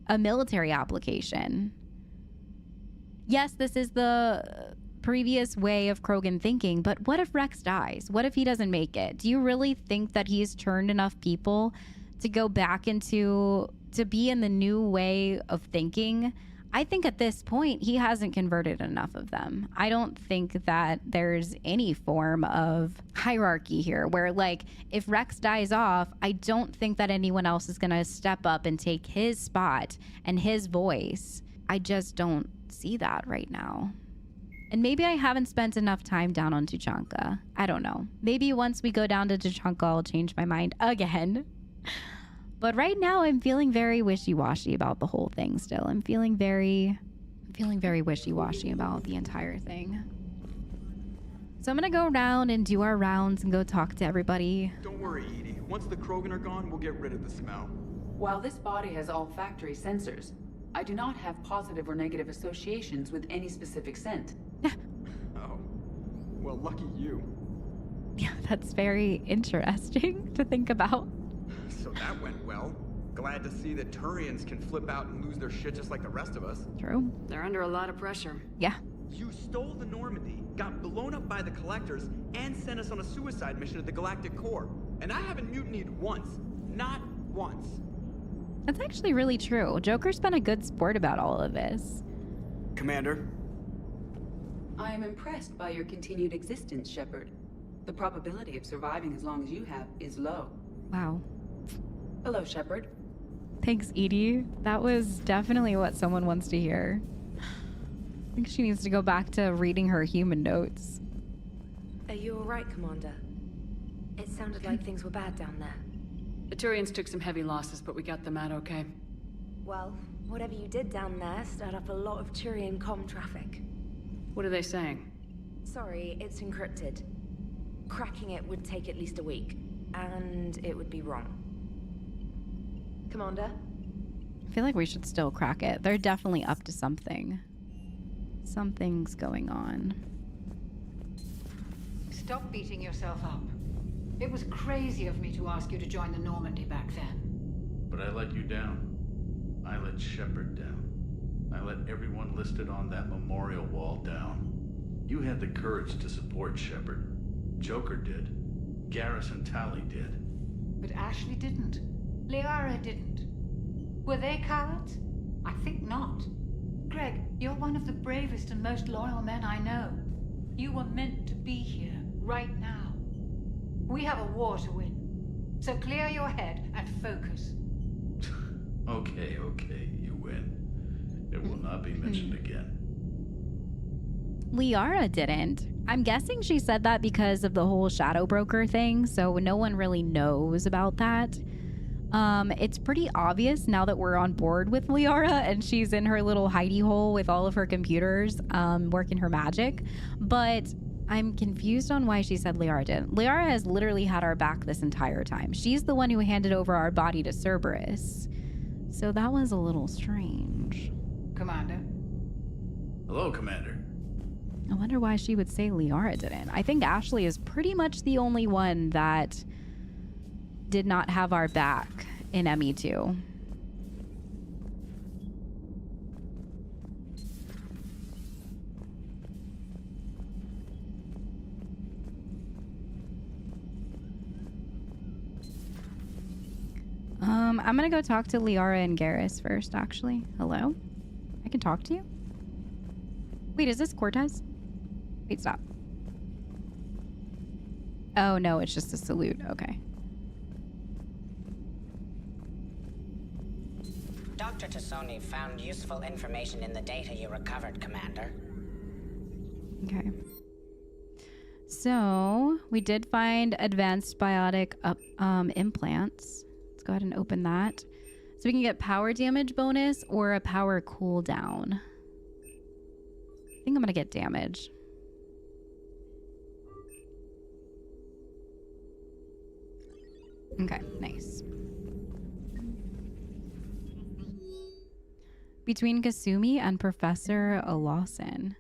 [SPEAKER 1] a military application. Yes, this is the previous way of Krogan thinking, but what if Rex dies? What if he doesn't make it? Do you really think that he's turned enough people to go back into, to be in the new way of thinking? I think at this point, he hasn't converted enough of them. I don't think that there's any form of hierarchy here where, like, if Rex dies off, I don't think that anyone else is going to step up and take his spot and his voice. I just don't see that right now. And maybe I haven't spent enough time down on Tuchanka. I don't know. Maybe once we go down to Tuchanka, I'll change my mind again. But right now, I'm feeling very wishy-washy about the whole thing still. I'm feeling very wishy-washy about the entire thing. So I'm going to go around and do our rounds and go talk to everybody.
[SPEAKER 5] Don't worry, Edie. Once the Krogan are gone, we'll get rid of the smell.
[SPEAKER 2] While this body has olfactory sensors, I do not have positive or negative associations with any specific scent.
[SPEAKER 5] Oh. Well, lucky you.
[SPEAKER 1] Yeah, that's very interesting to think about.
[SPEAKER 5] So that went well. Glad to see that Turians can flip out and lose their shit just like the rest of us.
[SPEAKER 1] True.
[SPEAKER 2] They're under a lot of pressure.
[SPEAKER 1] Yeah.
[SPEAKER 5] You stole the Normandy, got blown up by the Collectors, and sent us on a suicide mission at the Galactic Core. And I haven't mutinied once. Not once.
[SPEAKER 1] That's actually really true. Joker's been a good sport about all of this.
[SPEAKER 5] Commander.
[SPEAKER 2] I am impressed by your continued existence, Shepard. The probability of surviving as long as you have is low.
[SPEAKER 1] Wow.
[SPEAKER 2] Hello, Shepard.
[SPEAKER 1] Thanks, Edie. That was definitely what someone wants to hear. I think she needs to go back to reading her human notes.
[SPEAKER 22] Are you alright, Commander? It sounded like things were bad down there.
[SPEAKER 2] The Turians took some heavy losses, but we got them out okay.
[SPEAKER 22] Well, whatever you did down there stirred up a lot of Turian comm traffic.
[SPEAKER 2] What are they saying?
[SPEAKER 22] Sorry, it's encrypted. Cracking it would take at least a week, and it would be wrong. Commander?
[SPEAKER 1] I feel like we should still crack it. They're definitely up to something. Something's going on.
[SPEAKER 11] Stop beating yourself up. It was crazy of me to ask you to join the Normandy back then.
[SPEAKER 17] But I let you down. I let Shepard down. I let everyone listed on that memorial wall down. You had the courage to support Shepard. Joker did. Garrus and Tali did.
[SPEAKER 11] But Ashley didn't. Liara didn't. Were they cowards? I think not. Greg, you're one of the bravest and most loyal men I know. You were meant to be here, right now. We have a war to win. So clear your head and focus.
[SPEAKER 17] Okay, you win. It will not be mentioned again.
[SPEAKER 1] Liara didn't. I'm guessing she said that because of the whole Shadow Broker thing, so no one really knows about that. It's pretty obvious now that we're on board with Liara and she's in her little hidey hole with all of her computers, working her magic. But I'm confused on why she said Liara didn't. Liara has literally had our back this entire time. She's the one who handed over our body to Cerberus. So that was a little strange.
[SPEAKER 11] Commander.
[SPEAKER 17] Hello, Commander.
[SPEAKER 1] I wonder why she would say Liara didn't. I think Ashley is pretty much the only one that did not have our back in ME2. I'm gonna go talk to Liara and Garrus first, actually. Hello? I can talk to you? Wait, is this Cortez? Wait, stop. Oh, no, it's just a salute. Okay.
[SPEAKER 18] Dr. Tassoni found useful information in the data you recovered, Commander.
[SPEAKER 1] Okay. So, we did find advanced biotic implants. Let's go ahead and open that. So we can get power damage bonus or a power cooldown. I think I'm gonna get damage. Okay, nice. Between Kasumi and Professor Lawson.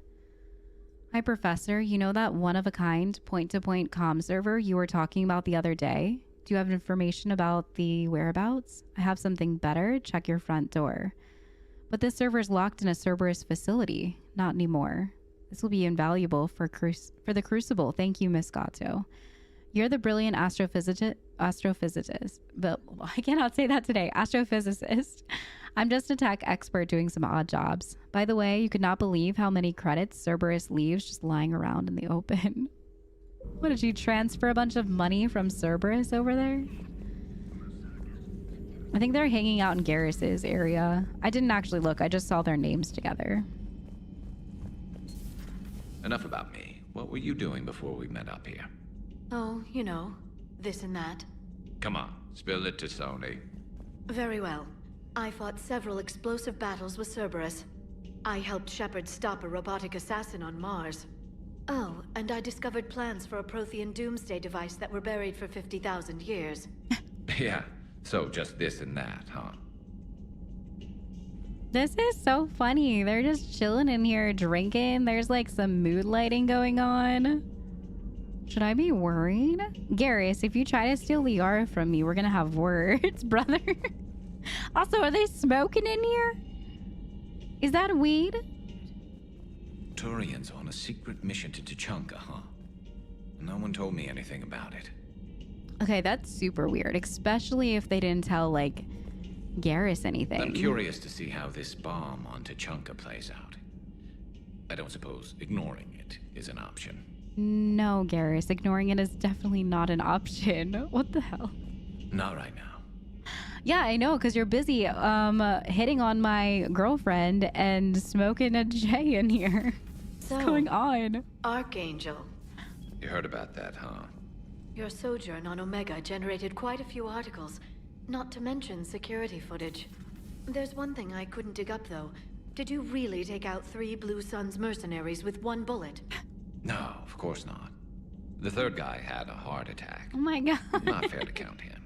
[SPEAKER 1] Hi, Professor. You know that one-of-a-kind point-to-point comm server you were talking about the other day? Do you have information about the whereabouts? I have something better. Check your front door. But this server is locked in a Cerberus facility. Not anymore. This will be invaluable for the Crucible. Thank you, Miss Gatto. You're the brilliant astrophysicist. But I cannot say that today. Astrophysicist. I'm just a tech expert doing some odd jobs. By the way, you could not believe how many credits Cerberus leaves just lying around in the open. What, did you transfer a bunch of money from Cerberus over there? I think they're hanging out in Garrus's area. I didn't actually look. I just saw their names together.
[SPEAKER 20] Enough about me. What were you doing before we met up here?
[SPEAKER 22] Oh, you know, this and that.
[SPEAKER 20] Come on, spill it to Sony.
[SPEAKER 22] Very well. I fought several explosive battles with Cerberus. I helped Shepard stop a robotic assassin on Mars. Oh, and I discovered plans for a Prothean doomsday device that were buried for 50,000 years.
[SPEAKER 20] Yeah, so just this and that, huh?
[SPEAKER 1] This is so funny. They're just chilling in here drinking. There's like some mood lighting going on. Should I be worried? Garrus, if you try to steal Liara from me, we're gonna have words, brother. Also, are they smoking in here? Is that weed?
[SPEAKER 20] Turian's on a secret mission to Tuchanka, huh? No one told me anything about it.
[SPEAKER 1] Okay, that's super weird, especially if they didn't tell, like, Garrus anything.
[SPEAKER 20] I'm curious to see how this bomb on Tuchanka plays out. I don't suppose ignoring it is an option.
[SPEAKER 1] No, Garrus, ignoring it is definitely not an option. What the hell?
[SPEAKER 20] Not right now.
[SPEAKER 1] Yeah, I know, because you're busy hitting on my girlfriend and smoking a J in here. What's going on?
[SPEAKER 22] Archangel.
[SPEAKER 20] You heard about that, huh?
[SPEAKER 22] Your sojourn on Omega generated quite a few articles, not to mention security footage. There's one thing I couldn't dig up, though. Did you really take out 3 Blue Suns mercenaries with 1 bullet?
[SPEAKER 20] No, of course not. The third guy had a heart attack.
[SPEAKER 1] Oh my god.
[SPEAKER 20] Not fair to count him.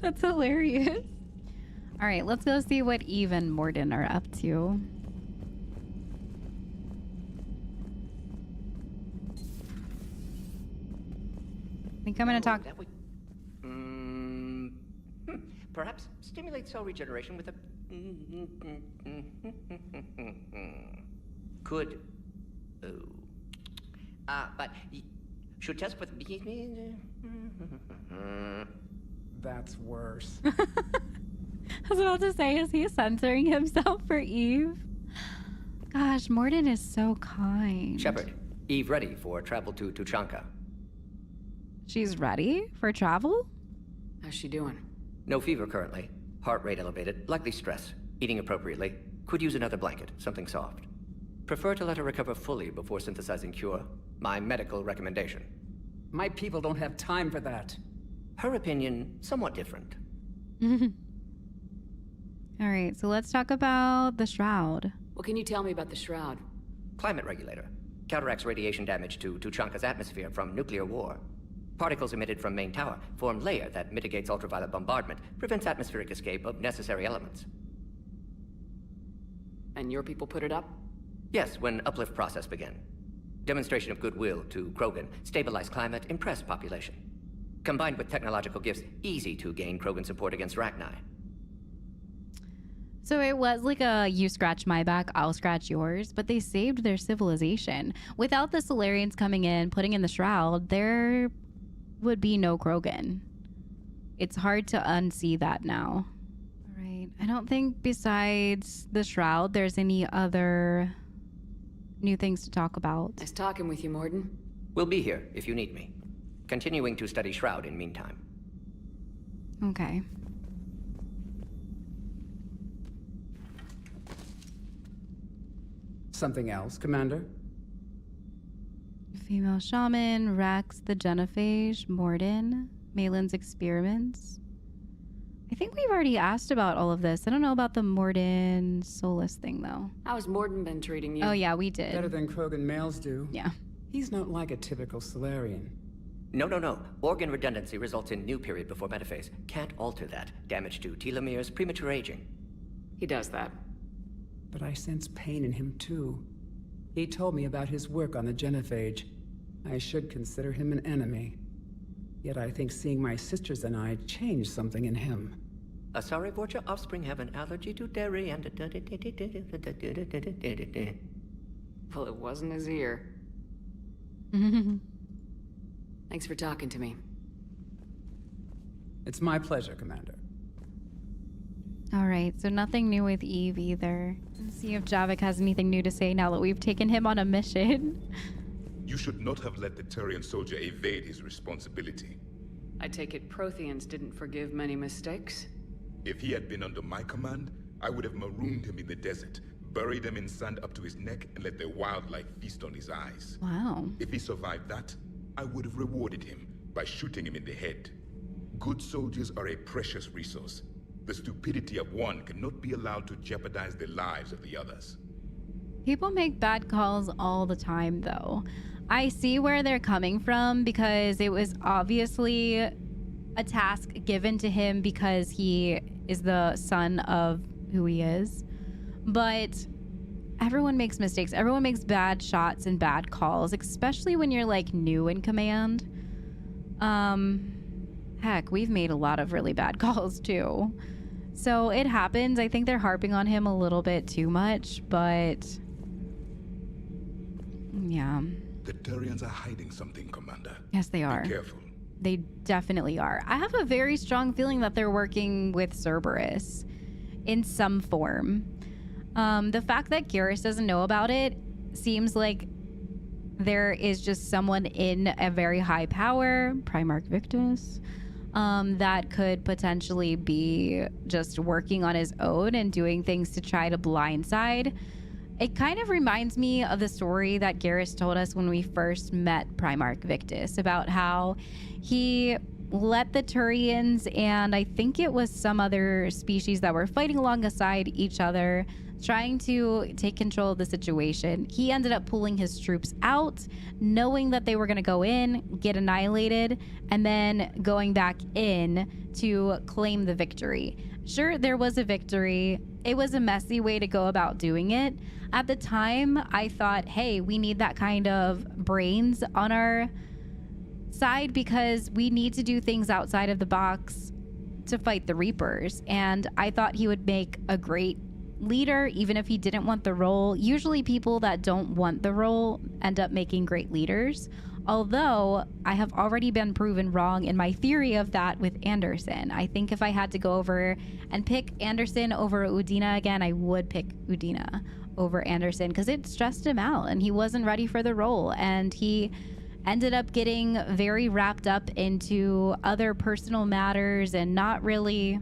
[SPEAKER 1] That's hilarious. All right, let's go see what Eve and Mordin are up to. I think I'm gonna talk.
[SPEAKER 4] That would, perhaps stimulate cell regeneration with a. Could. But should test with.
[SPEAKER 7] That's worse.
[SPEAKER 1] I was about to say, is he censoring himself for Eve? Gosh, Mordin is so kind.
[SPEAKER 4] Shepard, Eve ready for travel to Tuchanka.
[SPEAKER 1] She's ready for travel?
[SPEAKER 2] How's she doing?
[SPEAKER 4] No fever currently. Heart rate elevated, likely stress. Eating appropriately. Could use another blanket, something soft. Prefer to let her recover fully before synthesizing cure. My medical recommendation.
[SPEAKER 7] My people don't have time for that.
[SPEAKER 4] Her opinion, somewhat different.
[SPEAKER 1] All right, so let's talk about the Shroud.
[SPEAKER 2] What can you tell me about the Shroud?
[SPEAKER 4] Climate regulator. Counteracts radiation damage to Tuchanka's atmosphere from nuclear war. Particles emitted from main tower form layer that mitigates ultraviolet bombardment, prevents atmospheric escape of necessary elements.
[SPEAKER 2] And your people put it up?
[SPEAKER 4] Yes, when uplift process began. Demonstration of goodwill to Krogan, stabilize climate, impress population. Combined with technological gifts, easy to gain Krogan support against Rachni.
[SPEAKER 1] So it was like a you scratch my back, I'll scratch yours, but they saved their civilization. Without the Solarians coming in, putting in the Shroud, there would be no Krogan. It's hard to unsee that now. All right, I don't think besides the Shroud there's any other new things to talk about.
[SPEAKER 2] Nice talking with you, Mordin.
[SPEAKER 4] We'll be here if you need me. Continuing to study Shroud in meantime.
[SPEAKER 1] Okay.
[SPEAKER 7] Something else, Commander?
[SPEAKER 1] Female shaman, Rax the Genophage, Mordin, Malin's experiments. I think we've already asked about all of this. I don't know about the Mordin Solus thing, though.
[SPEAKER 2] How's Mordin been treating you?
[SPEAKER 1] Oh, yeah, we did.
[SPEAKER 7] Better than Krogan males do.
[SPEAKER 1] Yeah.
[SPEAKER 7] He's not like a typical Solarian.
[SPEAKER 4] No. Organ redundancy results in new period before metaphase. Can't alter that. Damage to telomeres, premature aging.
[SPEAKER 2] He does that.
[SPEAKER 7] But I sense pain in him, too. He told me about his work on the Genophage. I should consider him an enemy. Yet I think seeing my sisters and I changed something in him.
[SPEAKER 4] Sorry, Vorcha offspring have an allergy to dairy and...
[SPEAKER 2] Well, it wasn't his ear. Thanks for talking to me.
[SPEAKER 7] It's my pleasure, Commander.
[SPEAKER 1] All right, so nothing new with Eve either. Let's see if Javik has anything new to say now that we've taken him on a mission.
[SPEAKER 16] You should not have let the Turian soldier evade his responsibility.
[SPEAKER 2] I take it Protheans didn't forgive many mistakes?
[SPEAKER 16] If he had been under my command, I would have marooned him in the desert, buried him in sand up to his neck, and let the wildlife feast on his eyes.
[SPEAKER 1] Wow.
[SPEAKER 16] If he survived that, I would have rewarded him by shooting him in the head. Good soldiers are a precious resource. The stupidity of one cannot be allowed to jeopardize the lives of the others.
[SPEAKER 1] People make bad calls all the time, though. I see where they're coming from because it was obviously a task given to him because he is the son of who he is. But everyone makes mistakes. Everyone makes bad shots and bad calls, especially when you're like new in command. Heck, we've made a lot of really bad calls too. So it happens. I think they're harping on him a little bit too much, but yeah.
[SPEAKER 16] The Turians are hiding something, Commander.
[SPEAKER 1] Yes, they are.
[SPEAKER 16] Be careful.
[SPEAKER 1] They definitely are. I have a very strong feeling that they're working with Cerberus in some form. The fact that Garrus doesn't know about it seems like there is just someone in a very high power, Primarch Victus, that could potentially be just working on his own and doing things to try to blindside. It kind of reminds me of the story that Garrus told us when we first met Primarch Victus about how he let the Turians and I think it was some other species that were fighting alongside each other trying to take control of the situation. He ended up pulling his troops out, knowing that they were going to go in, get annihilated, and then going back in to claim the victory. Sure, there was a victory. It was a messy way to go about doing it. At the time, I thought, hey, we need that kind of brains on our side because we need to do things outside of the box to fight the Reapers. And I thought he would make a great leader, even if he didn't want the role. Usually people that don't want the role end up making great leaders. Although I have already been proven wrong in my theory of that with Anderson. I think if I had to go over and pick Anderson over Udina again, I would pick Udina over Anderson because it stressed him out and he wasn't ready for the role. And he ended up getting very wrapped up into other personal matters and not really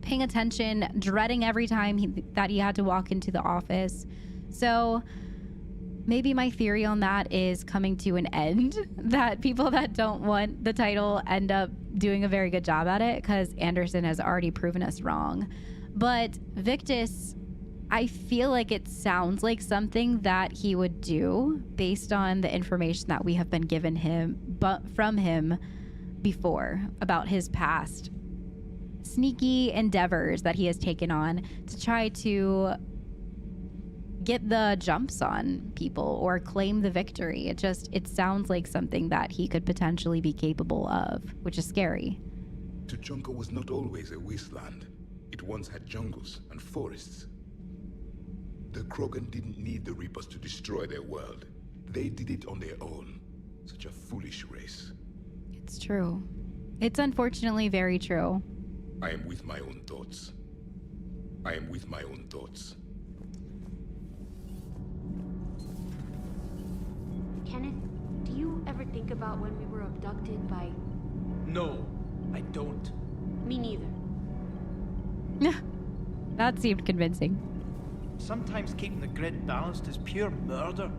[SPEAKER 1] paying attention, dreading every time that he had to walk into the office. So maybe my theory on that is coming to an end, that people that don't want the title end up doing a very good job at it because Anderson has already proven us wrong. But Victus, I feel like it sounds like something that he would do based on the information that we have been given him, but from him before about his past sneaky endeavors that he has taken on to try to get the jumps on people or claim the victory. It sounds like something that he could potentially be capable of, which is scary.
[SPEAKER 16] Tuchanka was not always a wasteland. It once had jungles and forests. The Krogan didn't need the Reapers to destroy their world. They did it on their own. Such a foolish race.
[SPEAKER 1] It's true. It's unfortunately very true.
[SPEAKER 16] I am with my own thoughts. I am with my own thoughts.
[SPEAKER 3] Kenneth, do you ever think about when we were abducted by...
[SPEAKER 10] No, I don't.
[SPEAKER 3] Me neither.
[SPEAKER 1] That seemed convincing.
[SPEAKER 10] Sometimes keeping the grid balanced is pure murder.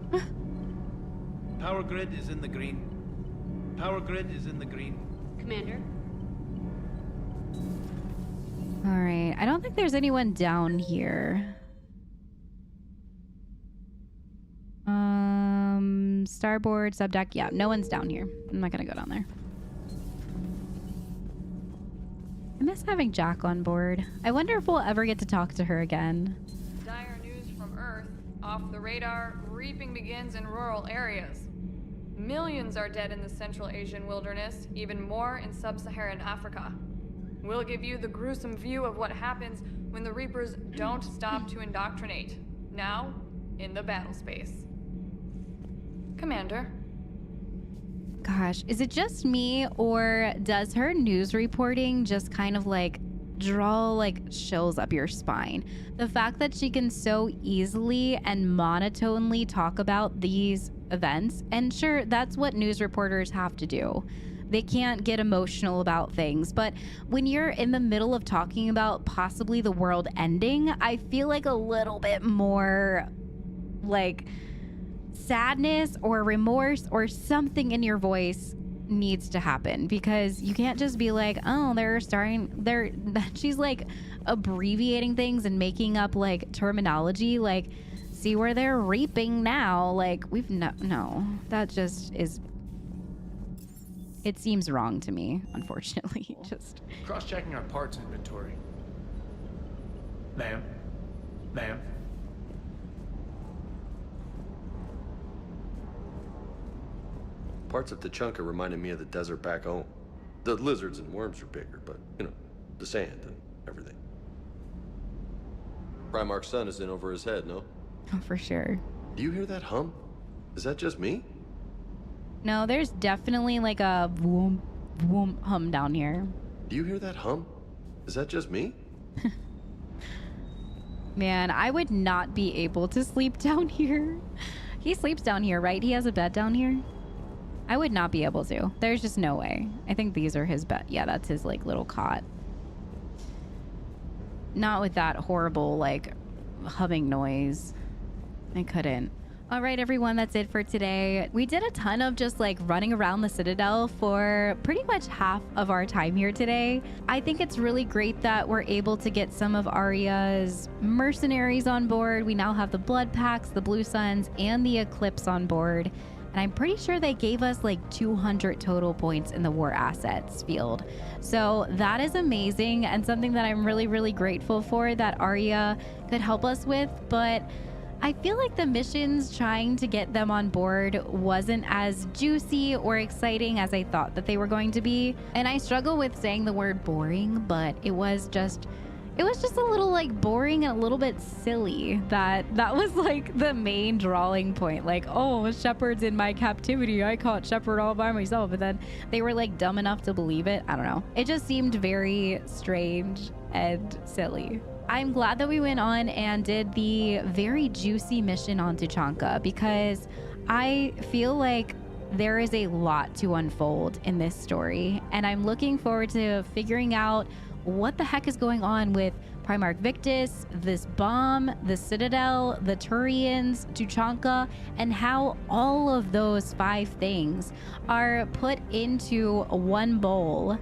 [SPEAKER 10] Power grid is in the green. Power grid is in the green.
[SPEAKER 3] Commander?
[SPEAKER 1] All right. I don't think there's anyone down here. Starboard, subdeck. Yeah, no one's down here. I'm not gonna go down there. I miss having Jack on board. I wonder if we'll ever get to talk to her again.
[SPEAKER 12] Dire news from Earth. Off the radar, reaping begins in rural areas. Millions are dead in the Central Asian wilderness, even more in sub-Saharan Africa. We'll give you the gruesome view of what happens when the Reapers don't stop to indoctrinate. Now, in the battle space. Commander.
[SPEAKER 1] Gosh, is it just me or does her news reporting just kind of like draw like chills up your spine? The fact that she can so easily and monotonely talk about these events, and sure, that's what news reporters have to do. They can't get emotional about things, but when you're in the middle of talking about possibly the world ending, I feel like a little bit more like sadness or remorse or something in your voice needs to happen, because you can't just be like, oh, she's like abbreviating things and making up like terminology, like see where they're reaping now, like no, that just is, it seems wrong to me, unfortunately. Just
[SPEAKER 10] cross-checking our parts inventory. Ma'am.
[SPEAKER 24] Parts of Tuchanka reminded me of the desert back home. The lizards and worms are bigger, but, you know, the sand and everything. Primarch's sun is in over his head, no?
[SPEAKER 1] Oh, for sure.
[SPEAKER 24] Do you hear that hum? Is that just me?
[SPEAKER 1] No, there's definitely like a whoom, whoom hum down here.
[SPEAKER 24] Do you hear that hum? Is that just me?
[SPEAKER 1] Man, I would not be able to sleep down here. He sleeps down here, right? He has a bed down here? I would not be able to. There's just no way. I think these are his bed. Yeah, that's his like little cot. Not with that horrible like humming noise. I couldn't. All right, everyone, that's it for today. We did a ton of just like running around the Citadel for pretty much half of our time here today. I think it's really great that we're able to get some of Aria's mercenaries on board. We now have the Blood Packs, the Blue Suns, and the Eclipse on board. And I'm pretty sure they gave us like 200 total points in the war assets field. So that is amazing and something that I'm really, really grateful for that Aria could help us with. But I feel like the missions trying to get them on board wasn't as juicy or exciting as I thought that they were going to be. And I struggle with saying the word boring, but it was just a little like boring and a little bit silly. That was like the main drawing point. Like, oh, Shepard's in my captivity. I caught Shepard all by myself. But then they were like dumb enough to believe it. I don't know. It just seemed very strange and silly. I'm glad that we went on and did the very juicy mission on Tuchanka because I feel like there is a lot to unfold in this story. And I'm looking forward to figuring out what the heck is going on with Primarch Victus, this bomb, the Citadel, the Turians, Tuchanka, and how all of those 5 things are put into one bowl.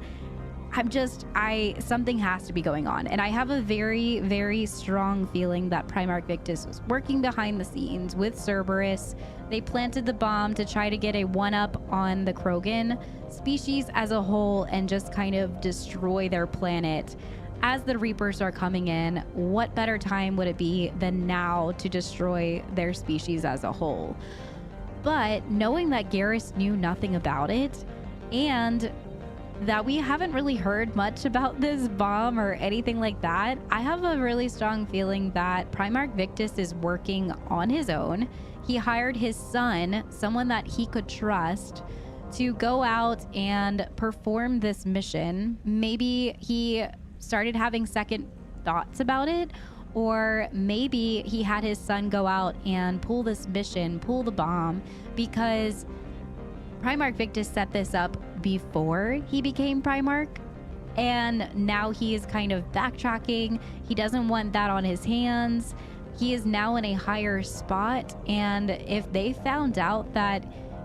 [SPEAKER 1] Something has to be going on. And I have a very, very strong feeling that Primarch Victus was working behind the scenes with Cerberus. They planted the bomb to try to get a one-up on the Krogan species as a whole and just kind of destroy their planet. As the Reapers are coming in, what better time would it be than now to destroy their species as a whole? But knowing that Garrus knew nothing about it, and that we haven't really heard much about this bomb or anything like that, I have a really strong feeling that Primarch Victus is working on his own. He hired his son, someone that he could trust, to go out and perform this mission. Maybe he started having second thoughts about it, or maybe he had his son go out and pull this mission, pull the bomb, because Primarch Victus set this up before he became Primarch, and now he is kind of backtracking. He doesn't want that on his hands. He is now in a higher spot, and if they found out that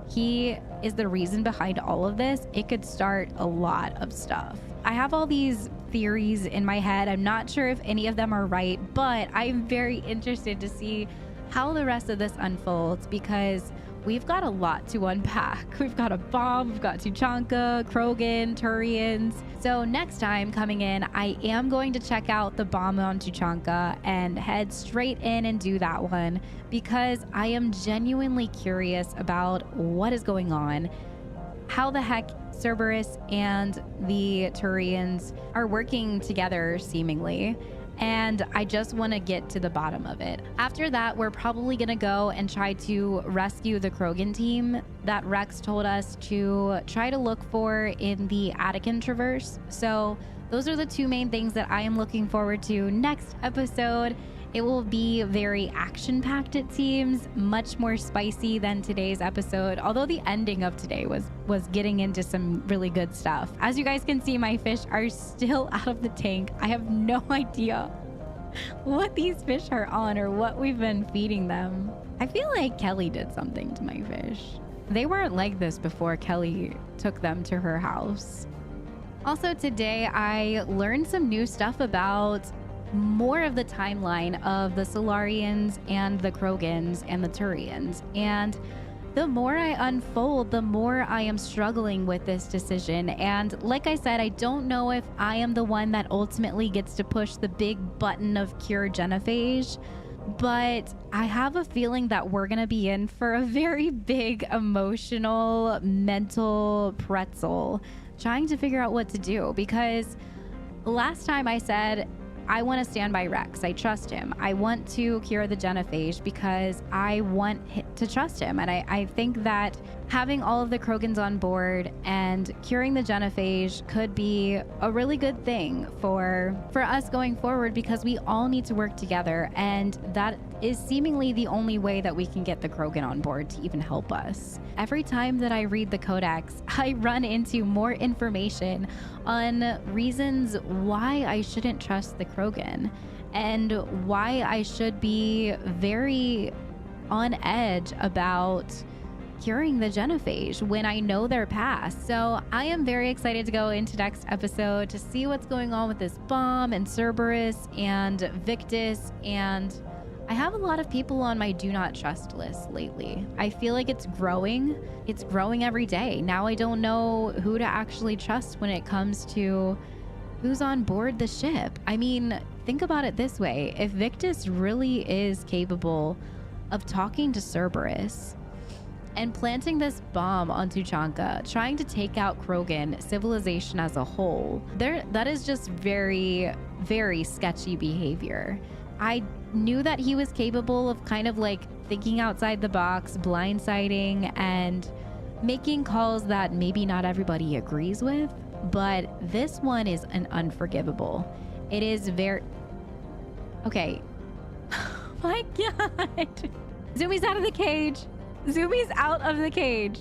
[SPEAKER 1] he is the reason behind all of this, it could start a lot of stuff. I have all these theories in my head. I'm not sure if any of them are right, but I'm very interested to see how the rest of this unfolds because we've got a lot to unpack. We've got a bomb, we've got Tuchanka, Krogan, Turians. So next time coming in, I am going to check out the bomb on Tuchanka and head straight in and do that one because I am genuinely curious about what is going on, how the heck Cerberus and the Turians are working together seemingly. And I just want to get to the bottom of it. After that, we're probably going to go and try to rescue the Krogan team that Rex told us to try to look for in the Attican Traverse. So those are the 2 main things that I am looking forward to next episode. It will be very action-packed, it seems, much more spicy than today's episode, although the ending of today was getting into some really good stuff. As you guys can see, my fish are still out of the tank. I have no idea what these fish are on or what we've been feeding them. I feel like Kelly did something to my fish. They weren't like this before Kelly took them to her house. Also today, I learned some new stuff about more of the timeline of the Solarians and the Krogans and the Turians. And the more I unfold, the more I am struggling with this decision. And like I said, I don't know if I am the one that ultimately gets to push the big button of cure genophage, but I have a feeling that we're gonna be in for a very big emotional, mental pretzel trying to figure out what to do, because last time I said, I want to stand by Rex. I trust him. I want to cure the genophage because I want to trust him. And I think that having all of the Krogans on board and curing the genophage could be a really good thing for us going forward, because we all need to work together. And that is seemingly the only way that we can get the Krogan on board to even help us. Every time that I read the Codex, I run into more information on reasons why I shouldn't trust the Krogan and why I should be very on edge about curing the genophage when I know their past. So I am very excited to go into next episode to see what's going on with this bomb and Cerberus and Victus, and I have a lot of people on my do not trust list lately. I feel like it's growing. It's growing every day. Now I don't know who to actually trust when it comes to who's on board the ship. I mean, think about it this way. If Victus really is capable of talking to Cerberus and planting this bomb on Tuchanka, trying to take out Krogan civilization as a whole, that is just very, very sketchy behavior. I knew that he was capable of kind of like thinking outside the box, blindsiding, and making calls that maybe not everybody agrees with, but this one is an unforgivable. It is very... Okay. My God. Zumi's out of the cage. Zumi's out of the cage.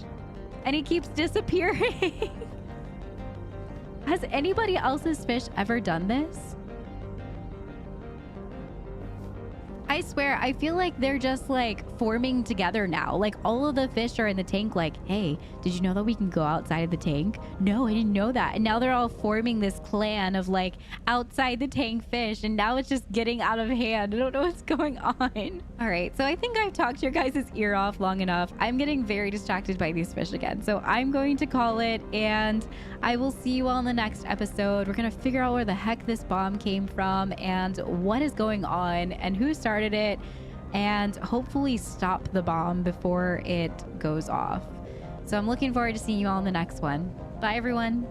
[SPEAKER 1] And he keeps disappearing. Has anybody else's fish ever done this? I swear, I feel like they're just like forming together now. Like all of the fish are in the tank like, hey, did you know that we can go outside of the tank? No, I didn't know that. And now they're all forming this clan of like outside the tank fish. And now it's just getting out of hand. I don't know what's going on. All right, so I think I've talked your guys' ear off long enough. I'm getting very distracted by these fish again. So I'm going to call it, and I will see you all in the next episode. We're going to figure out where the heck this bomb came from and what is going on and who started it, and hopefully stop the bomb before it goes off. So I'm looking forward to seeing you all in the next one. Bye, everyone.